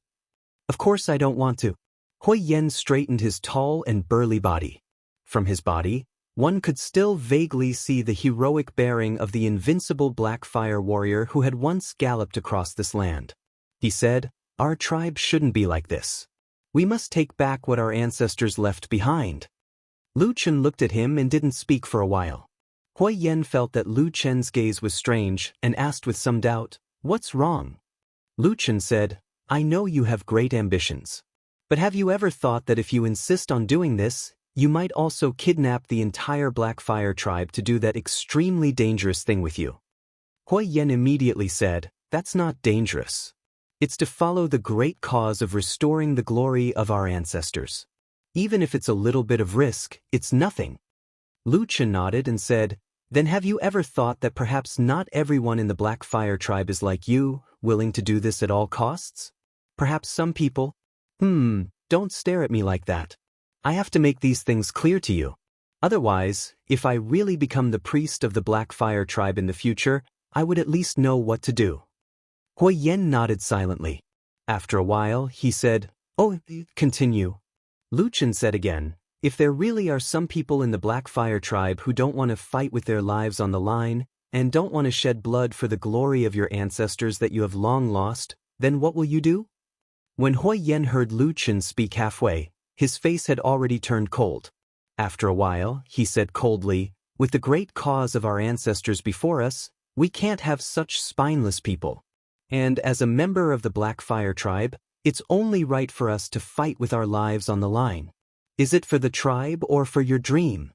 "Of course I don't want to." Hui Yan straightened his tall and burly body. From his body, one could still vaguely see the heroic bearing of the invincible Black Fire warrior who had once galloped across this land. He said, "Our tribe shouldn't be like this. We must take back what our ancestors left behind." Lu Chen looked at him and didn't speak for a while. Hui Yan felt that Lu Chen's gaze was strange and asked with some doubt, "What's wrong?" Lu Chen said, "I know you have great ambitions. But have you ever thought that if you insist on doing this, you might also kidnap the entire Black Fire tribe to do that extremely dangerous thing with you?" Hui Yan immediately said, "That's not dangerous. It's to follow the great cause of restoring the glory of our ancestors. Even if it's a little bit of risk, it's nothing." Lu Chen nodded and said, "Then have you ever thought that perhaps not everyone in the Black Fire tribe is like you, willing to do this at all costs? Perhaps some people—" Don't stare at me like that. I have to make these things clear to you. Otherwise, if I really become the priest of the Black Fire tribe in the future, I would at least know what to do." Hui Yan nodded silently. After a while, he said, "Oh, continue." Lu Chen said again, "If there really are some people in the Black Fire tribe who don't want to fight with their lives on the line, and don't want to shed blood for the glory of your ancestors that you have long lost, then what will you do?" When Hui Yan heard Lu Chen speak halfway, his face had already turned cold. After a while, he said coldly, "With the great cause of our ancestors before us, we can't have such spineless people. And as a member of the Black Fire tribe, it's only right for us to fight with our lives on the line. Is it for the tribe or for your dream?"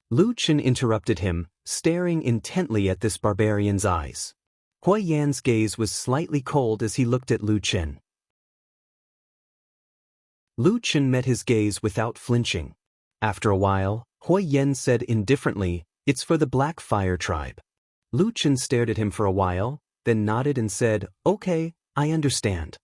Lu Chen interrupted him, staring intently at this barbarian's eyes. Hui Yan's gaze was slightly cold as he looked at Lu Chen. Lu Chen met his gaze without flinching. After a while, Hui Yan said indifferently, "It's for the Black Fire tribe." Lu Chen stared at him for a while, then nodded and said, "Okay, I understand."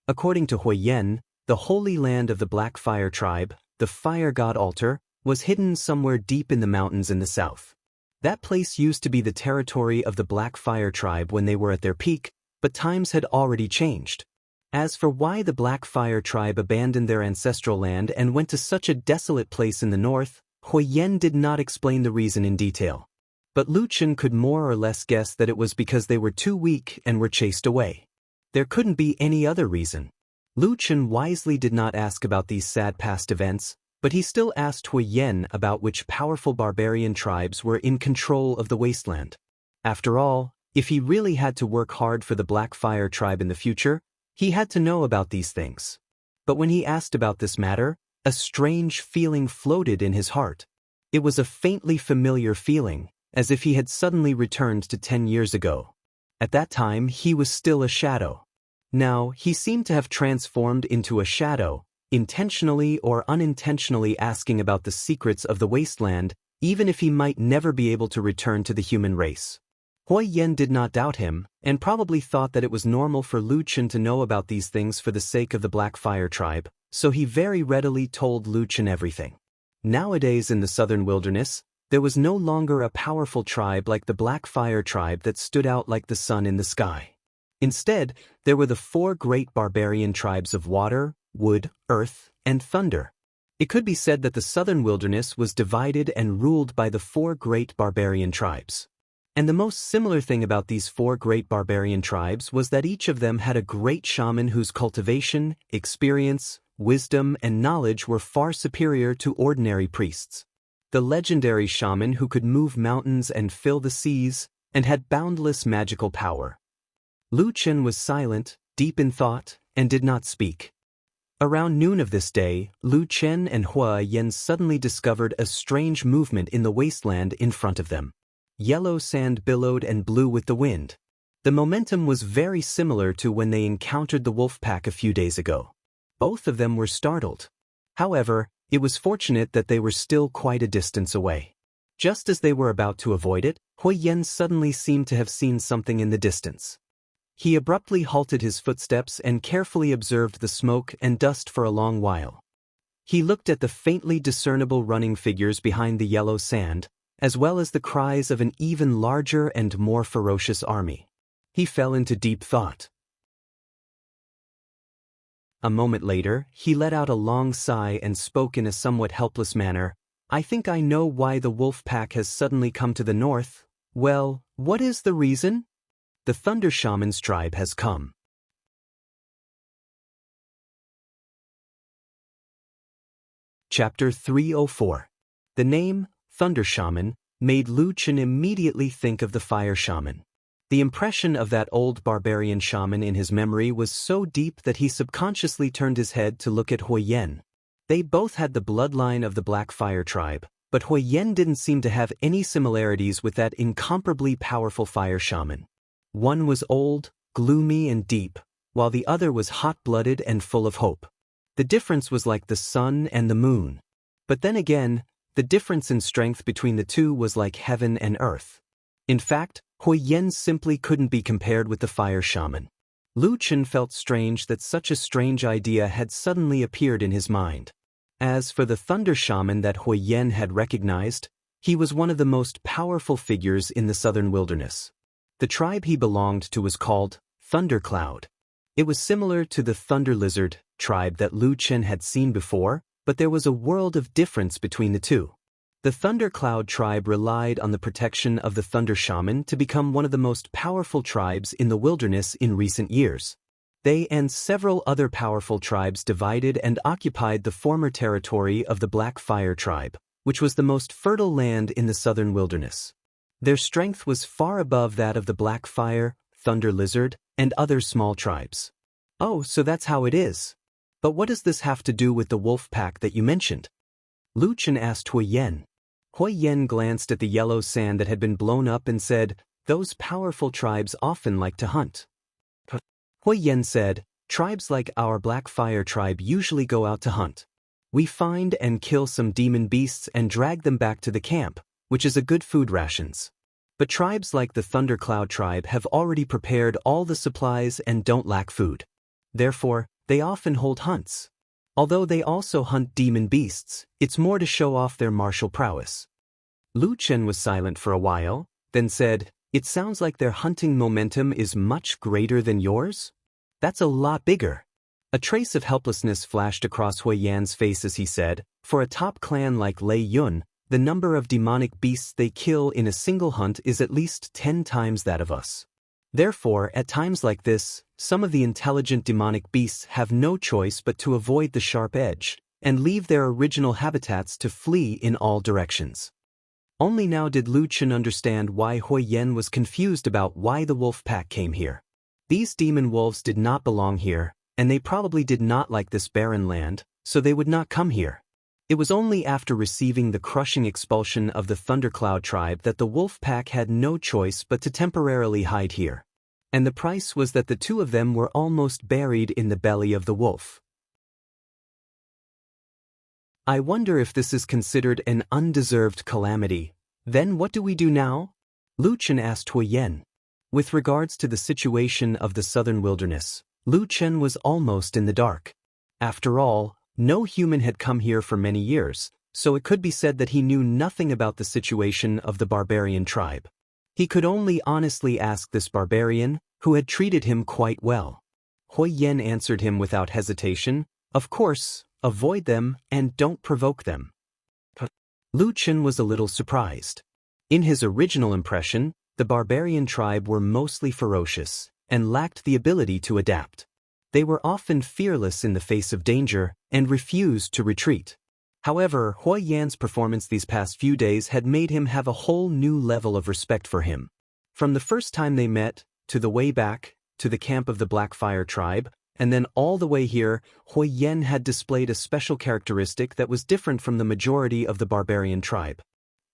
According to Hui Yan, the holy land of the Black Fire tribe, the fire god altar, was hidden somewhere deep in the mountains in the south. That place used to be the territory of the Black Fire tribe when they were at their peak, but times had already changed. As for why the Black Fire tribe abandoned their ancestral land and went to such a desolate place in the north, Huiyen did not explain the reason in detail. But Lu Chen could more or less guess that it was because they were too weak and were chased away. There couldn't be any other reason. Lu Chen wisely did not ask about these sad past events, but he still asked Huiyen about which powerful barbarian tribes were in control of the wasteland. After all, if he really had to work hard for the Black Fire tribe in the future, he had to know about these things. But when he asked about this matter, a strange feeling floated in his heart. It was a faintly familiar feeling, as if he had suddenly returned to 10 years ago. At that time, he was still a shadow. Now, he seemed to have transformed into a shadow, intentionally or unintentionally asking about the secrets of the wasteland, even if he might never be able to return to the human race. Huiyen did not doubt him, and probably thought that it was normal for Lu Chen to know about these things for the sake of the Black Fire tribe, so he very readily told Lu Chen everything. Nowadays in the southern wilderness, there was no longer a powerful tribe like the Black Fire tribe that stood out like the sun in the sky. Instead, there were the 4 great barbarian tribes of water, wood, earth, and thunder. It could be said that the southern wilderness was divided and ruled by the 4 great barbarian tribes. And the most similar thing about these 4 great barbarian tribes was that each of them had a great shaman whose cultivation, experience, wisdom, and knowledge were far superior to ordinary priests. The legendary shaman who could move mountains and fill the seas, and had boundless magical power. Lu Chen was silent, deep in thought, and did not speak. Around noon of this day, Lu Chen and Huiyen suddenly discovered a strange movement in the wasteland in front of them. Yellow sand billowed and blew with the wind. The momentum was very similar to when they encountered the wolf pack a few days ago. Both of them were startled. However, it was fortunate that they were still quite a distance away. Just as they were about to avoid it, Huiyen suddenly seemed to have seen something in the distance. He abruptly halted his footsteps and carefully observed the smoke and dust for a long while. He looked at the faintly discernible running figures behind the yellow sand, as well as the cries of an even larger and more ferocious army. He fell into deep thought. A moment later, he let out a long sigh and spoke in a somewhat helpless manner. "I think I know why the wolf pack has suddenly come to the north. Well, what is the reason? The Thunder Shaman's tribe has come." Chapter 304. The name, Thunder Shaman, made Lu Chen immediately think of the Fire Shaman. The impression of that old barbarian shaman in his memory was so deep that he subconsciously turned his head to look at Huiyen. They both had the bloodline of the Black Fire tribe, but Huiyen didn't seem to have any similarities with that incomparably powerful fire shaman. One was old, gloomy and deep, while the other was hot-blooded and full of hope. The difference was like the sun and the moon. But then again, the difference in strength between the two was like heaven and earth. In fact, Huiyen simply couldn't be compared with the fire shaman. Lu Chen felt strange that such a strange idea had suddenly appeared in his mind. As for the thunder shaman that Huiyen had recognized, he was one of the most powerful figures in the southern wilderness. The tribe he belonged to was called Thundercloud. It was similar to the Thunder Lizard tribe that Lu Chen had seen before, but there was a world of difference between the two. The Thundercloud tribe relied on the protection of the Thunder Shaman to become one of the most powerful tribes in the wilderness in recent years. They and several other powerful tribes divided and occupied the former territory of the Black Fire tribe, which was the most fertile land in the southern wilderness. Their strength was far above that of the Black Fire, Thunder Lizard, and other small tribes. "Oh, so that's how it is. But what does this have to do with the wolf pack that you mentioned?" Lu Chen asked Huiyen. Huiyen glanced at the yellow sand that had been blown up and said, "Those powerful tribes often like to hunt." Huiyen said, "Tribes like our Black Fire tribe usually go out to hunt. We find and kill some demon beasts and drag them back to the camp, which is a good food rations. But tribes like the Thundercloud tribe have already prepared all the supplies and don't lack food. Therefore, they often hold hunts. Although they also hunt demon beasts, it's more to show off their martial prowess." Lu Chen was silent for a while, then said, It sounds like their hunting momentum is much greater than yours? That's a lot bigger. A trace of helplessness flashed across Hui Yan's face as he said, for a top clan like Lei Yun, the number of demonic beasts they kill in a single hunt is at least 10 times that of us. Therefore, at times like this, some of the intelligent demonic beasts have no choice but to avoid the sharp edge, and leave their original habitats to flee in all directions. Only now did Lu Chen understand why Hui Yan was confused about why the wolf pack came here. These demon wolves did not belong here, and they probably did not like this barren land, so they would not come here. It was only after receiving the crushing expulsion of the Thundercloud tribe that the wolf pack had no choice but to temporarily hide here. And the price was that the two of them were almost buried in the belly of the wolf. I wonder if this is considered an undeserved calamity. Then what do we do now? Lu Chen asked Hui Yan. With regards to the situation of the southern wilderness, Lu Chen was almost in the dark. After all, no human had come here for many years, so it could be said that he knew nothing about the situation of the barbarian tribe. He could only honestly ask this barbarian, who had treated him quite well. Hui Yan answered him without hesitation, "Of course, avoid them and don't provoke them." Lu Chen was a little surprised. In his original impression, the barbarian tribe were mostly ferocious and lacked the ability to adapt. They were often fearless in the face of danger and refused to retreat. However, Hui Yan's performance these past few days had made him have a whole new level of respect for him. From the first time they met, to the way back, to the camp of the Blackfire tribe, and then all the way here, Hui Yan had displayed a special characteristic that was different from the majority of the barbarian tribe.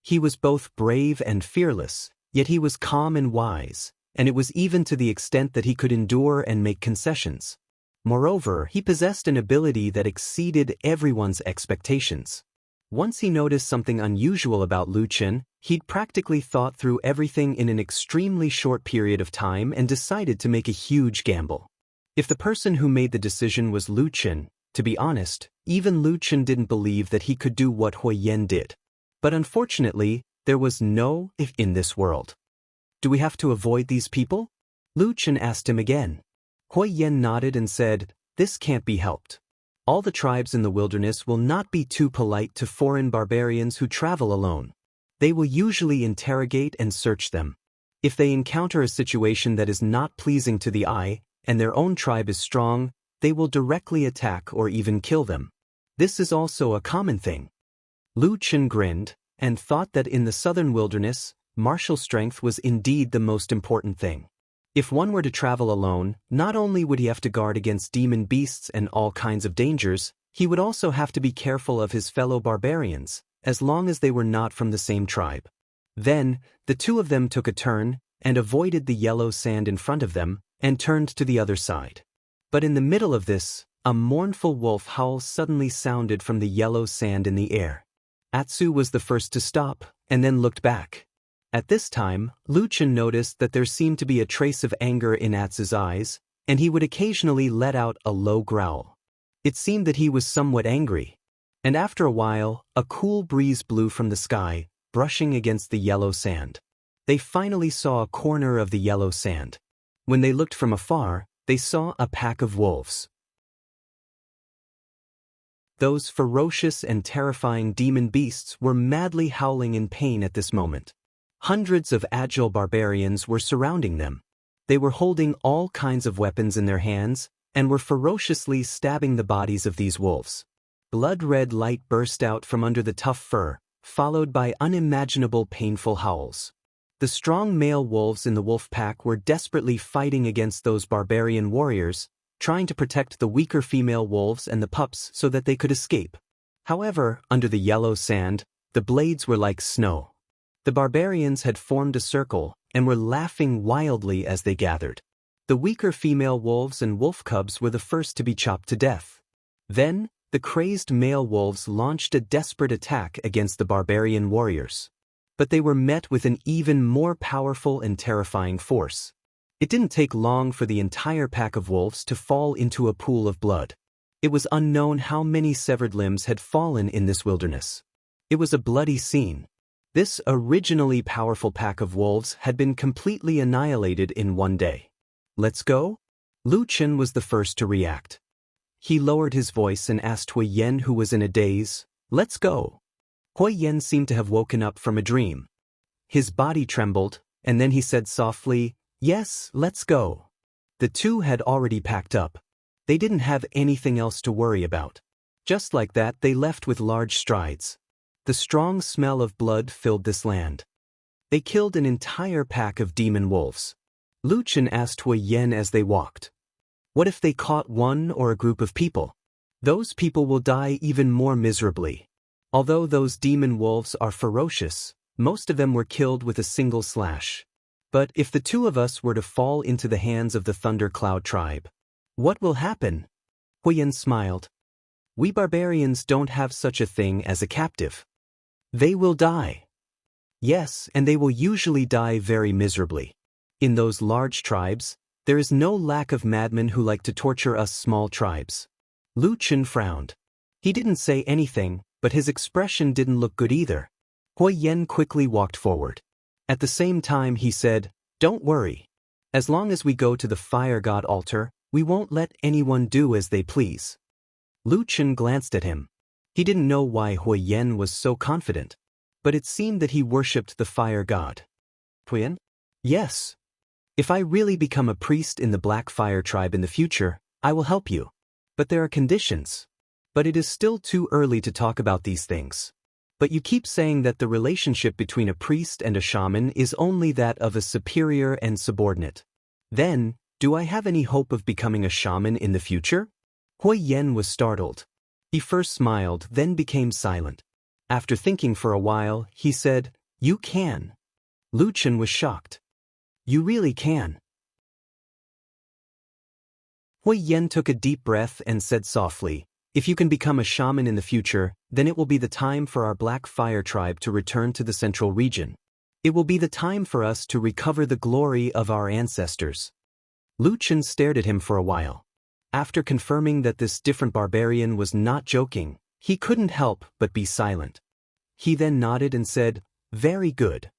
He was both brave and fearless, yet he was calm and wise, and it was even to the extent that he could endure and make concessions. Moreover, he possessed an ability that exceeded everyone's expectations. Once he noticed something unusual about Lu Chen, he'd practically thought through everything in an extremely short period of time and decided to make a huge gamble. If the person who made the decision was Lu Chen, to be honest, even Lu Chen didn't believe that he could do what Hui Yan did. But unfortunately, there was no if in this world. Do we have to avoid these people? Lu Chen asked him again. Hui Yan nodded and said, "This can't be helped. All the tribes in the wilderness will not be too polite to foreign barbarians who travel alone. They will usually interrogate and search them. If they encounter a situation that is not pleasing to the eye, and their own tribe is strong, they will directly attack or even kill them. This is also a common thing." Lu Chen grinned, and thought that in the southern wilderness, martial strength was indeed the most important thing. If one were to travel alone, not only would he have to guard against demon beasts and all kinds of dangers, he would also have to be careful of his fellow barbarians, as long as they were not from the same tribe. Then, the two of them took a turn, and avoided the yellow sand in front of them, and turned to the other side. But in the middle of this, a mournful wolf howl suddenly sounded from the yellow sand in the air. Atsu was the first to stop, and then looked back. At this time, Lu Chen noticed that there seemed to be a trace of anger in Atsu's eyes, and he would occasionally let out a low growl. It seemed that he was somewhat angry. And after a while, a cool breeze blew from the sky, brushing against the yellow sand. They finally saw a corner of the yellow sand. When they looked from afar, they saw a pack of wolves. Those ferocious and terrifying demon beasts were madly howling in pain at this moment. Hundreds of agile barbarians were surrounding them. They were holding all kinds of weapons in their hands, and were ferociously stabbing the bodies of these wolves. Blood-red light burst out from under the tough fur, followed by unimaginable painful howls. The strong male wolves in the wolf pack were desperately fighting against those barbarian warriors, trying to protect the weaker female wolves and the pups so that they could escape. However, under the yellow sand, the blades were like snow. The barbarians had formed a circle and were laughing wildly as they gathered. The weaker female wolves and wolf cubs were the first to be chopped to death. Then, the crazed male wolves launched a desperate attack against the barbarian warriors. But they were met with an even more powerful and terrifying force. It didn't take long for the entire pack of wolves to fall into a pool of blood. It was unknown how many severed limbs had fallen in this wilderness. It was a bloody scene. This originally powerful pack of wolves had been completely annihilated in one day. Let's go? Lu Chen was the first to react. He lowered his voice and asked Hui Yen, who was in a daze, "Let's go." Hui Yen seemed to have woken up from a dream. His body trembled, and then he said softly, "Yes, let's go." The two had already packed up. They didn't have anything else to worry about. Just like that, they left with large strides. The strong smell of blood filled this land. They killed an entire pack of demon wolves. Lu Chen asked Hui Yen as they walked, "What if they caught one or a group of people? Those people will die even more miserably. Although those demon wolves are ferocious, most of them were killed with a single slash. But if the two of us were to fall into the hands of the Thundercloud tribe, what will happen?" Hui Yen smiled. "We barbarians don't have such a thing as a captive. They will die. Yes, and they will usually die very miserably. In those large tribes, there is no lack of madmen who like to torture us small tribes." Lu Chen frowned. He didn't say anything, but his expression didn't look good either. Hui Yen quickly walked forward. At the same time he said, "Don't worry. As long as we go to the fire god altar, we won't let anyone do as they please." Lu Chen glanced at him. He didn't know why Hui Yen was so confident, but it seemed that he worshipped the fire god. "Hui Yen? Yes. If I really become a priest in the Black Fire tribe in the future, I will help you. But there are conditions. But it is still too early to talk about these things. But you keep saying that the relationship between a priest and a shaman is only that of a superior and subordinate. Then, do I have any hope of becoming a shaman in the future?" Hui Yen was startled. He first smiled, then became silent. After thinking for a while, he said, "You can." Lu Chen was shocked. "You really can?" Hui Yen took a deep breath and said softly, "If you can become a shaman in the future, then it will be the time for our Black Fire tribe to return to the central region. It will be the time for us to recover the glory of our ancestors." Lu Chen stared at him for a while. After confirming that this different barbarian was not joking, he couldn't help but be silent. He then nodded and said, "Very good."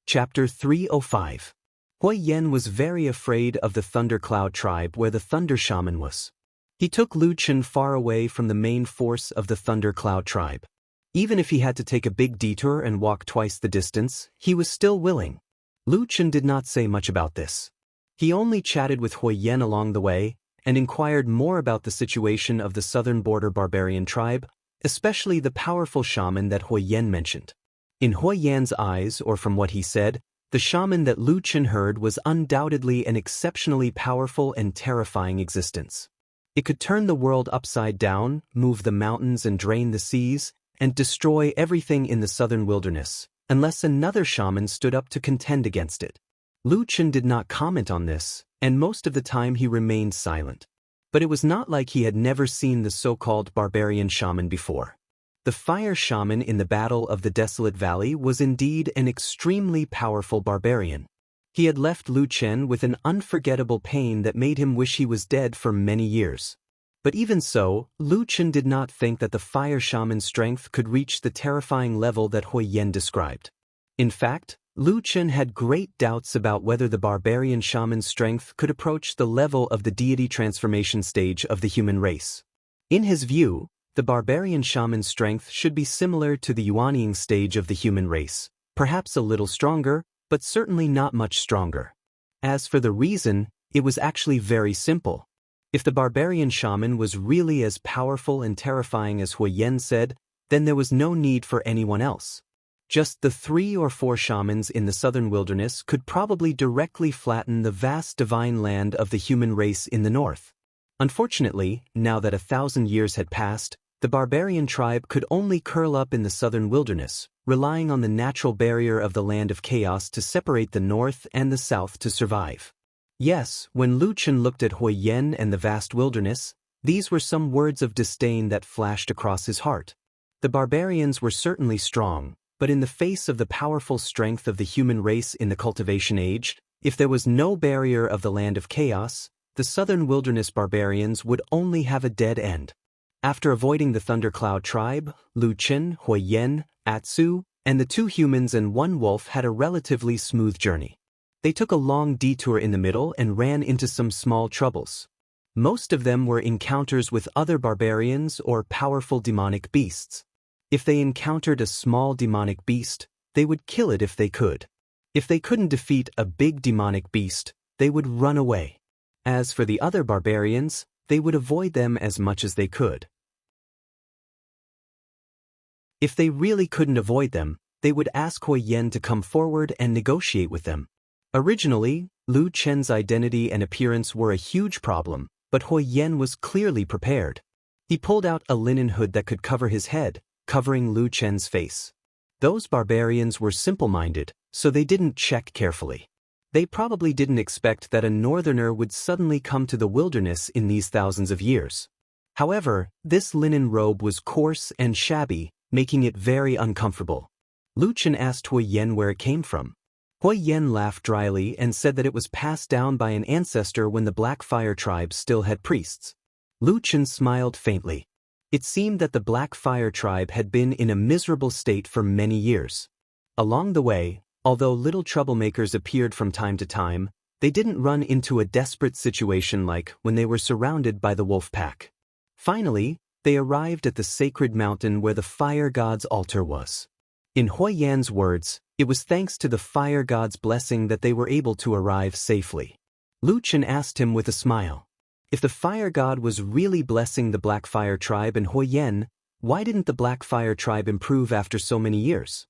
Chapter 305. Hui Yen was very afraid of the Thundercloud tribe where the Thunder Shaman was. He took Lu Chen far away from the main force of the Thundercloud tribe. Even if he had to take a big detour and walk twice the distance, he was still willing. Lu Chen did not say much about this. He only chatted with Hui Yen along the way, and inquired more about the situation of the southern border barbarian tribe, especially the powerful shaman that Hui Yen mentioned. In Hui Yan's eyes, or from what he said, the shaman that Lu Chen heard was undoubtedly an exceptionally powerful and terrifying existence. It could turn the world upside down, move the mountains and drain the seas, and destroy everything in the southern wilderness, unless another shaman stood up to contend against it. Lu Chen did not comment on this, and most of the time he remained silent. But it was not like he had never seen the so-called barbarian shaman before. The fire shaman in the Battle of the Desolate Valley was indeed an extremely powerful barbarian. He had left Lu Chen with an unforgettable pain that made him wish he was dead for many years. But even so, Lu Chen did not think that the fire shaman's strength could reach the terrifying level that Hui Yen described. In fact, Lu Chen had great doubts about whether the barbarian shaman's strength could approach the level of the deity transformation stage of the human race. In his view, the barbarian shaman's strength should be similar to the Yuanying stage of the human race, perhaps a little stronger, but certainly not much stronger. As for the reason, it was actually very simple. If the barbarian shaman was really as powerful and terrifying as Hui Yen said, then there was no need for anyone else. Just the 3 or 4 shamans in the southern wilderness could probably directly flatten the vast divine land of the human race in the north. Unfortunately, now that 1,000 years had passed, the barbarian tribe could only curl up in the southern wilderness, relying on the natural barrier of the land of chaos to separate the north and the south to survive. Yes, when Lu Chen looked at Hui Yen and the vast wilderness, these were some words of disdain that flashed across his heart. The barbarians were certainly strong, but in the face of the powerful strength of the human race in the Cultivation Age, if there was no barrier of the land of chaos, the southern wilderness barbarians would only have a dead end. After avoiding the Thundercloud tribe, Lu Chen, Hui Yen, Atsu, and the 2 humans and 1 wolf had a relatively smooth journey. They took a long detour in the middle and ran into some small troubles. Most of them were encounters with other barbarians or powerful demonic beasts. If they encountered a small demonic beast, they would kill it if they could. If they couldn't defeat a big demonic beast, they would run away. As for the other barbarians, they would avoid them as much as they could. If they really couldn't avoid them, they would ask Hui Yen to come forward and negotiate with them. Originally, Lu Chen's identity and appearance were a huge problem, but Hui Yen was clearly prepared. He pulled out a linen hood that could cover his head, covering Lu Chen's face. Those barbarians were simple-minded, so they didn't check carefully. They probably didn't expect that a northerner would suddenly come to the wilderness in these thousands of years. However, this linen robe was coarse and shabby, making it very uncomfortable. Lu Chen asked Hui Yen where it came from. Hui Yen laughed dryly and said that it was passed down by an ancestor when the Black Fire tribe still had priests. Lu Chen smiled faintly. It seemed that the Black Fire tribe had been in a miserable state for many years. Along the way, although little troublemakers appeared from time to time, they didn't run into a desperate situation like when they were surrounded by the wolf pack. Finally, they arrived at the sacred mountain where the fire god's altar was. In Hui Yan's words, it was thanks to the fire god's blessing that they were able to arrive safely. Lu Chen asked him with a smile. If the fire god was really blessing the Black Fire tribe and Hui Yen, why didn't the Black Fire tribe improve after so many years?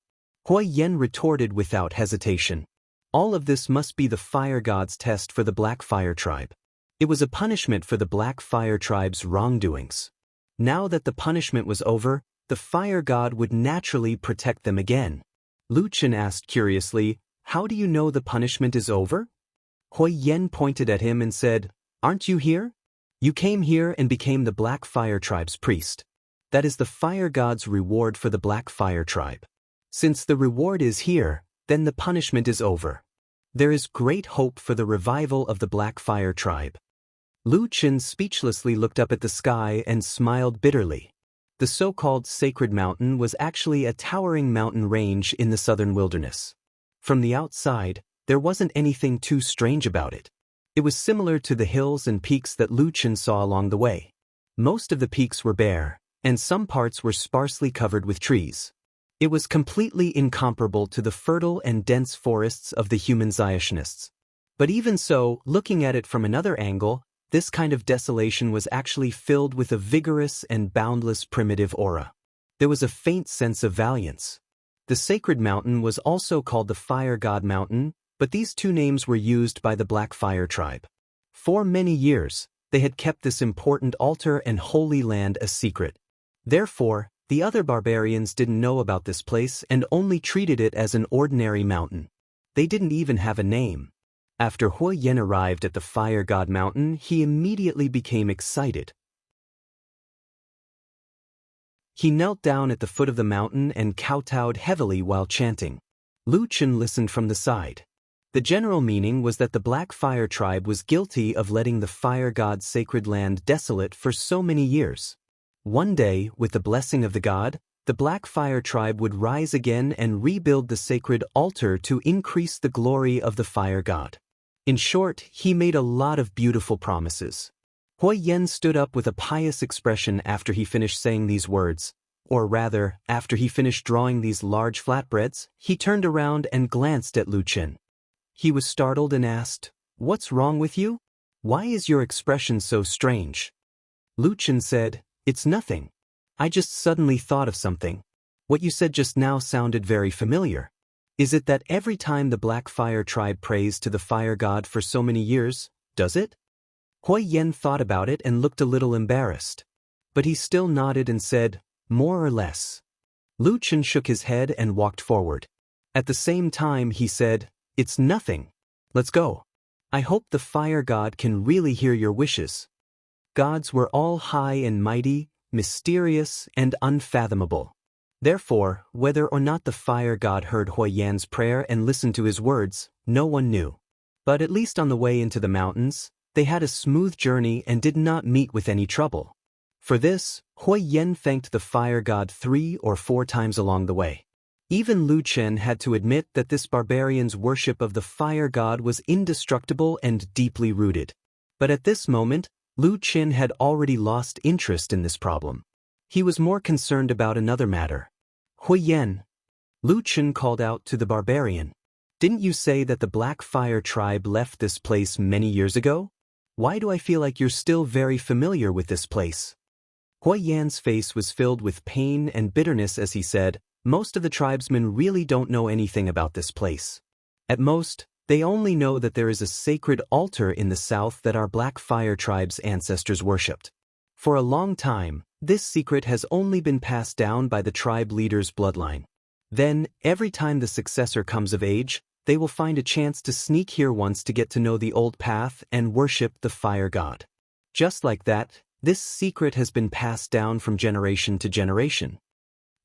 Hui Yen retorted without hesitation. All of this must be the fire god's test for the Black Fire tribe. It was a punishment for the Black Fire tribe's wrongdoings. Now that the punishment was over, the fire god would naturally protect them again. Lu Chen asked curiously, "How do you know the punishment is over?" Hui Yen pointed at him and said, "Aren't you here? You came here and became the Black Fire tribe's priest. That is the fire god's reward for the Black Fire tribe. Since the reward is here, then the punishment is over. There is great hope for the revival of the Black Fire tribe." Lu Chen speechlessly looked up at the sky and smiled bitterly. The so-called Sacred Mountain was actually a towering mountain range in the southern wilderness. From the outside, there wasn't anything too strange about it. It was similar to the hills and peaks that Lu Chen saw along the way. Most of the peaks were bare, and some parts were sparsely covered with trees. It was completely incomparable to the fertile and dense forests of the human Xianxianists. But even so, looking at it from another angle, this kind of desolation was actually filled with a vigorous and boundless primitive aura. There was a faint sense of valiance. The Sacred Mountain was also called the Fire God Mountain, but these 2 names were used by the Black Fire tribe. For many years, they had kept this important altar and holy land a secret. Therefore, the other barbarians didn't know about this place and only treated it as an ordinary mountain. They didn't even have a name. After Hui Yen arrived at the Fire God Mountain, he immediately became excited. He knelt down at the foot of the mountain and kowtowed heavily while chanting. Lu Chen listened from the side. The general meaning was that the Black Fire tribe was guilty of letting the fire god's sacred land desolate for so many years. One day, with the blessing of the god, the Black Fire tribe would rise again and rebuild the sacred altar to increase the glory of the fire god. In short, he made a lot of beautiful promises. Hui Yen stood up with a pious expression after he finished saying these words, or rather, after he finished drawing these large flatbreads, he turned around and glanced at Lu Chen. He was startled and asked, "What's wrong with you? Why is your expression so strange?" Lu Chen said, "It's nothing. I just suddenly thought of something. What you said just now sounded very familiar. Is it that every time the Black Fire tribe prays to the fire god for so many years, does it?" Hui Yen thought about it and looked a little embarrassed. But he still nodded and said, "More or less." Lu Chen shook his head and walked forward. At the same time he said, "It's nothing. Let's go. I hope the fire god can really hear your wishes." Gods were all high and mighty, mysterious, and unfathomable. Therefore, whether or not the fire god heard Hui Yan's prayer and listened to his words, no one knew. But at least on the way into the mountains, they had a smooth journey and did not meet with any trouble. For this, Hui Yen thanked the fire god 3 or 4 times along the way. Even Lu Chen had to admit that this barbarian's worship of the fire god was indestructible and deeply rooted. But at this moment, Lu Chen had already lost interest in this problem. He was more concerned about another matter. Hui Yen, Lu Chen called out to the barbarian. Didn't you say that the Black Fire tribe left this place many years ago? Why do I feel like you're still very familiar with this place? Hui Yan's face was filled with pain and bitterness as he said, most of the tribesmen really don't know anything about this place. At most, they only know that there is a sacred altar in the south that our Black Fire tribe's ancestors worshipped. For a long time, this secret has only been passed down by the tribe leader's bloodline. Then, every time the successor comes of age, they will find a chance to sneak here once to get to know the old path and worship the fire god. Just like that, this secret has been passed down from generation to generation.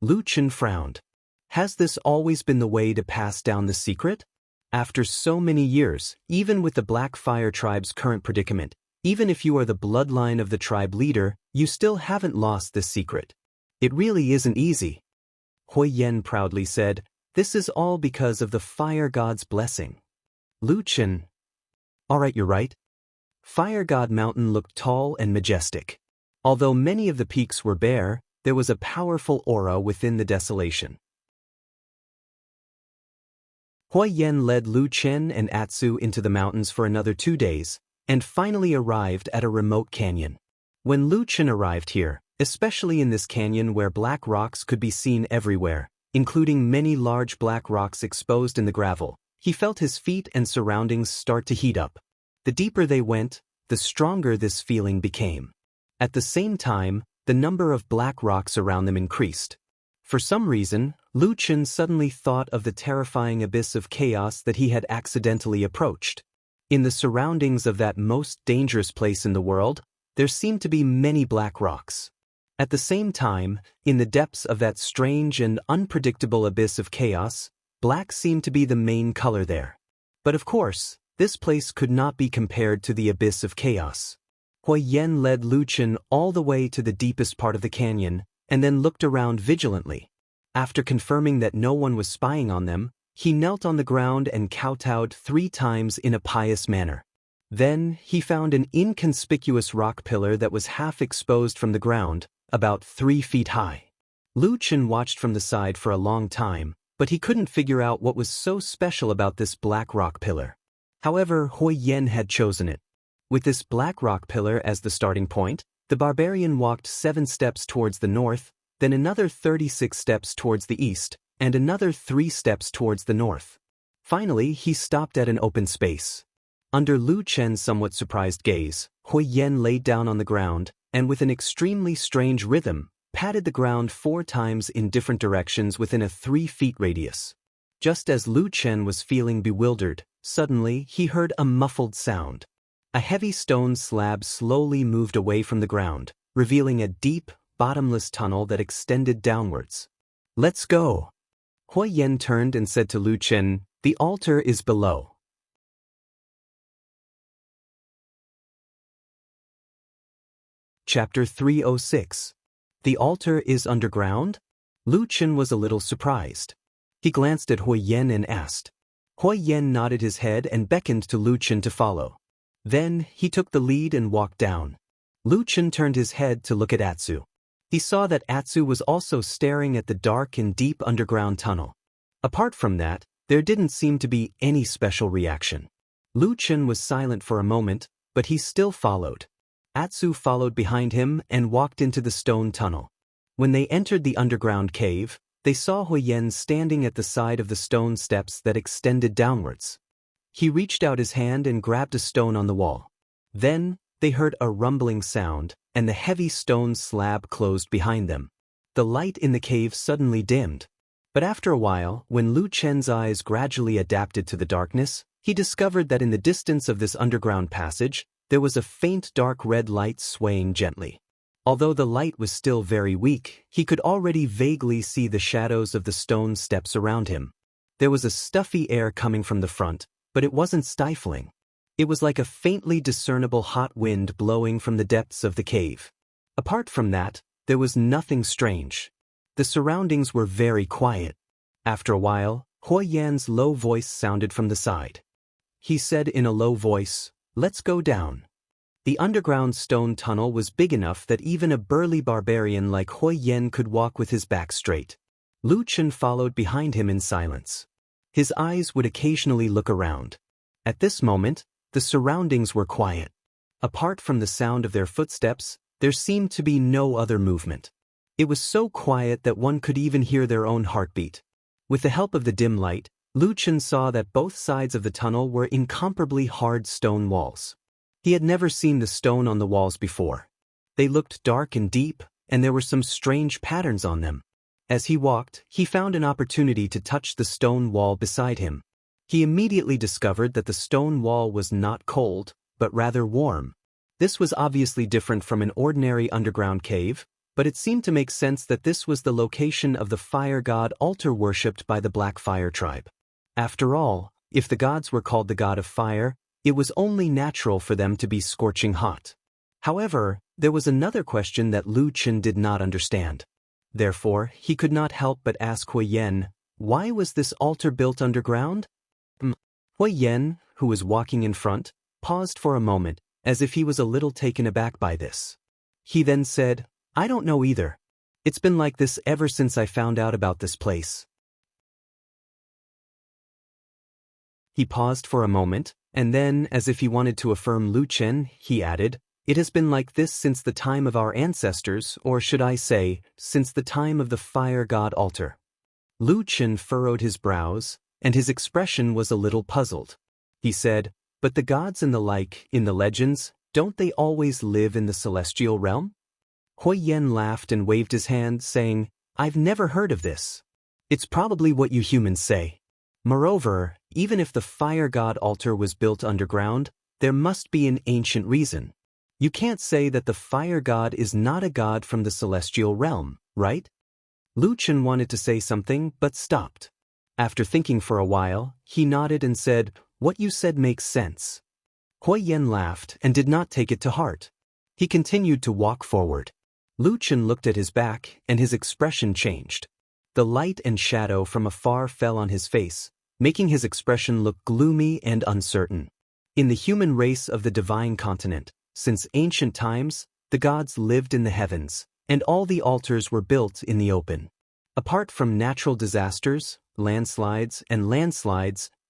Lu Chen frowned. Has this always been the way to pass down the secret? After so many years, even with the Black Fire tribe's current predicament, even if you are the bloodline of the tribe leader, you still haven't lost this secret. It really isn't easy. Hui Yen proudly said, this is all because of the fire god's blessing. Lu Chen. Alright, you're right. Fire God Mountain looked tall and majestic. Although many of the peaks were bare, there was a powerful aura within the desolation. Hui Yen led Lu Chen and Atsu into the mountains for another 2 days, and finally arrived at a remote canyon. When Lu Chen arrived here, especially in this canyon where black rocks could be seen everywhere, including many large black rocks exposed in the gravel, he felt his feet and surroundings start to heat up. The deeper they went, the stronger this feeling became. At the same time, the number of black rocks around them increased. For some reason, Lu Chen suddenly thought of the terrifying abyss of chaos that he had accidentally approached. In the surroundings of that most dangerous place in the world, there seemed to be many black rocks. At the same time, in the depths of that strange and unpredictable abyss of chaos, black seemed to be the main color there. But of course, this place could not be compared to the abyss of chaos. Hui Yen led Lu Chen all the way to the deepest part of the canyon, and then looked around vigilantly. After confirming that no one was spying on them, he knelt on the ground and kowtowed 3 times in a pious manner. Then, he found an inconspicuous rock pillar that was half exposed from the ground, about 3 feet high. Lu Chen watched from the side for a long time, but he couldn't figure out what was so special about this black rock pillar. However, Hui Yen had chosen it. With this black rock pillar as the starting point, the barbarian walked 7 steps towards the north, then another 36 steps towards the east, and another 3 steps towards the north. Finally, he stopped at an open space. Under Lu Chen's somewhat surprised gaze, Hui Yen laid down on the ground, and with an extremely strange rhythm, patted the ground 4 times in different directions within a 3-foot radius. Just as Lu Chen was feeling bewildered, suddenly he heard a muffled sound. A heavy stone slab slowly moved away from the ground, revealing a deep, bottomless tunnel that extended downwards. Let's go. Hui Yen turned and said to Lu Chen, the altar is below. Chapter 306. The altar is underground? Lu Chen was a little surprised. He glanced at Hui Yen and asked. Hui Yen nodded his head and beckoned to Lu Chen to follow. Then, he took the lead and walked down. Lu Chen turned his head to look at Atsu. He saw that Atsu was also staring at the dark and deep underground tunnel. Apart from that, there didn't seem to be any special reaction. Lu Chen was silent for a moment, but he still followed. Atsu followed behind him and walked into the stone tunnel. When they entered the underground cave, they saw Hui Yen standing at the side of the stone steps that extended downwards. He reached out his hand and grabbed a stone on the wall. Then, they heard a rumbling sound, and the heavy stone slab closed behind them. The light in the cave suddenly dimmed. But after a while, when Lu Chen's eyes gradually adapted to the darkness, he discovered that in the distance of this underground passage, there was a faint dark red light swaying gently. Although the light was still very weak, he could already vaguely see the shadows of the stone steps around him. There was a stuffy air coming from the front, but it wasn't stifling. It was like a faintly discernible hot wind blowing from the depths of the cave. Apart from that, there was nothing strange. The surroundings were very quiet. After a while, Hui Yan's low voice sounded from the side. He said in a low voice, "Let's go down." The underground stone tunnel was big enough that even a burly barbarian like Hui Yan could walk with his back straight. Lu Chen followed behind him in silence. His eyes would occasionally look around. At this moment, the surroundings were quiet. Apart from the sound of their footsteps, there seemed to be no other movement. It was so quiet that one could even hear their own heartbeat. With the help of the dim light, Lu Chen saw that both sides of the tunnel were incomparably hard stone walls. He had never seen the stone on the walls before. They looked dark and deep, and there were some strange patterns on them. As he walked, he found an opportunity to touch the stone wall beside him. He immediately discovered that the stone wall was not cold, but rather warm. This was obviously different from an ordinary underground cave, but it seemed to make sense that this was the location of the fire god altar worshipped by the Black Fire tribe. After all, if the gods were called the god of fire, it was only natural for them to be scorching hot. However, there was another question that Lu Chen did not understand. Therefore, he could not help but ask Hui Yan, why was this altar built underground? Hui Yan, who was walking in front, paused for a moment, as if he was a little taken aback by this. He then said, "I don't know either. It's been like this ever since I found out about this place." He paused for a moment, and then, as if he wanted to affirm Lu Chen, he added, "It has been like this since the time of our ancestors, or should I say, since the time of the fire god altar." Lu Chen furrowed his brows, and his expression was a little puzzled. He said, "But the gods and the like, in the legends, don't they always live in the celestial realm?" Hui Yan laughed and waved his hand, saying, "I've never heard of this. It's probably what you humans say. Moreover, even if the fire god altar was built underground, there must be an ancient reason. You can't say that the fire god is not a god from the celestial realm, right?" Lu Chen wanted to say something, but stopped. After thinking for a while, he nodded and said, "What you said makes sense." Hui Yan laughed and did not take it to heart. He continued to walk forward. Lu Chen looked at his back, and his expression changed. The light and shadow from afar fell on his face, making his expression look gloomy and uncertain. In the human race of the divine continent, since ancient times, the gods lived in the heavens, and all the altars were built in the open. Apart from natural disasters, landslides,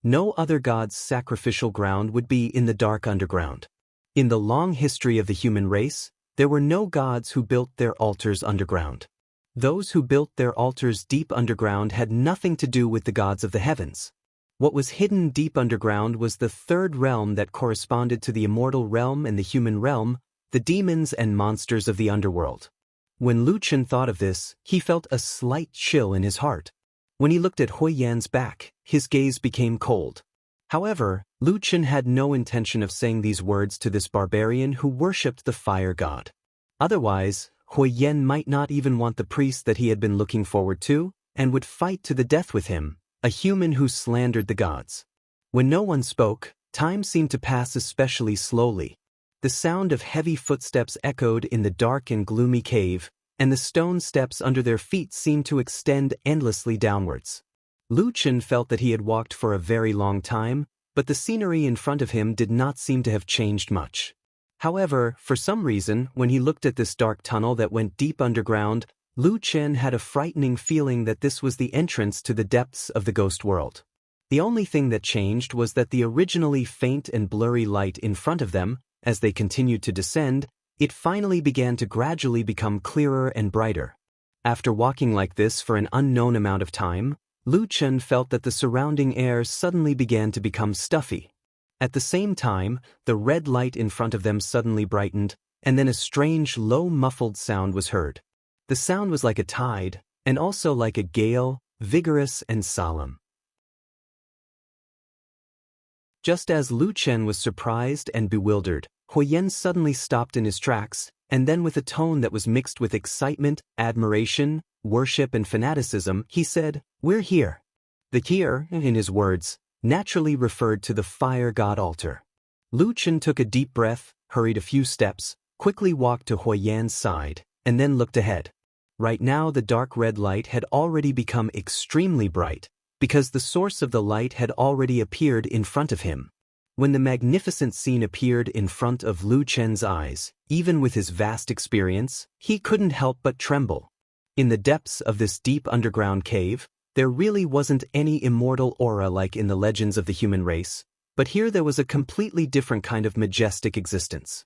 no other god's sacrificial ground would be in the dark underground. In the long history of the human race, there were no gods who built their altars underground. Those who built their altars deep underground had nothing to do with the gods of the heavens. What was hidden deep underground was the third realm that corresponded to the immortal realm and the human realm, the demons and monsters of the underworld. When Lu Chen thought of this, he felt a slight chill in his heart. When he looked at Hui Yan's back, his gaze became cold. However, Lu Chen had no intention of saying these words to this barbarian who worshipped the fire god. Otherwise, Hui Yan might not even want the priest that he had been looking forward to, and would fight to the death with him, a human who slandered the gods. When no one spoke, time seemed to pass especially slowly. The sound of heavy footsteps echoed in the dark and gloomy cave, and the stone steps under their feet seemed to extend endlessly downwards. Lu Chen felt that he had walked for a very long time, but the scenery in front of him did not seem to have changed much. However, for some reason, when he looked at this dark tunnel that went deep underground, Lu Chen had a frightening feeling that this was the entrance to the depths of the ghost world. The only thing that changed was that the originally faint and blurry light in front of them, as they continued to descend, it finally began to gradually become clearer and brighter. After walking like this for an unknown amount of time, Lu Chen felt that the surrounding air suddenly began to become stuffy. At the same time, the red light in front of them suddenly brightened, and then a strange, low, muffled sound was heard. The sound was like a tide, and also like a gale, vigorous and solemn. Just as Lu Chen was surprised and bewildered, Hui Yan suddenly stopped in his tracks, and then with a tone that was mixed with excitement, admiration, worship and fanaticism, he said, "We're here." The here, in his words, naturally referred to the fire god altar. Lu Chen took a deep breath, hurried a few steps, quickly walked to Huiyan's side, and then looked ahead. Right now the dark red light had already become extremely bright, because the source of the light had already appeared in front of him. When the magnificent scene appeared in front of Lu Chen's eyes, even with his vast experience, he couldn't help but tremble. In the depths of this deep underground cave, there really wasn't any immortal aura like in the legends of the human race, but here there was a completely different kind of majestic existence.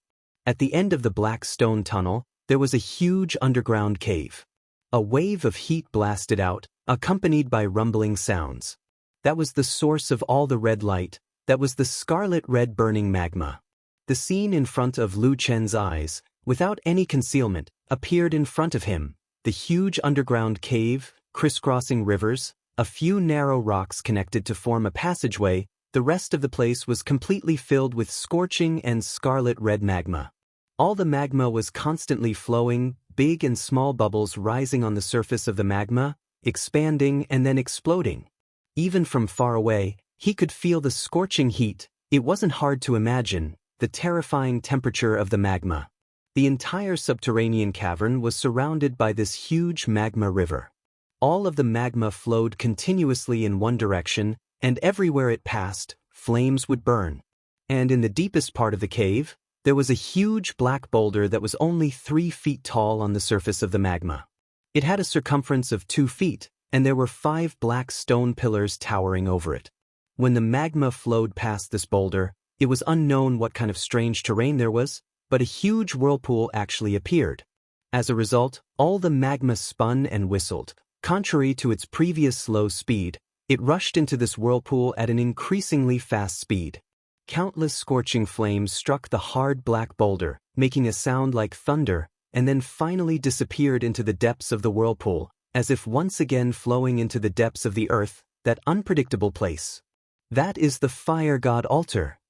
At the end of the black stone tunnel, there was a huge underground cave. A wave of heat blasted out, accompanied by rumbling sounds. That was the source of all the red light, that was the scarlet red burning magma. The scene in front of Lu Chen's eyes, without any concealment, appeared in front of him. The huge underground cave, crisscrossing rivers, a few narrow rocks connected to form a passageway. The rest of the place was completely filled with scorching and scarlet red magma. All the magma was constantly flowing, big and small bubbles rising on the surface of the magma, expanding and then exploding. Even from far away, he could feel the scorching heat. It wasn't hard to imagine the terrifying temperature of the magma. The entire subterranean cavern was surrounded by this huge magma river. All of the magma flowed continuously in one direction, and everywhere it passed, flames would burn. And in the deepest part of the cave, there was a huge black boulder that was only 3 feet tall on the surface of the magma. It had a circumference of 2 feet, and there were 5 black stone pillars towering over it. When the magma flowed past this boulder, it was unknown what kind of strange terrain there was, but a huge whirlpool actually appeared. As a result, all the magma spun and whistled. Contrary to its previous slow speed, it rushed into this whirlpool at an increasingly fast speed. Countless scorching flames struck the hard black boulder, making a sound like thunder, and then finally disappeared into the depths of the whirlpool, as if once again flowing into the depths of the earth, that unpredictable place. That is the fire god altar.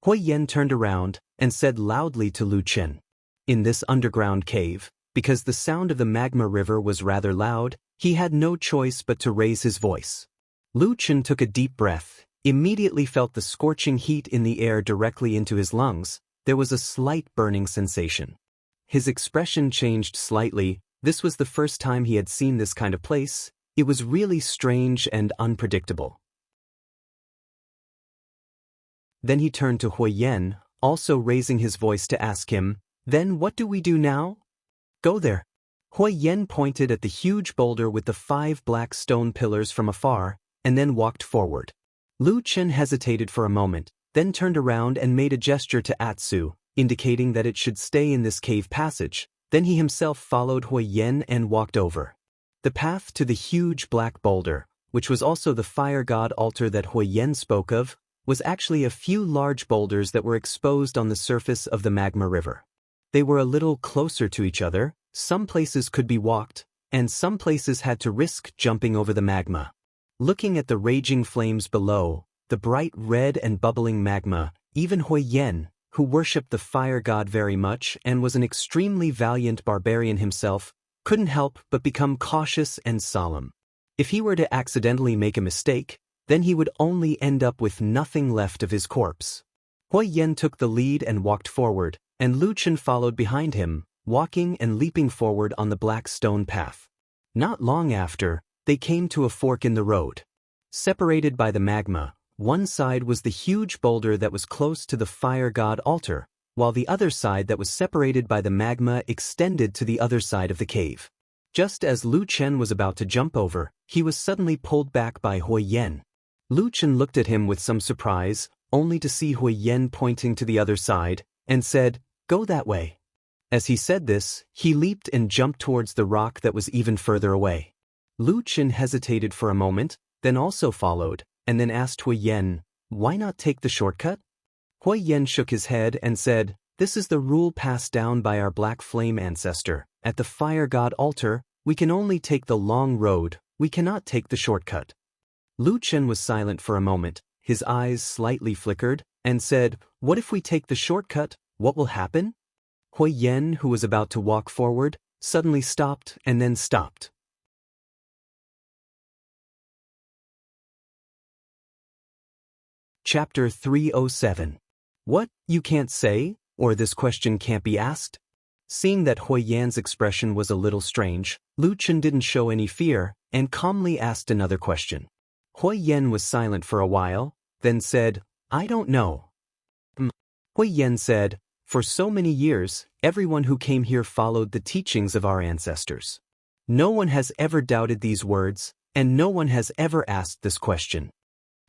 Huiyan turned around and said loudly to Lu Chen. In this underground cave, because the sound of the magma river was rather loud, he had no choice but to raise his voice. Lu Chen took a deep breath, immediately felt the scorching heat in the air directly into his lungs. There was a slight burning sensation. His expression changed slightly. This was the first time he had seen this kind of place. It was really strange and unpredictable. Then he turned to Huiyan, also raising his voice to ask him, "Then what do we do now?" "Go there." Huiyan pointed at the huge boulder with the 5 black stone pillars from afar, and then walked forward. Lu Chen hesitated for a moment, then turned around and made a gesture to Atsu, indicating that it should stay in this cave passage. Then he himself followed Huiyan and walked over. The path to the huge black boulder, which was also the fire god altar that Huiyan spoke of, was actually a few large boulders that were exposed on the surface of the magma river. They were a little closer to each other. Some places could be walked, and some places had to risk jumping over the magma. Looking at the raging flames below, the bright red and bubbling magma, even Huiyan, who worshipped the fire god very much and was an extremely valiant barbarian himself, couldn't help but become cautious and solemn. If he were to accidentally make a mistake, then he would only end up with nothing left of his corpse. Huiyan took the lead and walked forward, and Lu Chen followed behind him, walking and leaping forward on the black stone path. Not long after, they came to a fork in the road. Separated by the magma, one side was the huge boulder that was close to the fire god altar, while the other side that was separated by the magma extended to the other side of the cave. Just as Lu Chen was about to jump over, he was suddenly pulled back by Huiyan. Lu Chen looked at him with some surprise, only to see Huiyan pointing to the other side, and said, "Go that way." As he said this, he leaped and jumped towards the rock that was even further away. Lu Chen hesitated for a moment, then also followed, and then asked Huiyan, "Why not take the shortcut?" Huiyan shook his head and said, "This is the rule passed down by our black flame ancestor. At the fire god altar, we can only take the long road, we cannot take the shortcut." Lu Chen was silent for a moment, his eyes slightly flickered, and said, "What if we take the shortcut? What will happen?" Huiyan, who was about to walk forward, suddenly stopped and then stopped. Chapter 307. What, you can't say, or this question can't be asked? Seeing that Hui Yan's expression was a little strange, Lu Chen didn't show any fear and calmly asked another question. Hui Yan was silent for a while, then said, "I don't know." Hui Yan said, "For so many years, everyone who came here followed the teachings of our ancestors. No one has ever doubted these words, and no one has ever asked this question."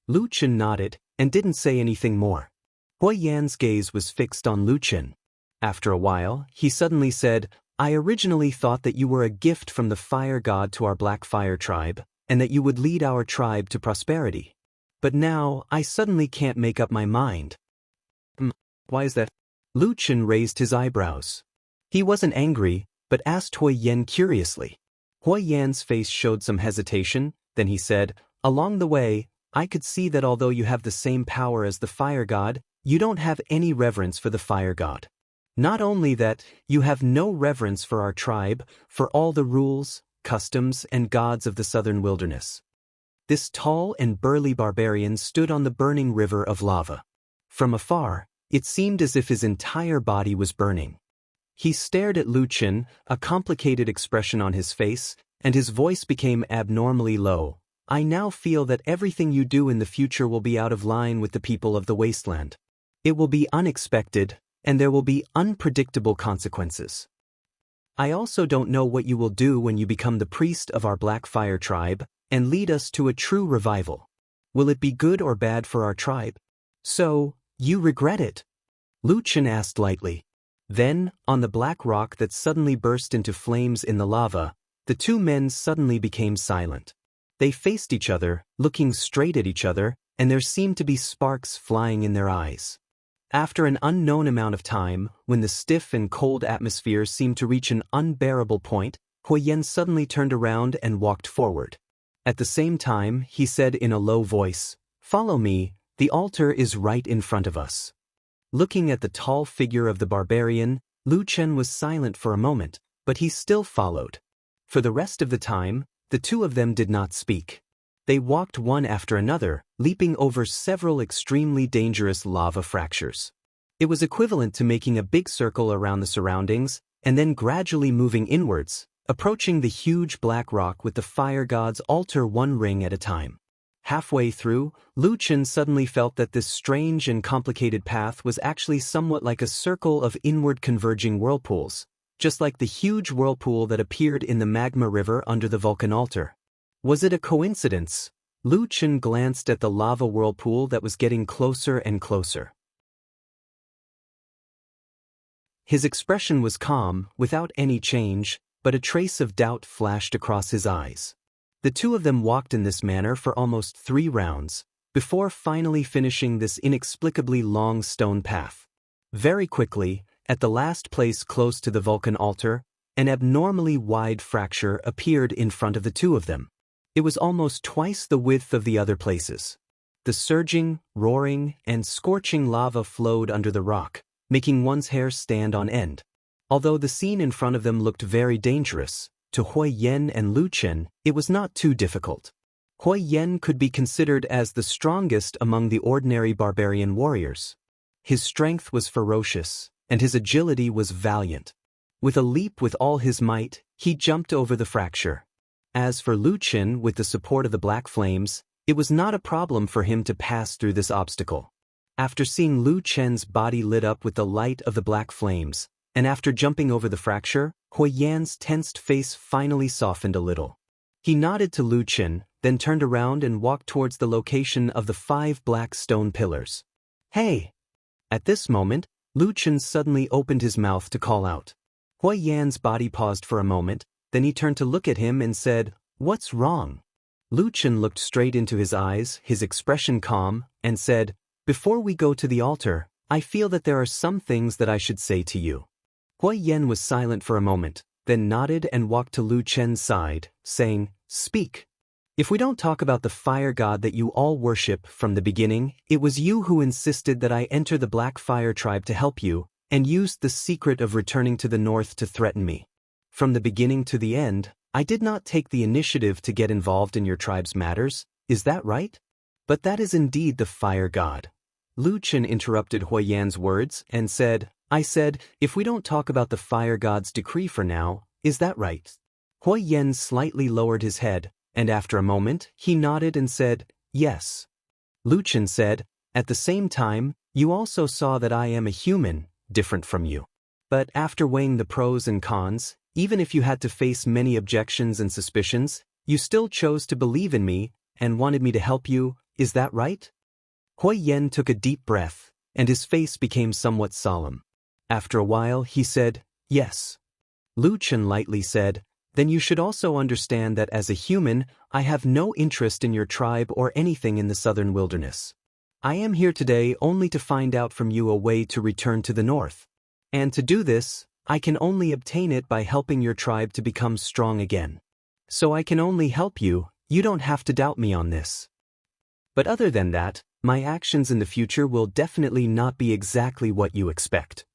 Lu Chen nodded and didn't say anything more. Hui Yan's gaze was fixed on Lu Chen. After a while, he suddenly said, "I originally thought that you were a gift from the fire god to our Black Fire tribe, and that you would lead our tribe to prosperity. But now, I suddenly can't make up my mind." Why is that? Lu Chen raised his eyebrows. He wasn't angry, but asked Hui Yan curiously. Hui Yan's face showed some hesitation, then he said, "Along the way, I could see that although you have the same power as the fire god, you don't have any reverence for the fire god. Not only that, you have no reverence for our tribe, for all the rules, customs, and gods of the southern wilderness." This tall and burly barbarian stood on the burning river of lava. From afar, it seemed as if his entire body was burning. He stared at Lu Chen, a complicated expression on his face, and his voice became abnormally low. "I now feel that everything you do in the future will be out of line with the people of the wasteland. It will be unexpected, and there will be unpredictable consequences. I also don't know what you will do when you become the priest of our Black Fire tribe and lead us to a true revival. Will it be good or bad for our tribe? So, you regret it?" Lu Chen asked lightly. Then, on the black rock that suddenly burst into flames in the lava, the two men suddenly became silent. They faced each other, looking straight at each other, and there seemed to be sparks flying in their eyes. After an unknown amount of time, when the stiff and cold atmosphere seemed to reach an unbearable point, Hui Yan suddenly turned around and walked forward. At the same time, he said in a low voice, "Follow me, the altar is right in front of us." Looking at the tall figure of the barbarian, Lu Chen was silent for a moment, but he still followed. For the rest of the time, the two of them did not speak. They walked one after another, leaping over several extremely dangerous lava fractures. It was equivalent to making a big circle around the surroundings, and then gradually moving inwards, approaching the huge black rock with the fire god's altar one ring at a time. Halfway through, Lu Chen suddenly felt that this strange and complicated path was actually somewhat like a circle of inward converging whirlpools, just like the huge whirlpool that appeared in the magma river under the Vulcan altar. Was it a coincidence? Lu Chen glanced at the lava whirlpool that was getting closer and closer. His expression was calm, without any change, but a trace of doubt flashed across his eyes. The two of them walked in this manner for almost 3 rounds, before finally finishing this inexplicably long stone path. Very quickly, at the last place close to the Vulcan altar, an abnormally wide fracture appeared in front of the two of them. It was almost twice the width of the other places. The surging, roaring, and scorching lava flowed under the rock, making one's hair stand on end. Although the scene in front of them looked very dangerous, to Hui Yan and Lu Chen, it was not too difficult. Hui Yan could be considered as the strongest among the ordinary barbarian warriors. His strength was ferocious, and his agility was valiant. With a leap with all his might, he jumped over the fracture. As for Lu Chen, with the support of the black flames, it was not a problem for him to pass through this obstacle. After seeing Lu Chen's body lit up with the light of the black flames, and after jumping over the fracture, Hui Yan's tensed face finally softened a little. He nodded to Lu Chen, then turned around and walked towards the location of the 5 black stone pillars. "Hey!" At this moment, Lu Chen suddenly opened his mouth to call out. Hui Yan's body paused for a moment, then he turned to look at him and said, "What's wrong?" Lu Chen looked straight into his eyes, his expression calm, and said, "Before we go to the altar, I feel that there are some things that I should say to you." Hui Yan was silent for a moment, then nodded and walked to Lu Chen's side, saying, "Speak. If we don't talk about the fire god that you all worship from the beginning, it was you who insisted that I enter the Black Fire tribe to help you, and used the secret of returning to the north to threaten me. From the beginning to the end, I did not take the initiative to get involved in your tribe's matters, is that right? But that is indeed the fire god." Lu Chen interrupted Hui Yan's words and said, I said, if we don't talk about the fire god's decree for now, is that right? Hui Yen slightly lowered his head, and after a moment, he nodded and said, yes. Lu Chen said, at the same time, you also saw that I am a human, different from you. But after weighing the pros and cons, even if you had to face many objections and suspicions, you still chose to believe in me and wanted me to help you, is that right? Hui Yen took a deep breath, and his face became somewhat solemn. After a while, he said, yes. Lu Chen lightly said, then you should also understand that as a human, I have no interest in your tribe or anything in the southern wilderness. I am here today only to find out from you a way to return to the north. And to do this, I can only obtain it by helping your tribe to become strong again. So I can only help you, you don't have to doubt me on this. But other than that, my actions in the future will definitely not be exactly what you expect.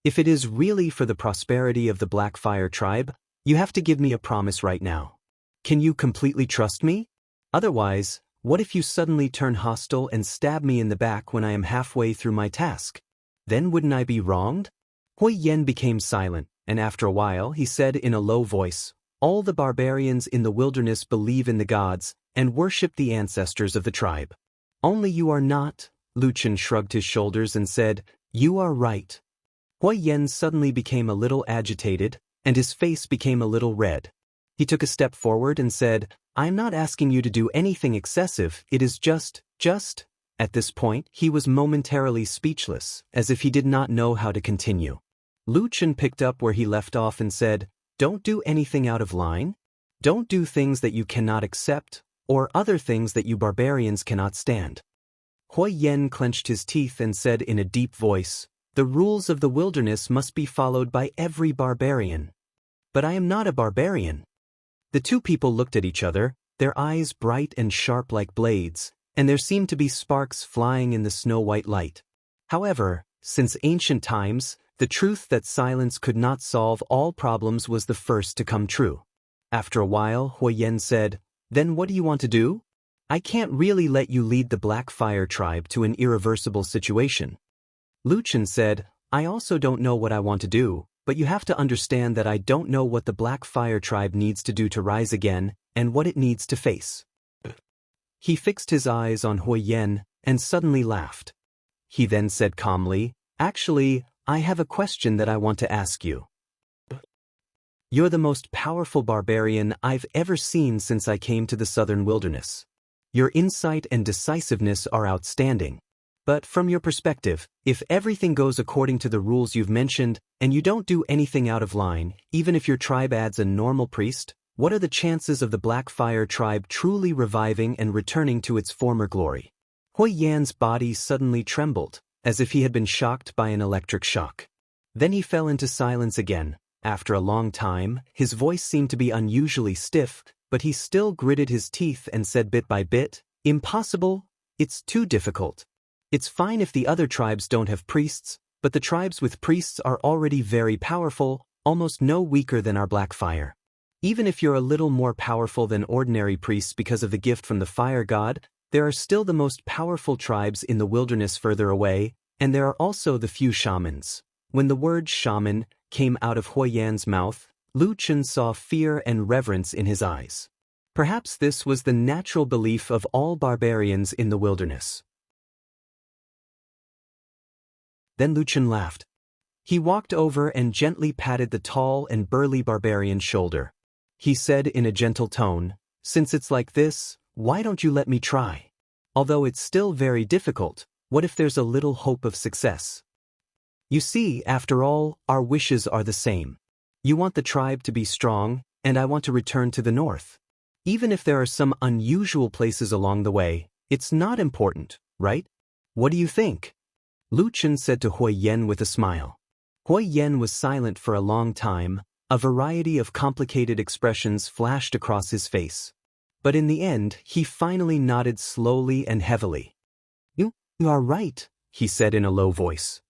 If it is really for the prosperity of the Blackfire tribe, you have to give me a promise right now. Can you completely trust me? Otherwise, what if you suddenly turn hostile and stab me in the back when I am halfway through my task? Then wouldn't I be wronged? Hui Yen became silent, and after a while he said in a low voice, all the barbarians in the wilderness believe in the gods and worship the ancestors of the tribe. Only you are not. Lu Chen shrugged his shoulders and said, you are right. Hui Yen suddenly became a little agitated, and his face became a little red. He took a step forward and said, I am not asking you to do anything excessive, it is just. At this point, he was momentarily speechless, as if he did not know how to continue. Lu Chen picked up where he left off and said, don't do anything out of line. Don't do things that you cannot accept, or other things that you barbarians cannot stand. Hui Yen clenched his teeth and said in a deep voice, the rules of the wilderness must be followed by every barbarian. But I am not a barbarian. The two people looked at each other, their eyes bright and sharp like blades, and there seemed to be sparks flying in the snow-white light. However, since ancient times, the truth that silence could not solve all problems was the first to come true. After a while, Hui Yen said, then what do you want to do? I can't really let you lead the Blackfire tribe to an irreversible situation. Lu Chen said, I also don't know what I want to do, but you have to understand that I don't know what the Blackfire tribe needs to do to rise again, and what it needs to face. He fixed his eyes on Hui Yen, and suddenly laughed. He then said calmly, actually, I have a question that I want to ask you. You're the most powerful barbarian I've ever seen since I came to the southern wilderness. Your insight and decisiveness are outstanding. But from your perspective, if everything goes according to the rules you've mentioned, and you don't do anything out of line, even if your tribe adds a normal priest, what are the chances of the Blackfire tribe truly reviving and returning to its former glory? Hui Yan's body suddenly trembled, as if he had been shocked by an electric shock. Then he fell into silence again. After a long time, his voice seemed to be unusually stiff, but he still gritted his teeth and said bit by bit, impossible, it's too difficult. It's fine if the other tribes don't have priests, but the tribes with priests are already very powerful, almost no weaker than our Blackfire. Even if you're a little more powerful than ordinary priests because of the gift from the fire god, there are still the most powerful tribes in the wilderness further away, and there are also the few shamans. When the word shaman came out of Hui Yan's mouth, Lu Chen saw fear and reverence in his eyes. Perhaps this was the natural belief of all barbarians in the wilderness. Then Lu Chen laughed. He walked over and gently patted the tall and burly barbarian's shoulder. He said in a gentle tone, since it's like this, why don't you let me try? Although it's still very difficult, what if there's a little hope of success? You see, after all, our wishes are the same. You want the tribe to be strong, and I want to return to the north. Even if there are some unusual places along the way, it's not important, right? What do you think? Lu Chen said to Hui Yen with a smile. Hui Yen was silent for a long time, a variety of complicated expressions flashed across his face. But in the end, he finally nodded slowly and heavily. You are right, he said in a low voice.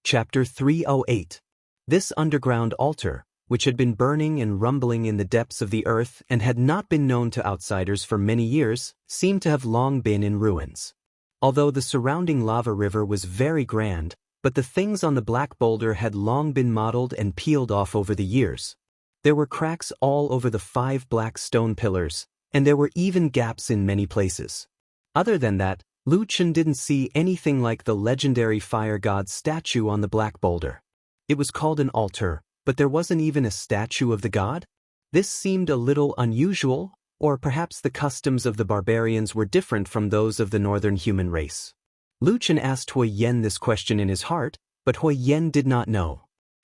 Chapter 308. This underground altar, which had been burning and rumbling in the depths of the earth and had not been known to outsiders for many years, seemed to have long been in ruins. Although the surrounding lava river was very grand, but the things on the black boulder had long been modeled and peeled off over the years. There were cracks all over the 5 black stone pillars, and there were even gaps in many places. Other than that, Lu Chen didn't see anything like the legendary fire god statue on the black boulder. It was called an altar, but there wasn't even a statue of the god? This seemed a little unusual, or perhaps the customs of the barbarians were different from those of the northern human race. Lu Chen asked Hui Yen this question in his heart, but Hui Yen did not know.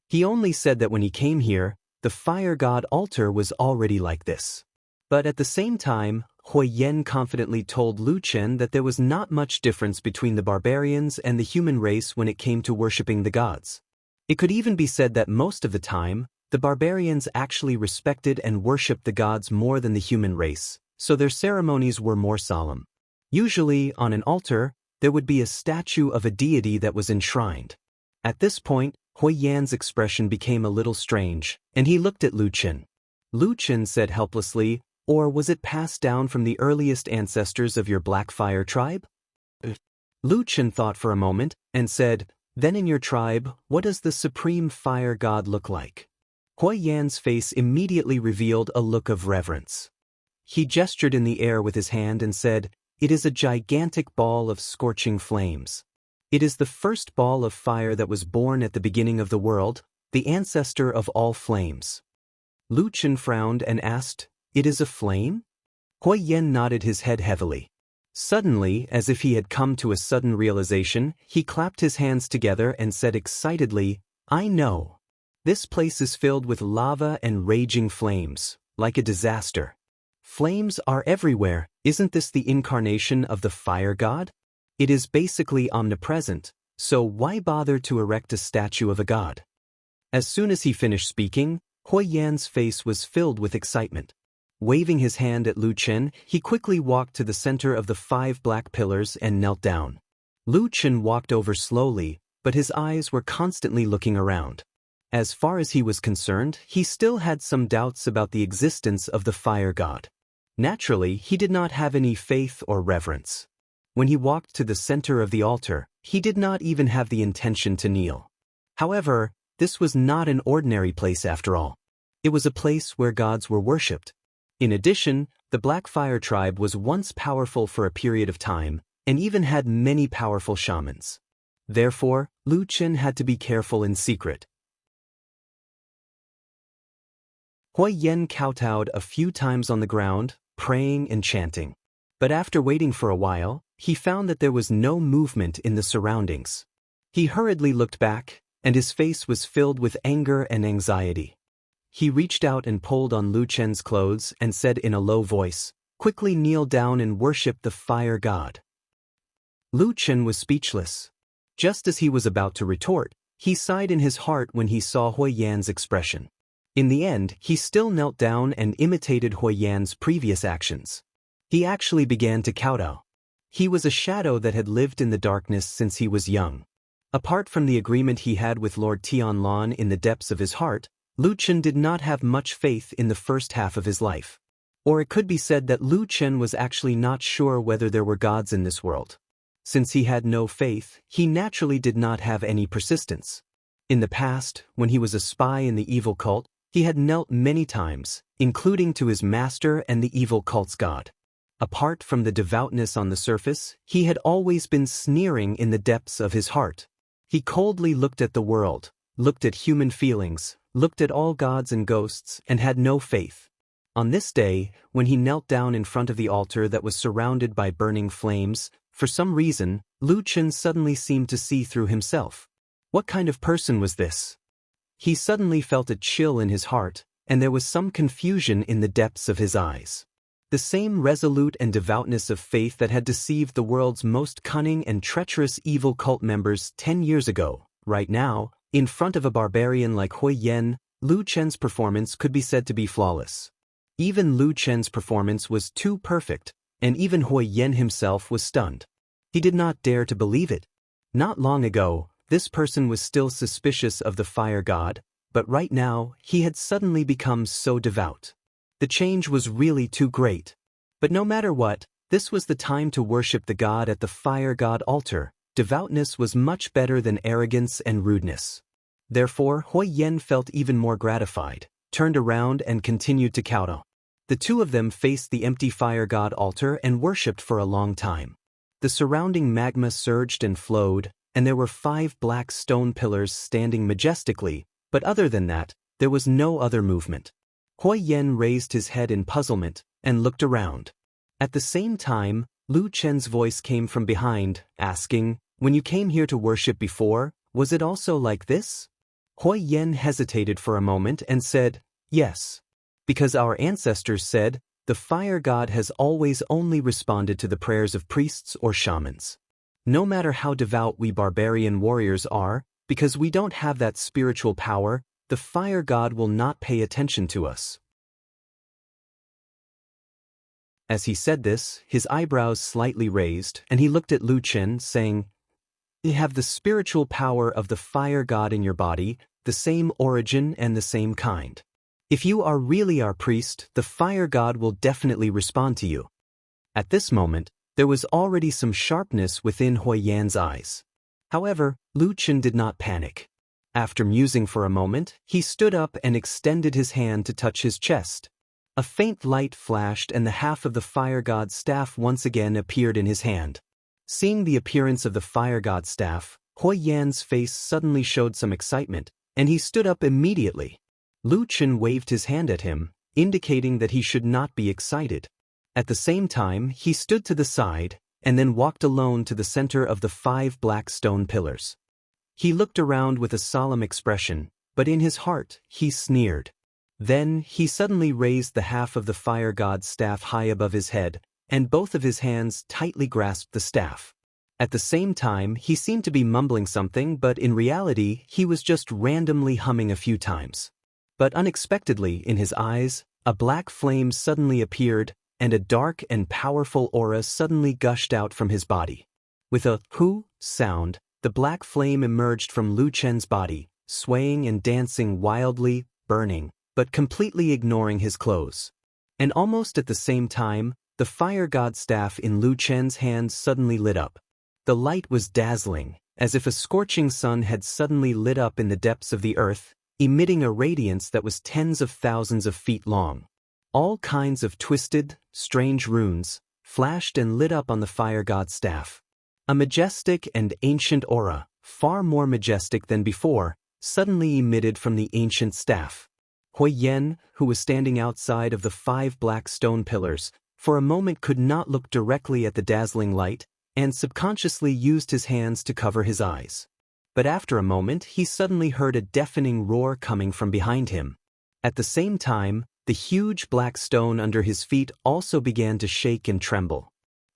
He only said that when he came here, the fire god altar was already like this. But at the same time, Hui Yen confidently told Lu Chen that there was not much difference between the barbarians and the human race when it came to worshipping the gods. It could even be said that most of the time, the barbarians actually respected and worshipped the gods more than the human race, so their ceremonies were more solemn. Usually, on an altar, there would be a statue of a deity that was enshrined. At this point, Hui Yan's expression became a little strange, and he looked at Lu Chen. Lu Chen said helplessly, "Or was it passed down from the earliest ancestors of your Black Fire tribe?" Lu Chen thought for a moment, and said, "Then in your tribe, what does the supreme fire god look like?" Hui Yan's face immediately revealed a look of reverence. He gestured in the air with his hand and said, "It is a gigantic ball of scorching flames. It is the first ball of fire that was born at the beginning of the world, the ancestor of all flames." Lu Chen frowned and asked, "It is a flame?" Hui Yan nodded his head heavily. Suddenly, as if he had come to a sudden realization, he clapped his hands together and said excitedly, "I know. This place is filled with lava and raging flames, like a disaster. Flames are everywhere. Isn't this the incarnation of the fire god? It is basically omnipresent, so why bother to erect a statue of a god?" As soon as he finished speaking, Hui Yan's face was filled with excitement. Waving his hand at Lu Chen, he quickly walked to the center of the 5 black pillars and knelt down. Lu Chen walked over slowly, but his eyes were constantly looking around. As far as he was concerned, he still had some doubts about the existence of the fire god. Naturally, he did not have any faith or reverence. When he walked to the center of the altar, he did not even have the intention to kneel. However, this was not an ordinary place after all. It was a place where gods were worshipped. In addition, the Black Fire tribe was once powerful for a period of time, and even had many powerful shamans. Therefore, Lu Chen had to be careful in secret. Hui Yan kowtowed a few times on the ground, praying and chanting. But after waiting for a while, he found that there was no movement in the surroundings. He hurriedly looked back, and his face was filled with anger and anxiety. He reached out and pulled on Lu Chen's clothes and said in a low voice, "Quickly kneel down and worship the fire god." Lu Chen was speechless. Just as he was about to retort, he sighed in his heart when he saw Hui Yan's expression. In the end, he still knelt down and imitated Hui Yan's previous actions. He actually began to kowtow. He was a shadow that had lived in the darkness since he was young. Apart from the agreement he had with Lord Tianlan in the depths of his heart, Lu Chen did not have much faith in the first half of his life. Or it could be said that Lu Chen was actually not sure whether there were gods in this world. Since he had no faith, he naturally did not have any persistence. In the past, when he was a spy in the evil cult, he had knelt many times, including to his master and the evil cult's god. Apart from the devoutness on the surface, he had always been sneering in the depths of his heart. He coldly looked at the world, looked at human feelings, looked at all gods and ghosts, and had no faith. On this day, when he knelt down in front of the altar that was surrounded by burning flames, for some reason, Lu Chen suddenly seemed to see through himself. What kind of person was this? He suddenly felt a chill in his heart, and there was some confusion in the depths of his eyes. The same resolute and devoutness of faith that had deceived the world's most cunning and treacherous evil cult members 10 years ago. Right now, in front of a barbarian like Hui Yan, Lu Chen's performance could be said to be flawless. Even Lu Chen's performance was too perfect, and even Hui Yan himself was stunned. He did not dare to believe it. Not long ago, this person was still suspicious of the fire god, but right now, he had suddenly become so devout. The change was really too great. But no matter what, this was the time to worship the god at the fire god altar. Devoutness was much better than arrogance and rudeness. Therefore, Hui Yen felt even more gratified, turned around and continued to kowtow. The two of them faced the empty fire god altar and worshipped for a long time. The surrounding magma surged and flowed, and there were 5 black stone pillars standing majestically, but other than that, there was no other movement. Hui Yen raised his head in puzzlement and looked around. At the same time, Lu Chen's voice came from behind, asking, "When you came here to worship before, was it also like this?" Hui Yen hesitated for a moment and said, "Yes. Because our ancestors said, the fire god has always only responded to the prayers of priests or shamans. No matter how devout we barbarian warriors are, because we don't have that spiritual power, the fire god will not pay attention to us." As he said this, his eyebrows slightly raised, and he looked at Lu Chen, saying, "You have the spiritual power of the fire god in your body, the same origin and the same kind. If you are really our priest, the fire god will definitely respond to you." At this moment, there was already some sharpness within Hui Yan's eyes. However, Lu Chen did not panic. After musing for a moment, he stood up and extended his hand to touch his chest. A faint light flashed and the half of the fire god's staff once again appeared in his hand. Seeing the appearance of the fire god's staff, Hui Yan's face suddenly showed some excitement, and he stood up immediately. Lu Chen waved his hand at him, indicating that he should not be excited. At the same time, he stood to the side, and then walked alone to the center of the 5 black stone pillars. He looked around with a solemn expression, but in his heart, he sneered. Then, he suddenly raised the half of the fire god's staff high above his head, and both of his hands tightly grasped the staff. At the same time, he seemed to be mumbling something, but in reality, he was just randomly humming a few times. But unexpectedly, in his eyes, a black flame suddenly appeared, and a dark and powerful aura suddenly gushed out from his body. With a "hoo" sound, the black flame emerged from Lu Chen's body, swaying and dancing wildly, burning, but completely ignoring his clothes. And almost at the same time, the fire god staff in Lu Chen's hands suddenly lit up. The light was dazzling, as if a scorching sun had suddenly lit up in the depths of the earth, emitting a radiance that was tens of thousands of feet long. All kinds of twisted, strange runes flashed and lit up on the fire god staff. A majestic and ancient aura, far more majestic than before, suddenly emitted from the ancient staff. Hui Yen, who was standing outside of the 5 black stone pillars, for a moment could not look directly at the dazzling light, and subconsciously used his hands to cover his eyes. But after a moment he suddenly heard a deafening roar coming from behind him. At the same time, the huge black stone under his feet also began to shake and tremble.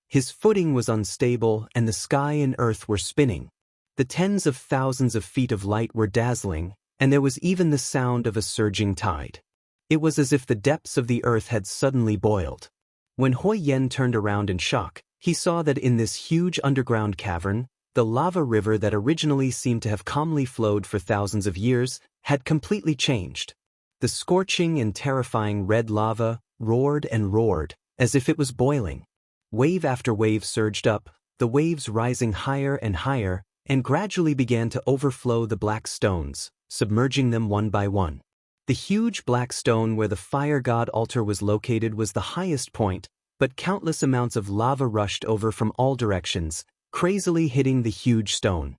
His footing was unstable and the sky and earth were spinning. The tens of thousands of feet of light were dazzling, and there was even the sound of a surging tide. It was as if the depths of the earth had suddenly boiled. When Hui Yen turned around in shock, he saw that in this huge underground cavern, the lava river that originally seemed to have calmly flowed for thousands of years had completely changed. The scorching and terrifying red lava roared and roared, as if it was boiling. Wave after wave surged up, the waves rising higher and higher, and gradually began to overflow the black stones, submerging them one by one. The huge black stone where the fire god altar was located was the highest point, but countless amounts of lava rushed over from all directions, crazily hitting the huge stone.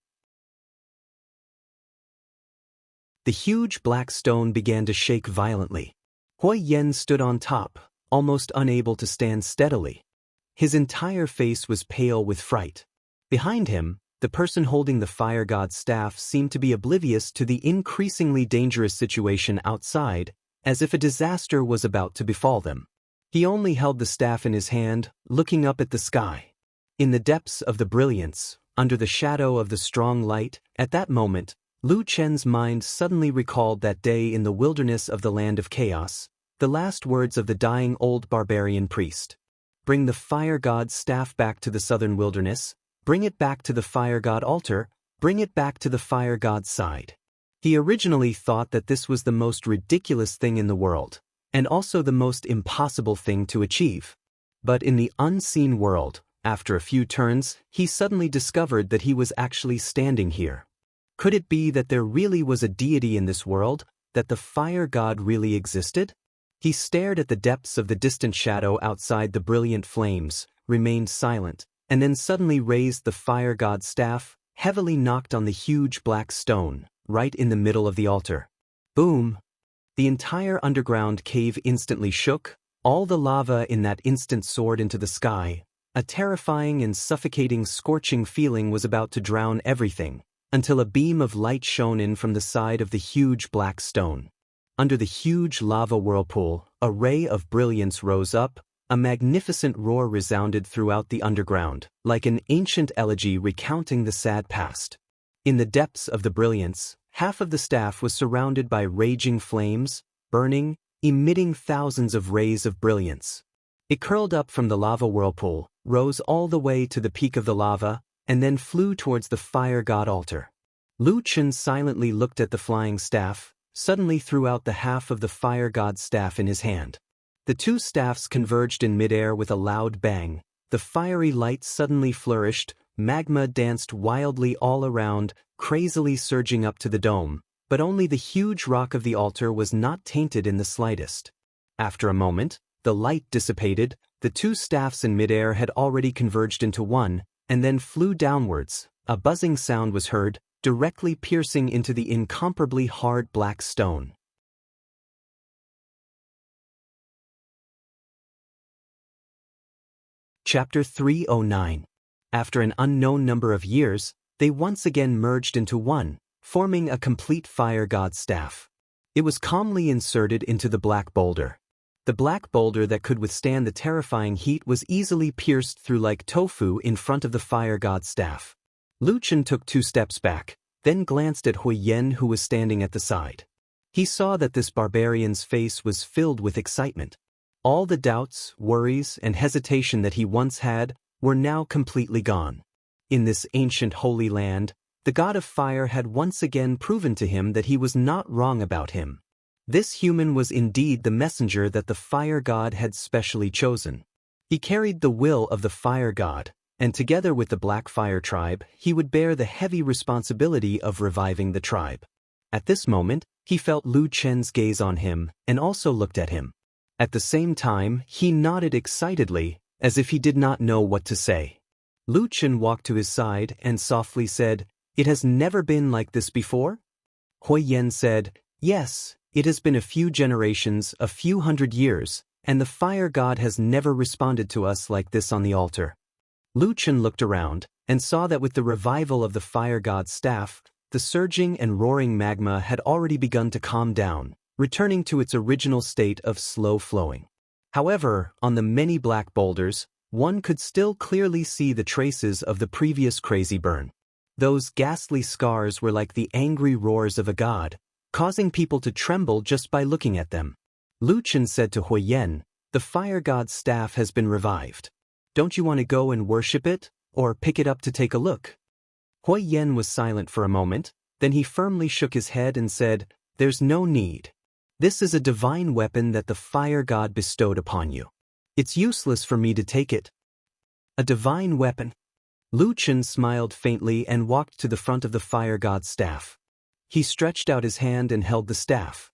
The huge black stone began to shake violently. Hui Yen stood on top, almost unable to stand steadily. His entire face was pale with fright. Behind him, the person holding the fire god's staff seemed to be oblivious to the increasingly dangerous situation outside, as if a disaster was about to befall them. He only held the staff in his hand, looking up at the sky. In the depths of the brilliance, under the shadow of the strong light, at that moment, Lu Chen's mind suddenly recalled that day in the wilderness of the land of chaos, the last words of the dying old barbarian priest. Bring the fire god's staff back to the southern wilderness, bring it back to the fire god altar, bring it back to the fire god's side. He originally thought that this was the most ridiculous thing in the world, and also the most impossible thing to achieve. But in the unseen world, after a few turns, he suddenly discovered that he was actually standing here. Could it be that there really was a deity in this world, that the fire god really existed? He stared at the depths of the distant shadow outside the brilliant flames, remained silent, and then suddenly raised the fire god's staff, heavily knocked on the huge black stone, right in the middle of the altar. Boom! The entire underground cave instantly shook, all the lava in that instant soared into the sky. A terrifying and suffocating scorching feeling was about to drown everything, until a beam of light shone in from the side of the huge black stone. Under the huge lava whirlpool, a ray of brilliance rose up, a magnificent roar resounded throughout the underground, like an ancient elegy recounting the sad past. In the depths of the brilliance, half of the staff was surrounded by raging flames, burning, emitting thousands of rays of brilliance. It curled up from the lava whirlpool, rose all the way to the peak of the lava, and then flew towards the fire god altar. Lu Chen silently looked at the flying staff, suddenly threw out the half of the fire god's staff in his hand. The two staffs converged in midair with a loud bang. The fiery light suddenly flourished, magma danced wildly all around, crazily surging up to the dome, but only the huge rock of the altar was not tainted in the slightest. After a moment, the light dissipated, the two staffs in midair had already converged into one, and then flew downwards. A buzzing sound was heard, directly piercing into the incomparably hard black stone. Chapter 309. After an unknown number of years, they once again merged into one, forming a complete fire god staff. It was calmly inserted into the black boulder. The black boulder that could withstand the terrifying heat was easily pierced through like tofu in front of the fire god staff. Lu Chen took 2 steps back, then glanced at Hui Yen who was standing at the side. He saw that this barbarian's face was filled with excitement. All the doubts, worries, and hesitation that he once had were now completely gone. In this ancient holy land, the god of fire had once again proven to him that he was not wrong about him. This human was indeed the messenger that the fire god had specially chosen. He carried the will of the fire god, and together with the Black Fire tribe, he would bear the heavy responsibility of reviving the tribe. At this moment, he felt Lu Chen's gaze on him and also looked at him. At the same time, he nodded excitedly, as if he did not know what to say. Lu Chen walked to his side and softly said, "It has never been like this before?" Hui Yen said, "Yes, it has been a few generations, a few hundred years, and the fire god has never responded to us like this on the altar." Lu Chen looked around and saw that with the revival of the fire god's staff, the surging and roaring magma had already begun to calm down, returning to its original state of slow flowing. However, on the many black boulders, one could still clearly see the traces of the previous crazy burn. Those ghastly scars were like the angry roars of a god, causing people to tremble just by looking at them. Lu Chen said to Hui Yen, "The fire god's staff has been revived. Don't you want to go and worship it, or pick it up to take a look?" Hui Yen was silent for a moment, then he firmly shook his head and said, "There's no need. This is a divine weapon that the fire god bestowed upon you. It's useless for me to take it." "A divine weapon?" Lu Chen smiled faintly and walked to the front of the fire god's staff. He stretched out his hand and held the staff.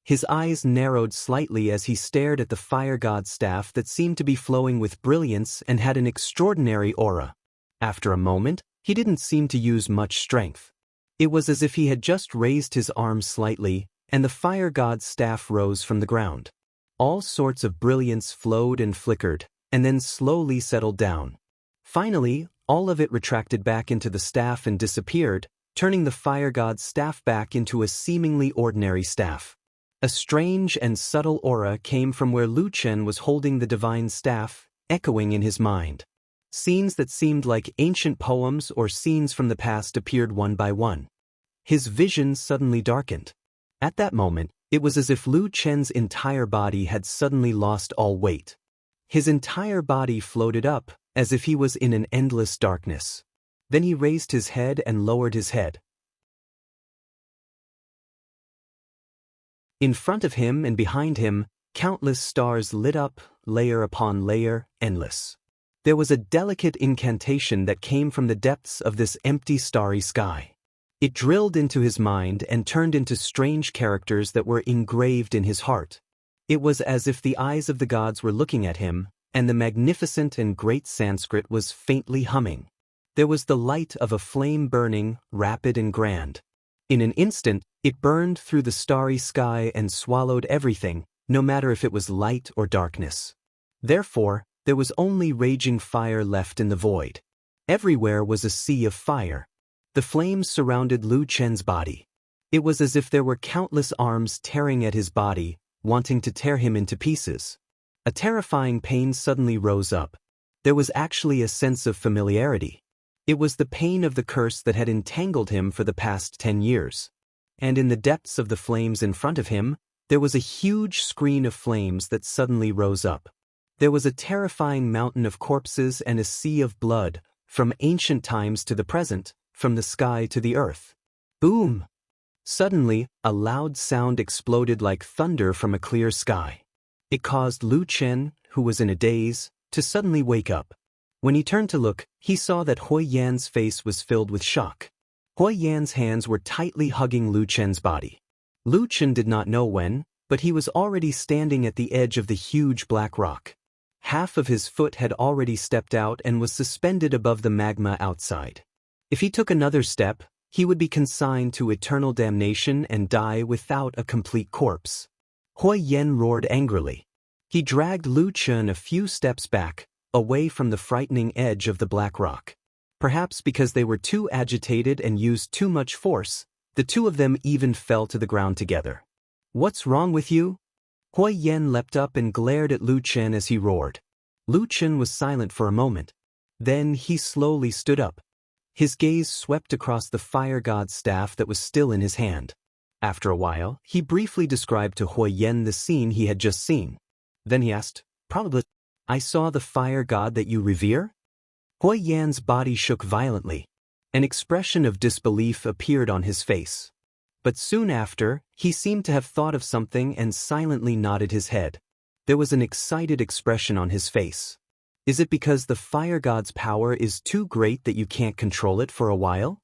His eyes narrowed slightly as he stared at the fire god's staff that seemed to be flowing with brilliance and had an extraordinary aura. After a moment, he didn't seem to use much strength. It was as if he had just raised his arm slightly, and the fire god's staff rose from the ground. All sorts of brilliance flowed and flickered, and then slowly settled down. Finally, all of it retracted back into the staff and disappeared, turning the fire god's staff back into a seemingly ordinary staff. A strange and subtle aura came from where Lu Chen was holding the divine staff, echoing in his mind. Scenes that seemed like ancient poems or scenes from the past appeared one by one. His vision suddenly darkened. At that moment, it was as if Lu Chen's entire body had suddenly lost all weight. His entire body floated up, as if he was in an endless darkness. Then he raised his head and lowered his head. In front of him and behind him, countless stars lit up, layer upon layer, endless. There was a delicate incantation that came from the depths of this empty starry sky. It drilled into his mind and turned into strange characters that were engraved in his heart. It was as if the eyes of the gods were looking at him, and the magnificent and great Sanskrit was faintly humming. There was the light of a flame burning, rapid and grand. In an instant, it burned through the starry sky and swallowed everything, no matter if it was light or darkness. Therefore, there was only raging fire left in the void. Everywhere was a sea of fire. The flames surrounded Lu Chen's body. It was as if there were countless arms tearing at his body, wanting to tear him into pieces. A terrifying pain suddenly rose up. There was actually a sense of familiarity. It was the pain of the curse that had entangled him for the past 10 years. And in the depths of the flames in front of him, there was a huge screen of flames that suddenly rose up. There was a terrifying mountain of corpses and a sea of blood, from ancient times to the present, from the sky to the earth. Boom! Suddenly, a loud sound exploded like thunder from a clear sky. It caused Lu Chen, who was in a daze, to suddenly wake up. When he turned to look, he saw that Hui Yan's face was filled with shock. Hui Yan's hands were tightly hugging Lu Chen's body. Lu Chen did not know when, but he was already standing at the edge of the huge black rock. Half of his foot had already stepped out and was suspended above the magma outside. If he took another step, he would be consigned to eternal damnation and die without a complete corpse. Hui Yan roared angrily. He dragged Lu Chen a few steps back, away from the frightening edge of the black rock. Perhaps because they were too agitated and used too much force, the two of them even fell to the ground together. "What's wrong with you?" Hui Yan leapt up and glared at Lu Chen as he roared. Lu Chen was silent for a moment. Then he slowly stood up. His gaze swept across the fire god's staff that was still in his hand. After a while, he briefly described to Hui Yan the scene he had just seen. Then he asked, "Probably, I saw the fire god that you revere?" Hui Yan's body shook violently. An expression of disbelief appeared on his face. But soon after, he seemed to have thought of something and silently nodded his head. There was an excited expression on his face. "Is it because the fire god's power is too great that you can't control it for a while?"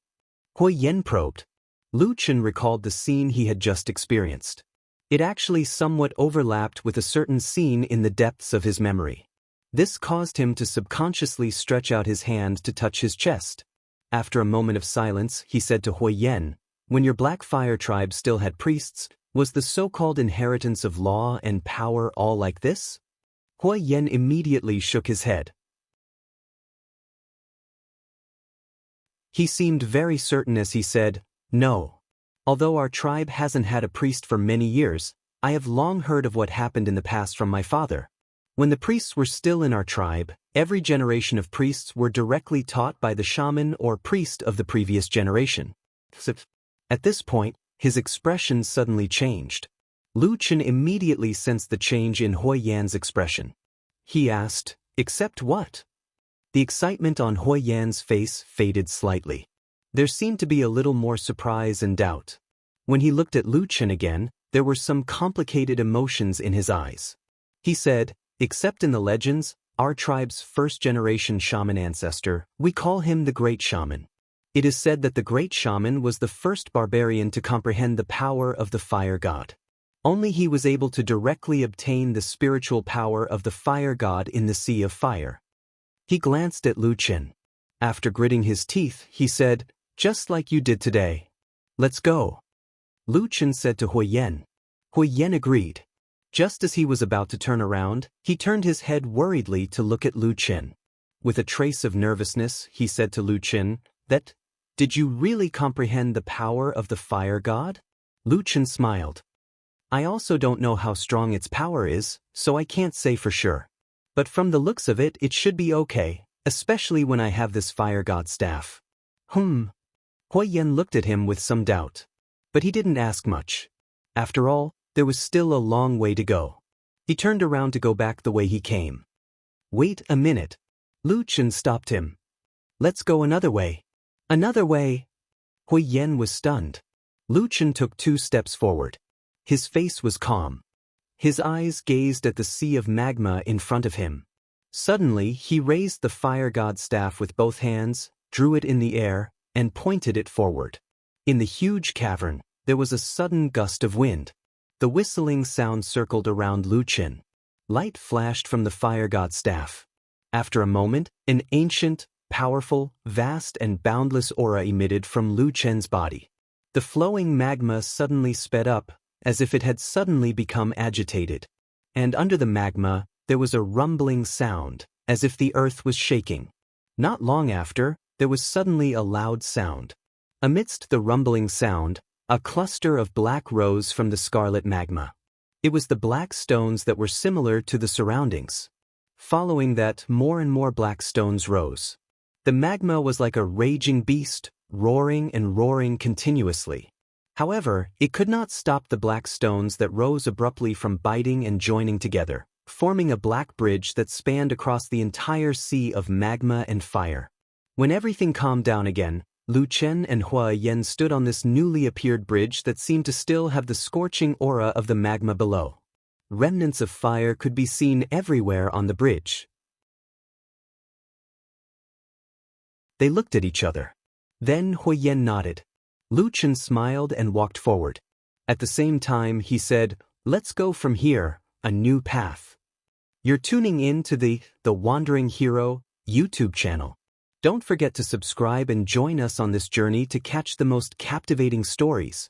Hui Yan probed. Lu Chen recalled the scene he had just experienced. It actually somewhat overlapped with a certain scene in the depths of his memory. This caused him to subconsciously stretch out his hand to touch his chest. After a moment of silence, he said to Hui Yan, "When your Black Fire tribe still had priests, was the so-called inheritance of law and power all like this?" Hui Yan immediately shook his head. He seemed very certain as he said, "No. Although our tribe hasn't had a priest for many years, I have long heard of what happened in the past from my father. When the priests were still in our tribe, every generation of priests were directly taught by the shaman or priest of the previous generation." At this point, his expression suddenly changed. Lu Chen immediately sensed the change in Hui Yan's expression. He asked, "Except what?" The excitement on Hui Yan's face faded slightly. There seemed to be a little more surprise and doubt. When he looked at Lu Chen again, there were some complicated emotions in his eyes. He said, "Except in the legends, our tribe's first-generation shaman ancestor, we call him the Great Shaman. It is said that the Great Shaman was the first barbarian to comprehend the power of the fire god. Only he was able to directly obtain the spiritual power of the fire god in the Sea of Fire." He glanced at Lu Chen. After gritting his teeth, he said, "Just like you did today. Let's go." Lu Chen said to Hui Yan. Hui Yan agreed. Just as he was about to turn around, he turned his head worriedly to look at Lu Chen. With a trace of nervousness, he said to Lu Chen, "Did you really comprehend the power of the fire god?" Lu Chen smiled. "I also don't know how strong its power is, so I can't say for sure. But from the looks of it, it should be okay, especially when I have this fire god staff." Hui Yan looked at him with some doubt. But he didn't ask much. After all, there was still a long way to go. He turned around to go back the way he came. "Wait a minute." Lu Chen stopped him. "Let's go another way." "Another way?" Hui Yan was stunned. Lu Chen took 2 steps forward. His face was calm. His eyes gazed at the sea of magma in front of him. Suddenly, he raised the fire god's staff with both hands, drew it in the air, and pointed it forward. In the huge cavern, there was a sudden gust of wind. The whistling sound circled around Lu Chen. Light flashed from the fire god's staff. After a moment, an ancient, powerful, vast and boundless aura emitted from Lu Chen's body. The flowing magma suddenly sped up, as if it had suddenly become agitated. And under the magma, there was a rumbling sound, as if the earth was shaking. Not long after, there was suddenly a loud sound. Amidst the rumbling sound, a cluster of black rose from the scarlet magma. It was the black stones that were similar to the surroundings. Following that, more and more black stones rose. The magma was like a raging beast, roaring and roaring continuously. However, it could not stop the black stones that rose abruptly from biting and joining together, forming a black bridge that spanned across the entire sea of magma and fire. When everything calmed down again, Lu Chen and Hua Yan stood on this newly appeared bridge that seemed to still have the scorching aura of the magma below. Remnants of fire could be seen everywhere on the bridge. They looked at each other. Then Hua Yan nodded. Lu Chen smiled and walked forward. At the same time, he said, "Let's go from here, a new path." You're tuning in to the Wandering Hero YouTube channel. Don't forget to subscribe and join us on this journey to catch the most captivating stories.